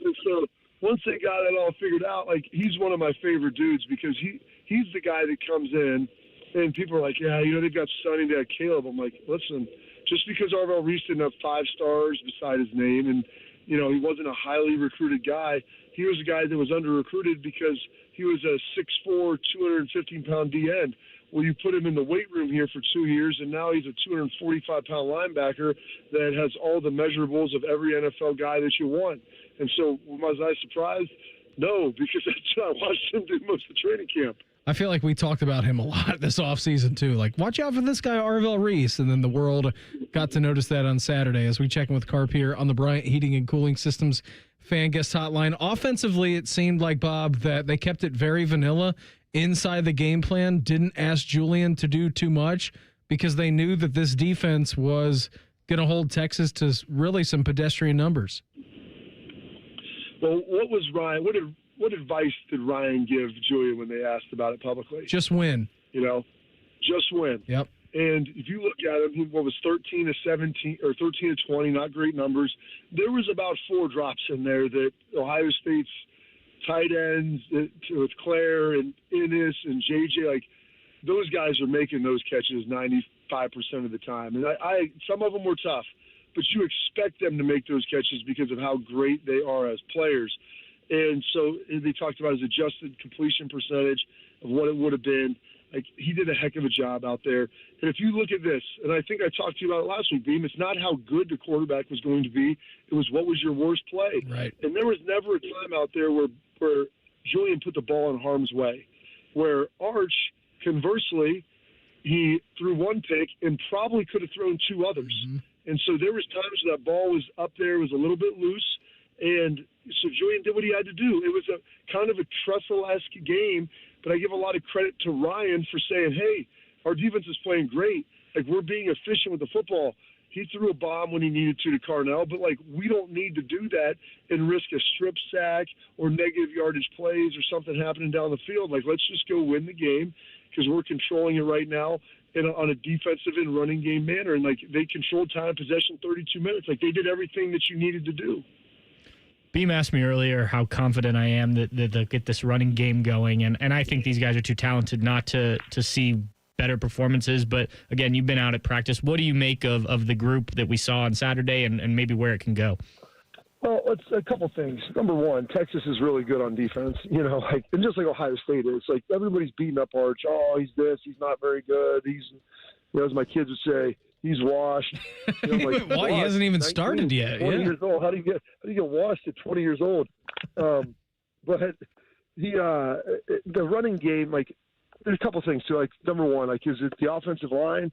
[SPEAKER 6] And so once they got it all figured out, like, he's one of my favorite dudes because he's the guy that comes in and people are like, yeah, you know, they've got Sonny, they got Caleb. I'm like, listen, just because Arvell Reese didn't have 5 stars beside his name and, you know, he wasn't a highly recruited guy, he was a guy that was under-recruited because he was a 6'4", 215-pound D-end. Well, you put him in the weight room here for 2 years, and now he's a 245-pound linebacker that has all the measurables of every NFL guy that you want. And so was I surprised? No, because I watched him do most of the training camp.
[SPEAKER 3] I feel like we talked about him a lot this offseason, too. Like, watch out for this guy, Arvell Reese. And then the world got to notice that on Saturday as we check in with Carp here on the Bryant Heating and Cooling Systems fan guest hotline. Offensively, it seemed like, Bob, that they kept it very vanilla inside the game plan, didn't ask Julian to do too much because they knew that this defense was going to hold Texas to really some pedestrian numbers.
[SPEAKER 6] Well, what was Ryan? What advice did Ryan give Julian when they asked about it publicly?
[SPEAKER 3] Just win.
[SPEAKER 6] You know, just win.
[SPEAKER 3] Yep.
[SPEAKER 6] And if you look at him, he was 13 to 17 or 13 to 20, not great numbers. There was about 4 drops in there that Ohio State's tight ends with Claire and Ennis and JJ, like those guys are making those catches 95% of the time. And I some of them were tough, but you expect them to make those catches because of how great they are as players. And so they talked about his adjusted completion percentage of what it would have been. Like, he did a heck of a job out there. And if you look at this, and I think I talked to you about it last week, Beam, it's not how good the quarterback was going to be. It was what was your worst play.
[SPEAKER 3] Right.
[SPEAKER 6] And there was never a time out there where Julian put the ball in harm's way, where Arch, conversely, he threw 1 pick and probably could have thrown 2 others. Mm-hmm. And so there was times that ball was up there, was a little bit loose, and so Julian did what he had to do. It was a kind of a Tressel-esque game, but I give a lot of credit to Ryan for saying, hey, our defense is playing great. Like, we're being efficient with the football. He threw a bomb when he needed to Carnell, but, like, we don't need to do that and risk a strip sack or negative yardage plays or something happening down the field. Like, let's just go win the game because we're controlling it right now on a defensive and running game manner. And, like, they controlled time possession 32 minutes. Like, they did everything that you needed to do.
[SPEAKER 4] Beam asked me earlier how confident I am that they'll get this running game going, and I think these guys are too talented not to see better performances. But, again, you've been out at practice. What do you make of the group that we saw on Saturday and maybe where it can go?
[SPEAKER 6] Well, it's a couple things. Number one, Texas is really good on defense, you know, like, and just like Ohio State is. Like, everybody's beating up Arch. Oh, he's this. He's not very good. He's, you know, as my kids would say, he's washed. You know, like,
[SPEAKER 3] well, he hasn't even started yet.
[SPEAKER 6] 20 years old. How do you get washed at 20 years old? But the running game, like, there's a couple things too. Like, number one, like, is it the offensive line?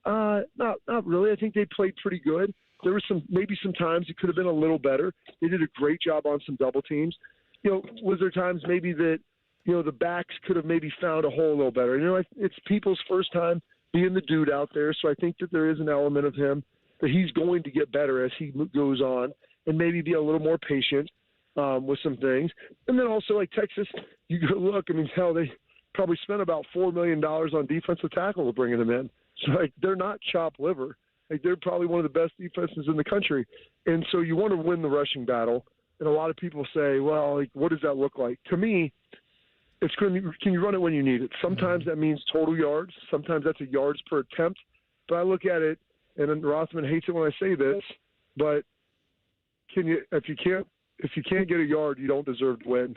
[SPEAKER 6] Not really. I think they played pretty good. There were maybe some times it could have been a little better. They did a great job on some double teams. You know, was there times maybe that, you know, the backs could have maybe found a hole a little better? You know, it's people's first time being the dude out there, so I think that there is an element of him that he's going to get better as he goes on and maybe be a little more patient with some things. And then also, like, Texas, you go look, I mean, hell, they probably spent about $4 million on defensive tackle bringing them in. So, like, they're not chopped liver. Like, they're probably one of the best defenses in the country. And so you want to win the rushing battle. And a lot of people say, well, like, what does that look like? To me, it's going to be, can you run it when you need it? Sometimes that means total yards. Sometimes that's a yards per attempt. But I look at it, and Rothman hates it when I say this, but if you can't get a yard, you don't deserve to win.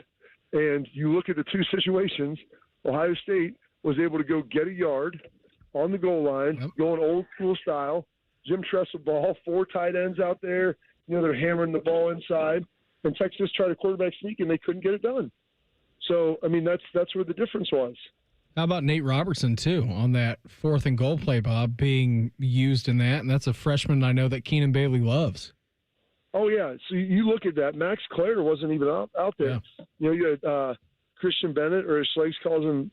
[SPEAKER 6] And you look at the 2 situations, Ohio State was able to go get a yard on the goal line, going old school style, Jim Tressel ball, 4 tight ends out there. You know, they're hammering the ball inside. And Texas tried a quarterback sneak, and they couldn't get it done. So, I mean, that's where the difference was.
[SPEAKER 3] How about Nate Robertson, too, on that 4th and goal play, Bob, being used in that? And that's a freshman I know that Keenan Bailey loves.
[SPEAKER 6] Oh, yeah. So you look at that. Max Clare wasn't even out there. Yeah. You know, you had Christian Bennett, or as Slags calls him.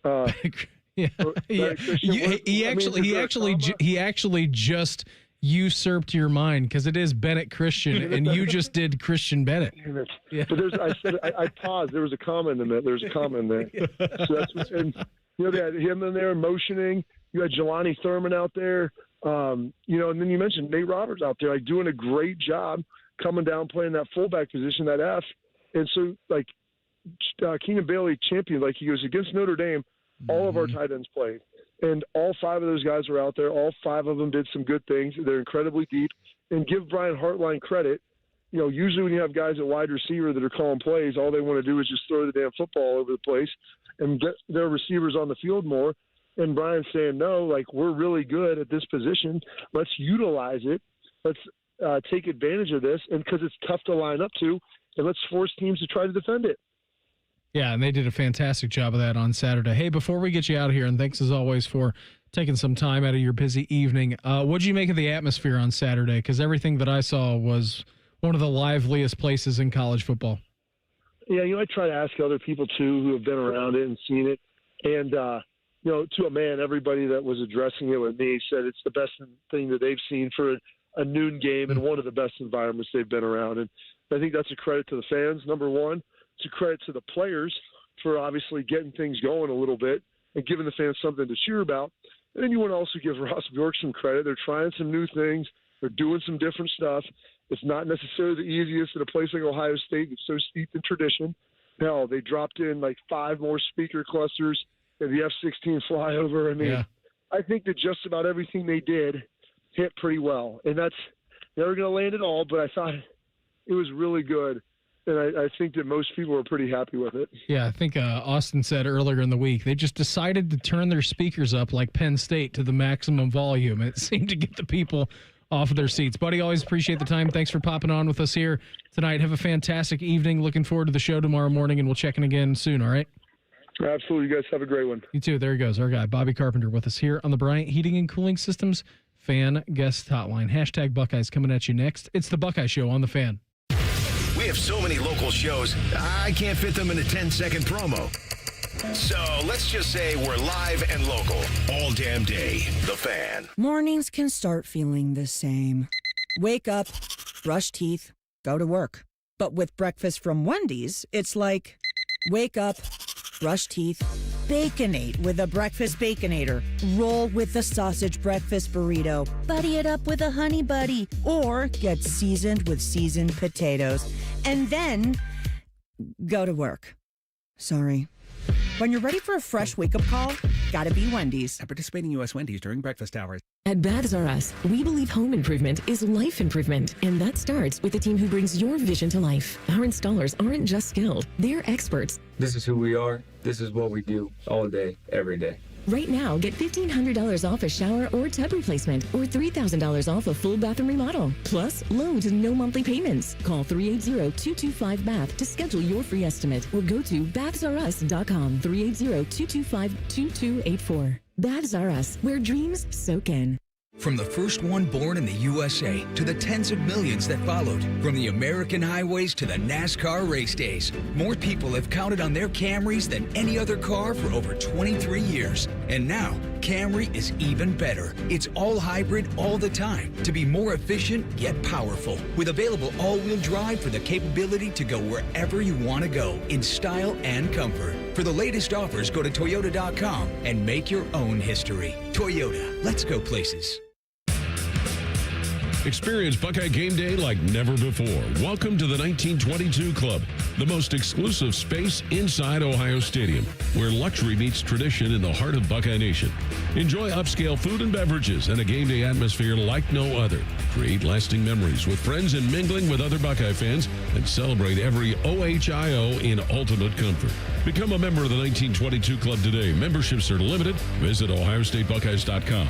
[SPEAKER 3] Yeah. He actually just usurped your mind because it is Bennett Christian, and you just did Christian Bennett.
[SPEAKER 6] Yeah. But I paused. There was a comment in there. There's a comment there. So that's, and they had him in there motioning. You had Jelani Thurman out there. And then you mentioned Nate Roberts out there, like doing a great job coming down, playing that fullback position, that F. And so, like, Keenan Bailey championed, like he goes, against Notre Dame, all of our tight ends played. And all 5 of those guys were out there. All 5 of them did some good things. They're incredibly deep. And give Brian Hartline credit. Usually when you have guys at wide receiver that are calling plays, all they want to do is just throw the damn football over the place and get their receivers on the field more. And Brian's saying, no, like, we're really good at this position. Let's utilize it. Let's take advantage of this. And because it's tough to line up to, and let's force teams to try to defend it.
[SPEAKER 3] Yeah, and they did a fantastic job of that on Saturday. Hey, before we get you out of here, and thanks as always for taking some time out of your busy evening, what did you make of the atmosphere on Saturday? Because everything that I saw was one of the liveliest places in college football.
[SPEAKER 6] Yeah, I try to ask other people, too, who have been around it and seen it. And, to a man, everybody that was addressing it with me said it's the best thing that they've seen for a noon game and one of the best environments they've been around. And I think that's a credit to the fans, number one. It's a credit to the players for obviously getting things going a little bit and giving the fans something to cheer about. And then you want to also give Ross Bjork some credit. They're trying some new things. They're doing some different stuff. It's not necessarily the easiest at a place like Ohio State that's so steeped in tradition. Hell, they dropped in like 5 more speaker clusters and the F-16 flyover. I mean, I think that just about everything they did hit pretty well. And that's never going to land it all, but I thought it was really good. And I think that most people are pretty happy with it.
[SPEAKER 3] Yeah, I think Austin said earlier in the week, they just decided to turn their speakers up like Penn State to the maximum volume. It seemed to get the people off of their seats. Buddy, always appreciate the time. Thanks for popping on with us here tonight. Have a fantastic evening. Looking forward to the show tomorrow morning, and we'll check in again soon, all right?
[SPEAKER 6] Absolutely. You guys have a great one.
[SPEAKER 3] You too. There he goes. Our guy, Bobby Carpenter, with us here on the Bryant Heating and Cooling Systems Fan Guest Hotline. Hashtag Buckeyes coming at you next. It's the Buckeye Show on the Fan.
[SPEAKER 1] We have so many local shows, I can't fit them in a 10-second promo. So let's just say we're live and local all damn day. The Fan.
[SPEAKER 7] Mornings can start feeling the same. Wake up, brush teeth, go to work. But with breakfast from Wendy's, it's like, wake up, brush teeth, Baconate with a breakfast Baconator. Roll with the sausage breakfast burrito. Buddy it up with a honey buddy. Or get seasoned with seasoned potatoes. And then go to work. Sorry. When you're ready for a fresh wake-up call, gotta be Wendy's.
[SPEAKER 17] At participating U.S. Wendy's during breakfast hours.
[SPEAKER 18] At Baths R Us, we believe home improvement is life improvement, and that starts with a team who brings your vision to life. Our installers aren't just skilled, they're experts.
[SPEAKER 24] This is who we are. This is what we do all day, every day.
[SPEAKER 18] Right now, get $1,500 off a shower or tub replacement, or $3,000 off a full bathroom remodel. Plus, low to no monthly payments. Call 380-225-BATH to schedule your free estimate, or go to bathsrus.com. 380-225-2284. Baths R Us, where dreams soak in.
[SPEAKER 25] From the first one born in the USA to the tens of millions that followed, from the American highways to the NASCAR race days, more people have counted on their Camrys than any other car for over 23 years. And now, Camry is even better. It's all hybrid all the time to be more efficient yet powerful, with available all-wheel drive for the capability to go wherever you want to go in style and comfort. For the latest offers, go to Toyota.com and make your own history. Toyota, let's go places.
[SPEAKER 5] Experience Buckeye game day like never before. Welcome to the 1922 Club, the most exclusive space inside Ohio Stadium, where luxury meets tradition in the heart of Buckeye Nation. Enjoy upscale food and beverages and a game day atmosphere like no other. Create lasting memories with friends and mingling with other Buckeye fans, and celebrate every OHIO in ultimate comfort. Become a member of the 1922 Club today. Memberships are limited. Visit OhioStateBuckeyes.com.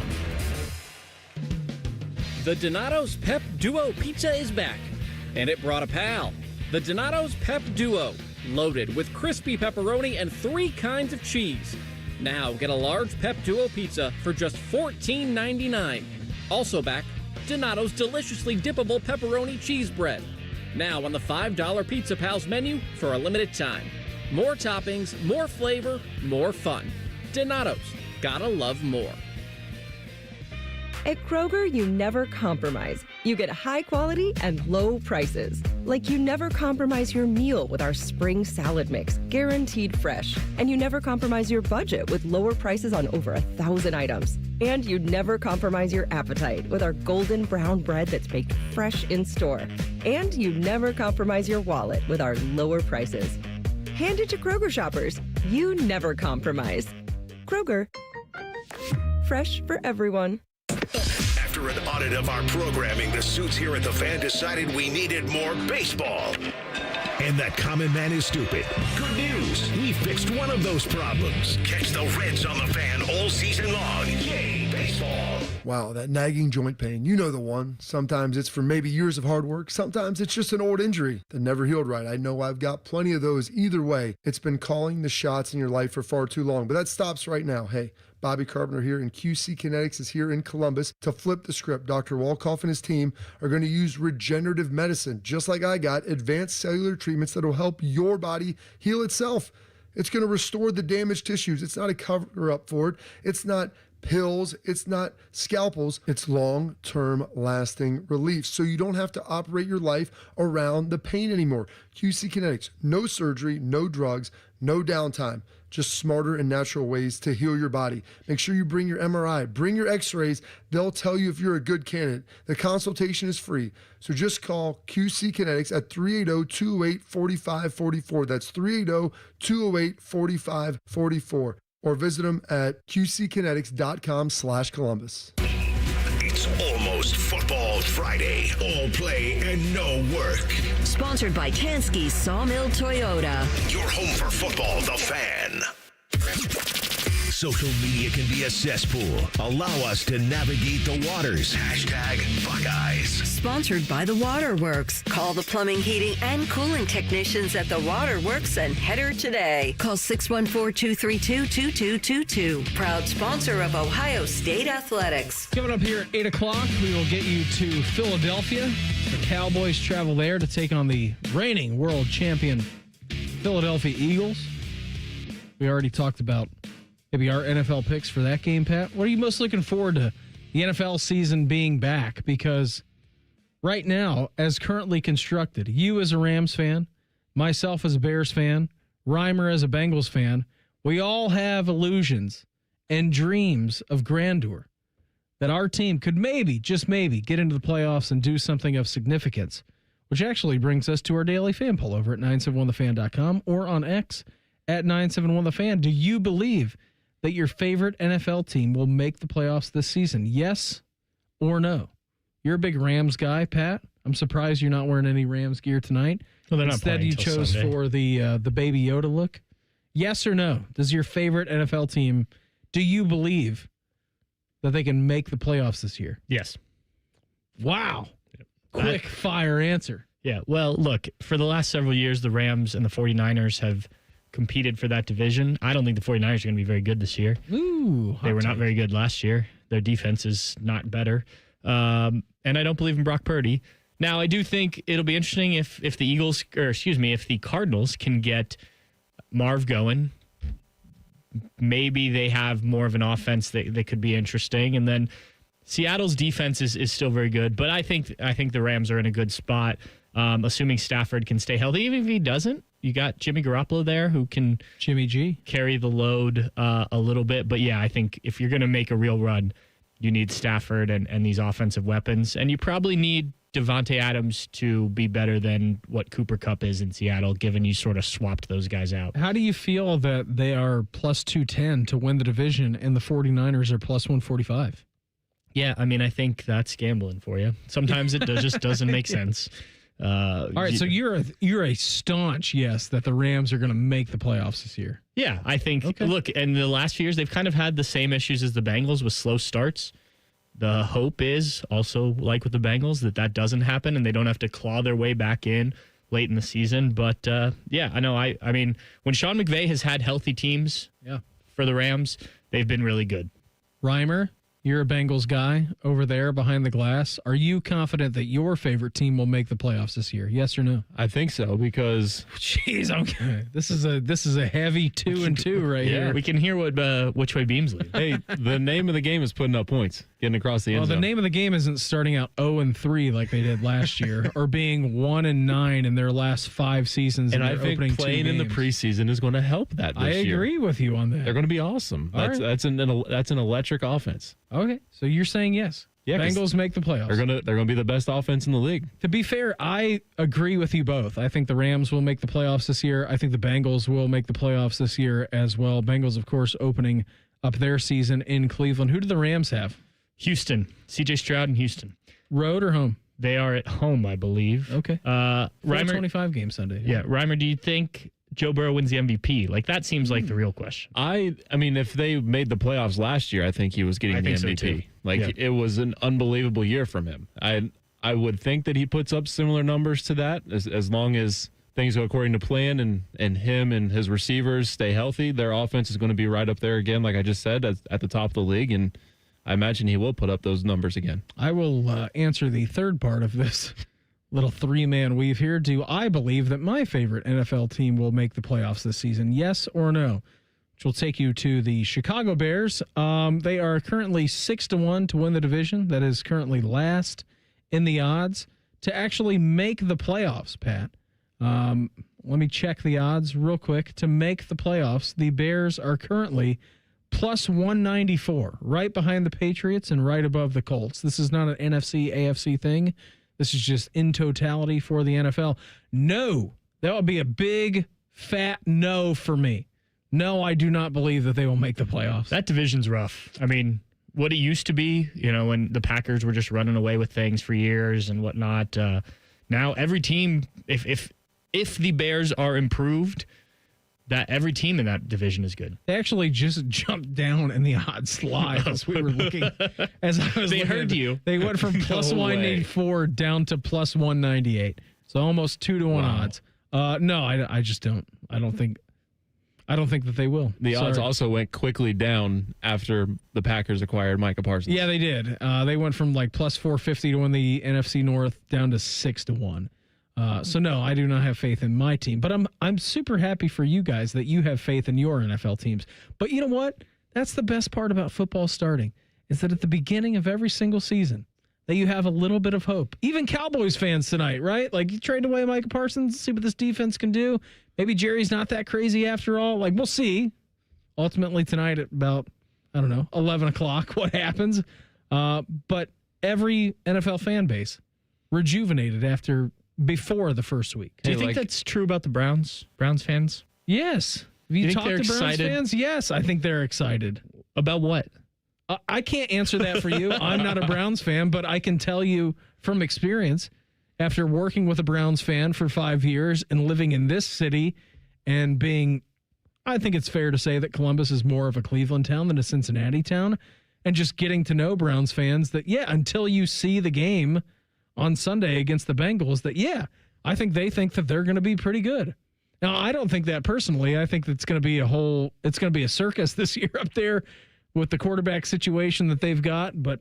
[SPEAKER 16] The Donato's Pep Duo Pizza is back, and it brought a pal. The Donato's Pep Duo, loaded with crispy pepperoni and 3 kinds of cheese. Now get a large Pep Duo pizza for just $14.99. Also back, Donato's deliciously dippable pepperoni cheese bread. Now on the $5 Pizza Pals menu for a limited time. More toppings, more flavor, more fun. Donato's, gotta love more.
[SPEAKER 11] At Kroger, you never compromise. You get high quality and low prices. Like you never compromise your meal with our spring salad mix, guaranteed fresh. And you never compromise your budget with lower prices on over 1,000 items. And you never compromise your appetite with our golden brown bread that's baked fresh in store. And you never compromise your wallet with our lower prices. Hand it to Kroger shoppers. You never compromise. Kroger. Fresh for everyone.
[SPEAKER 1] After an audit of our programming, the suits here at the Fan decided we needed more baseball. And that common man is stupid. Good news. We fixed one of those problems. Catch the Reds on the Fan all season long. Yay, baseball.
[SPEAKER 8] Wow, that nagging joint pain. You know the one. Sometimes it's from maybe years of hard work. Sometimes it's just an old injury that never healed right. I know I've got plenty of those. Either way, it's been calling the shots in your life for far too long. But that stops right now. Hey, Bobby Carpenter here, and QC Kinetics is here in Columbus to flip the script. Dr. Walkoff and his team are going to use regenerative medicine, just like I got, advanced cellular treatments that will help your body heal itself. It's going to restore the damaged tissues. It's not a cover-up for it. It's not pills. It's not scalpels. It's long-term lasting relief. So you don't have to operate your life around the pain anymore. QC Kinetics, no surgery, no drugs, no downtime. Just smarter and natural ways to heal your body. Make sure you bring your MRI, bring your x-rays. They'll tell you if you're a good candidate. The consultation is free. So just call QC Kinetics at 380-208-4544. That's 380-208-4544. Or visit them at qckinetics.com/Columbus.
[SPEAKER 1] It's almost Football Friday. All play and no work.
[SPEAKER 12] Sponsored by Tansky Sawmill Toyota.
[SPEAKER 1] Your home for football, the Fan. Social media can be a cesspool. Allow us to navigate the waters. #Buckeyes.
[SPEAKER 12] Sponsored by The Waterworks. Call the plumbing, heating, and cooling technicians at The Waterworks and header today. Call 614-232-2222. Proud sponsor of Ohio State Athletics.
[SPEAKER 3] Coming up here at 8 o'clock, we will get you to Philadelphia. The Cowboys travel there to take on the reigning world champion Philadelphia Eagles. We already talked about maybe our NFL picks for that game, Pat. What are you most looking forward to the NFL season being back? Because right now, as currently constructed, you as a Rams fan, myself as a Bears fan, Reimer as a Bengals fan, we all have illusions and dreams of grandeur that our team could maybe, just maybe, get into the playoffs and do something of significance, which actually brings us to our daily fan poll over at 971thefan.com or on X at 971thefan. Do you believe that your favorite NFL team will make the playoffs this season? Yes or no? You're a big Rams guy, Pat. I'm surprised you're not wearing any Rams gear tonight.
[SPEAKER 4] Well, they're
[SPEAKER 3] Instead,
[SPEAKER 4] not
[SPEAKER 3] you
[SPEAKER 4] till
[SPEAKER 3] chose
[SPEAKER 4] Sunday.
[SPEAKER 3] for the Baby Yoda look. Yes or no? Does your favorite NFL team, do you believe that they can make the playoffs this year?
[SPEAKER 4] Yes.
[SPEAKER 3] Wow. Quick fire answer.
[SPEAKER 4] Yeah. Well, look, for the last several years, the Rams and the 49ers have competed for that division. I don't think the 49ers are going to be very good this year.
[SPEAKER 3] Ooh.
[SPEAKER 4] They were not very good last year. Their defense is not better. And I don't believe in Brock Purdy. Now, I do think it'll be interesting if the Cardinals can get Marv going. Maybe they have more of an offense that could be interesting. And then Seattle's defense is still very good. But I think the Rams are in a good spot, assuming Stafford can stay healthy. Even if he doesn't, you got Jimmy Garoppolo there who can
[SPEAKER 3] Jimmy G
[SPEAKER 4] carry the load a little bit. But yeah, I think if you're going to make a real run, you need Stafford and these offensive weapons. And you probably need Devontae Adams to be better than what Cooper Kupp is in Seattle, given you sort of swapped those guys out.
[SPEAKER 3] How do you feel that they are plus 210 to win the division and the 49ers are plus 145?
[SPEAKER 4] Yeah, I mean, I think that's gambling for you. Sometimes it just doesn't make sense.
[SPEAKER 3] All right, so you're a staunch yes that the Rams are going to make the playoffs this year.
[SPEAKER 4] Yeah, I think, Look, in the last few years, they've kind of had the same issues as the Bengals with slow starts. The hope is also, like with the Bengals, that doesn't happen and they don't have to claw their way back in late in the season. But, yeah, I know. I mean, when Sean McVay has had healthy teams for the Rams, they've been really good.
[SPEAKER 3] Reimer, You're a Bengals guy over there behind the glass. Are you confident that your favorite team will make the playoffs this year? Yes or no?
[SPEAKER 2] I think so because
[SPEAKER 3] jeez, okay. This is a heavy 2-2 right here.
[SPEAKER 4] We can hear what which way beams lead.
[SPEAKER 2] Hey, the name of the game is putting up points, getting across the end
[SPEAKER 3] Well,
[SPEAKER 2] zone.
[SPEAKER 3] the name of the game isn't starting out 0-3 like they did last year, or being 1-9 in their last 5 seasons.
[SPEAKER 2] And
[SPEAKER 3] in
[SPEAKER 2] I
[SPEAKER 3] their
[SPEAKER 2] think
[SPEAKER 3] opening
[SPEAKER 2] playing
[SPEAKER 3] 2
[SPEAKER 2] in the
[SPEAKER 3] games.
[SPEAKER 2] preseason is going to help that this year.
[SPEAKER 3] I agree with you on that.
[SPEAKER 2] They're going to be awesome.
[SPEAKER 3] All
[SPEAKER 2] That's an electric offense.
[SPEAKER 3] Okay, so you're saying yes.
[SPEAKER 2] Yeah, 'cause
[SPEAKER 3] Bengals make the playoffs.
[SPEAKER 2] They're gonna be the best offense in the league.
[SPEAKER 3] To be fair, I agree with you both. I think the Rams will make the playoffs this year. I think the Bengals will make the playoffs this year as well. Bengals, of course, opening up their season in Cleveland. Who do the Rams have?
[SPEAKER 4] Houston. C.J. Stroud in Houston.
[SPEAKER 3] Road or home?
[SPEAKER 4] They are at home, I believe.
[SPEAKER 3] Okay.
[SPEAKER 4] Reimer,
[SPEAKER 3] 25 game Sunday.
[SPEAKER 4] Yeah, Reimer, do you think Joe Burrow wins the MVP? Like, that seems like the real question.
[SPEAKER 2] I mean, if they made the playoffs last year, I think he was getting the MVP.
[SPEAKER 4] So too.
[SPEAKER 2] It was an unbelievable year from him. I would think that he puts up similar numbers to that as long as things go according to plan and him and his receivers stay healthy. Their offense is going to be right up there again, like I just said, at the top of the league, and I imagine he will put up those numbers again.
[SPEAKER 3] I will answer the third part of this little 3-man weave here. Do I believe that my favorite NFL team will make the playoffs this season? Yes or no? Which will take you to the Chicago Bears. They are currently 6-1 to win the division. That is currently last in the odds to actually make the playoffs, Pat. Let me check the odds real quick. To make the playoffs, the Bears are currently plus 194, right behind the Patriots and right above the Colts. This is not an NFC, AFC thing. This is just in totality for the NFL. No, that would be a big, fat no for me. No, I do not believe that they will make the playoffs.
[SPEAKER 4] That division's rough. I mean, what it used to be, when the Packers were just running away with things for years and whatnot. Now every team, if the Bears are improved, that every team in that division is good.
[SPEAKER 3] They actually just jumped down in the odds live as we were looking. As I was,
[SPEAKER 4] they heard you.
[SPEAKER 3] They went from plus 184 down to plus 198, so almost 2-1 odds. No, I just don't. I don't think that they will.
[SPEAKER 2] The odds also went quickly down after the Packers acquired Micah Parsons.
[SPEAKER 3] Yeah, they did. They went from like plus 450 to win the NFC North down to 6-1. So no, I do not have faith in my team, but I'm super happy for you guys that you have faith in your NFL teams. But you know what? That's the best part about football starting, is that at the beginning of every single season, that you have a little bit of hope. Even Cowboys fans tonight, right? Like, you trade away Micah Parsons, see what this defense can do. Maybe Jerry's not that crazy after all. Like, we'll see. Ultimately tonight at about, 11 o'clock, what happens. But every NFL fan base rejuvenated before the first week.
[SPEAKER 4] Do you think that's true about the Browns fans?
[SPEAKER 3] Yes. Have you talked to Browns fans? Yes, I think they're excited.
[SPEAKER 4] About what?
[SPEAKER 3] I can't answer that for you. I'm not a Browns fan, but I can tell you from experience, after working with a Browns fan for 5 years and living in this city and I think it's fair to say that Columbus is more of a Cleveland town than a Cincinnati town, and just getting to know Browns fans that, until you see the game on Sunday against the Bengals, that, I think they think that they're going to be pretty good. Now, I don't think that personally. I think it's going to be a circus this year up there with the quarterback situation that they've got, but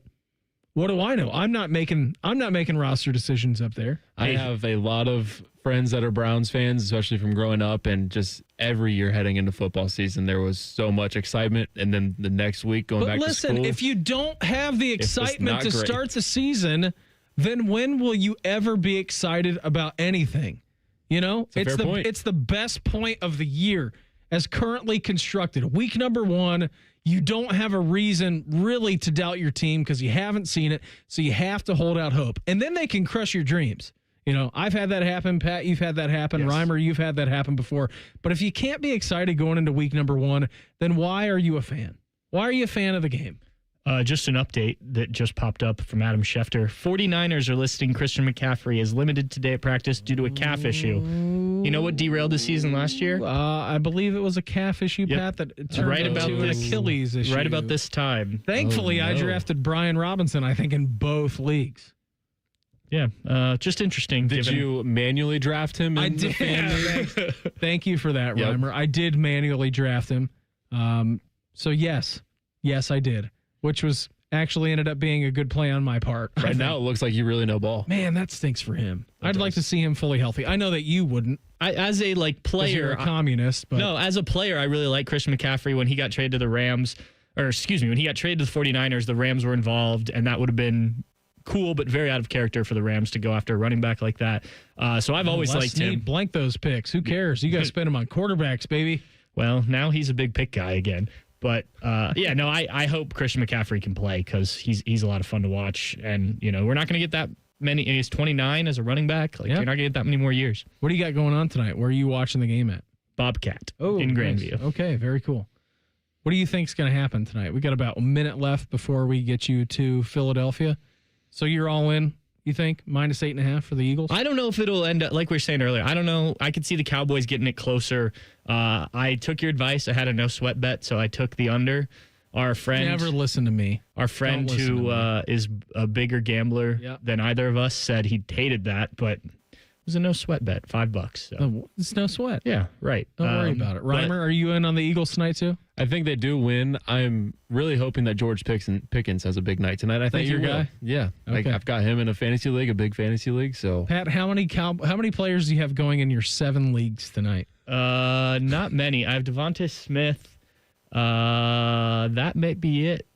[SPEAKER 3] what do I know? I'm not making roster decisions up there.
[SPEAKER 2] I have a lot of friends that are Browns fans, especially from growing up, and just every year heading into football season, there was so much excitement, and then the next week going back to school.
[SPEAKER 3] But listen, if you don't have the excitement to start the season, then when will you ever be excited about anything? It's the best point of the year as currently constructed. Week number 1, you don't have a reason really to doubt your team because you haven't seen it, so you have to hold out hope. And then they can crush your dreams. I've had that happen. Pat, you've had that happen. Yes. Reimer, you've had that happen before. But if you can't be excited going into week number 1, then why are you a fan? Why are you a fan of the game?
[SPEAKER 4] Just an update that just popped up from Adam Schefter. 49ers are listing Christian McCaffrey as limited today at practice due to a calf issue. You know what derailed the season last year?
[SPEAKER 3] I believe it was a calf issue, Pat, that turned into an Achilles issue.
[SPEAKER 4] Right about this time.
[SPEAKER 3] Thankfully, I drafted Brian Robinson, I think, in both leagues.
[SPEAKER 4] Yeah, just interesting.
[SPEAKER 2] Did you manually draft him?
[SPEAKER 3] I did. Thank you for that, Reimer. I did manually draft him. So yes, I did. Which was actually ended up being a good play on my part.
[SPEAKER 2] Right now, it looks like you really know ball.
[SPEAKER 3] Man, that stinks for him. I'd like to see him fully healthy. I know that you wouldn't.
[SPEAKER 4] As a player,
[SPEAKER 3] you're a communist. But
[SPEAKER 4] no, as a player, I really like Christian McCaffrey. When he got traded to the Rams, when he got traded to the 49ers, the Rams were involved, and that would have been cool, but very out of character for the Rams to go after a running back like that. So I've always liked him.
[SPEAKER 3] Blank those picks. Who cares? You got to spend them on quarterbacks, baby.
[SPEAKER 4] Well, now he's a big pick guy again. But, I hope Christian McCaffrey can play because he's a lot of fun to watch. And, we're not going to get that many. He's 29 as a running back. You're not going to get that many more years.
[SPEAKER 3] What do you got going on tonight? Where are you watching the game at?
[SPEAKER 4] Bobcat in Grandview.
[SPEAKER 3] Nice. Okay, very cool. What do you think's going to happen tonight? We got about a minute left before we get you to Philadelphia. So you're all in, you think? -8.5 for the Eagles?
[SPEAKER 4] I don't know if it'll end up, like we were saying earlier, I don't know. I could see the Cowboys getting it closer. I took your advice. I had a no sweat bet, so I took the under. Our friend...
[SPEAKER 3] Never listen to me.
[SPEAKER 4] Our friend who is a bigger gambler than either of us said he hated that, but it was a no sweat bet, $5. So.
[SPEAKER 3] It's no sweat.
[SPEAKER 4] Yeah, right.
[SPEAKER 3] Don't worry about it. Reimer, are you in on the Eagles tonight too?
[SPEAKER 2] I think they do win. I'm really hoping that George Pickens has a big night tonight. I think
[SPEAKER 3] your guy?
[SPEAKER 2] Yeah.
[SPEAKER 3] Okay.
[SPEAKER 2] I've got him in a fantasy league, a big fantasy league. So
[SPEAKER 3] Pat, how many players do you have going in your 7 leagues tonight?
[SPEAKER 4] Not many. I have Devontae Smith. That may be it.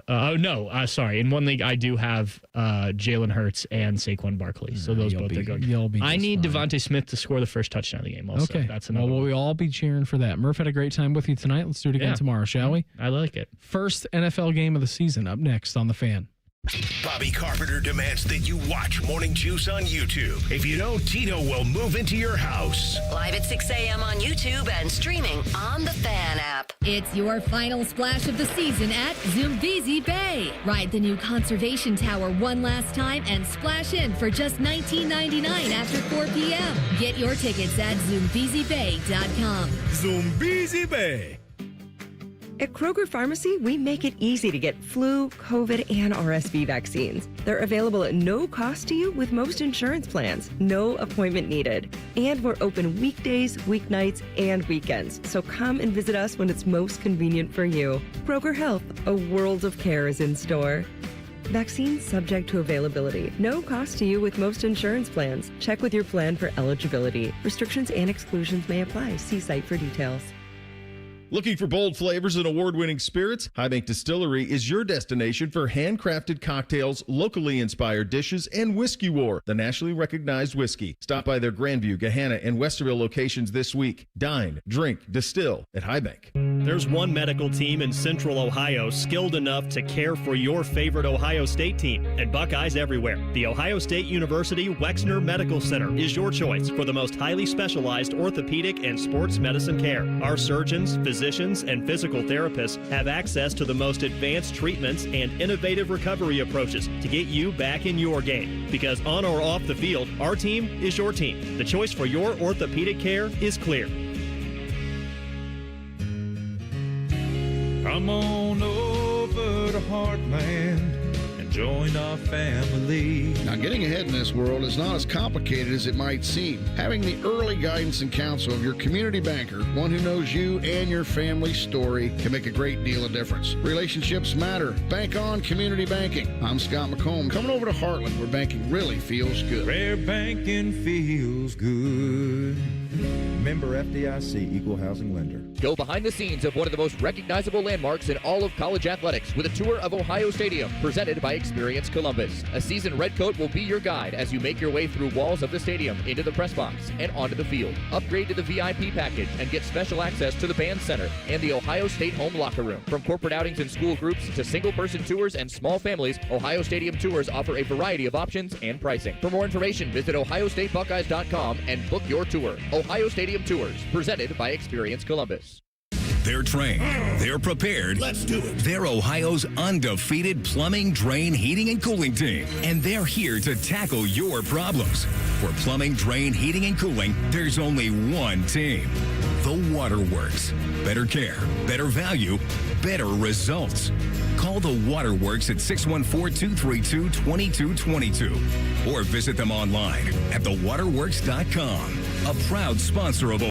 [SPEAKER 4] Sorry. In one league, I do have Jalen Hurts and Saquon Barkley. So those both are going. I need Devontae Smith to score the first touchdown of the game. Also,
[SPEAKER 3] okay,
[SPEAKER 4] that's another.
[SPEAKER 3] Well, we'll all be cheering for that. Murph had a great time with you tonight. Let's do it again tomorrow, shall we?
[SPEAKER 4] I like it.
[SPEAKER 3] First NFL game of the season up next on The Fan.
[SPEAKER 1] Bobby Carpenter demands that you watch Morning Juice on YouTube. If you don't, Tito will move into your house.
[SPEAKER 12] Live at 6 a.m. on YouTube and streaming on the Fan app.
[SPEAKER 9] It's your final splash of the season at Zumbizi Bay. Ride the new conservation tower one last time and splash in for just $19.99 after 4 p.m. Get your tickets at ZumbiziBay.com.
[SPEAKER 1] Zumbizi Bay.
[SPEAKER 11] At Kroger Pharmacy, we make it easy to get flu, COVID, and RSV vaccines. They're available at no cost to you with most insurance plans. No appointment needed. And we're open weekdays, weeknights, and weekends. So come and visit us when it's most convenient for you. Kroger Health, a world of care is in store. Vaccines subject to availability. No cost to you with most insurance plans. Check with your plan for eligibility. Restrictions and exclusions may apply. See site for details.
[SPEAKER 19] Looking for bold flavors and award-winning spirits? High Bank Distillery is your destination for handcrafted cocktails, locally inspired dishes, and Whiskey War, the nationally recognized whiskey. Stop by their Grandview, Gahanna, and Westerville locations this week. Dine, drink, distill at High Bank.
[SPEAKER 20] There's one medical team in Central Ohio skilled enough to care for your favorite Ohio State team, and Buckeyes everywhere. The Ohio State University Wexner Medical Center is your choice for the most highly specialized orthopedic and sports medicine care. Our surgeons, physicians, and physical therapists have access to the most advanced treatments and innovative recovery approaches to get you back in your game. Because on or off the field, our team is your team. The choice for your orthopedic care is clear.
[SPEAKER 21] Come on over to Heartland and join our family.
[SPEAKER 23] Now, getting ahead in this world is not as complicated as it might seem. Having the early guidance and counsel of your community banker, one who knows you and your family's story, can make a great deal of difference. Relationships matter. Bank on community banking. I'm Scott McComb, coming over to Heartland, where banking really feels good.
[SPEAKER 21] Where banking feels good.
[SPEAKER 26] Member FDIC, Equal Housing Lender.
[SPEAKER 27] Go behind the scenes of one of the most recognizable landmarks in all of college athletics with a tour of Ohio Stadium, presented by Experience Columbus. A seasoned redcoat will be your guide as you make your way through walls of the stadium, into the press box, and onto the field. Upgrade to the VIP package and get special access to the band center and the Ohio State home locker room. From corporate outings and school groups to single-person tours and small families, Ohio Stadium tours offer a variety of options and pricing. For more information, visit ohiostatebuckeyes.com and book your tour. Ohio Stadium Tours, presented by Experience Columbus.
[SPEAKER 28] They're trained. They're prepared.
[SPEAKER 1] Let's do it.
[SPEAKER 28] They're Ohio's undefeated plumbing, drain, heating, and cooling team. And they're here to tackle your problems. For plumbing, drain, heating, and cooling, there's only one team. The Waterworks. Better care, better value, better results. Call the Waterworks at 614-232-2222 or visit them online at thewaterworks.com. A proud sponsor of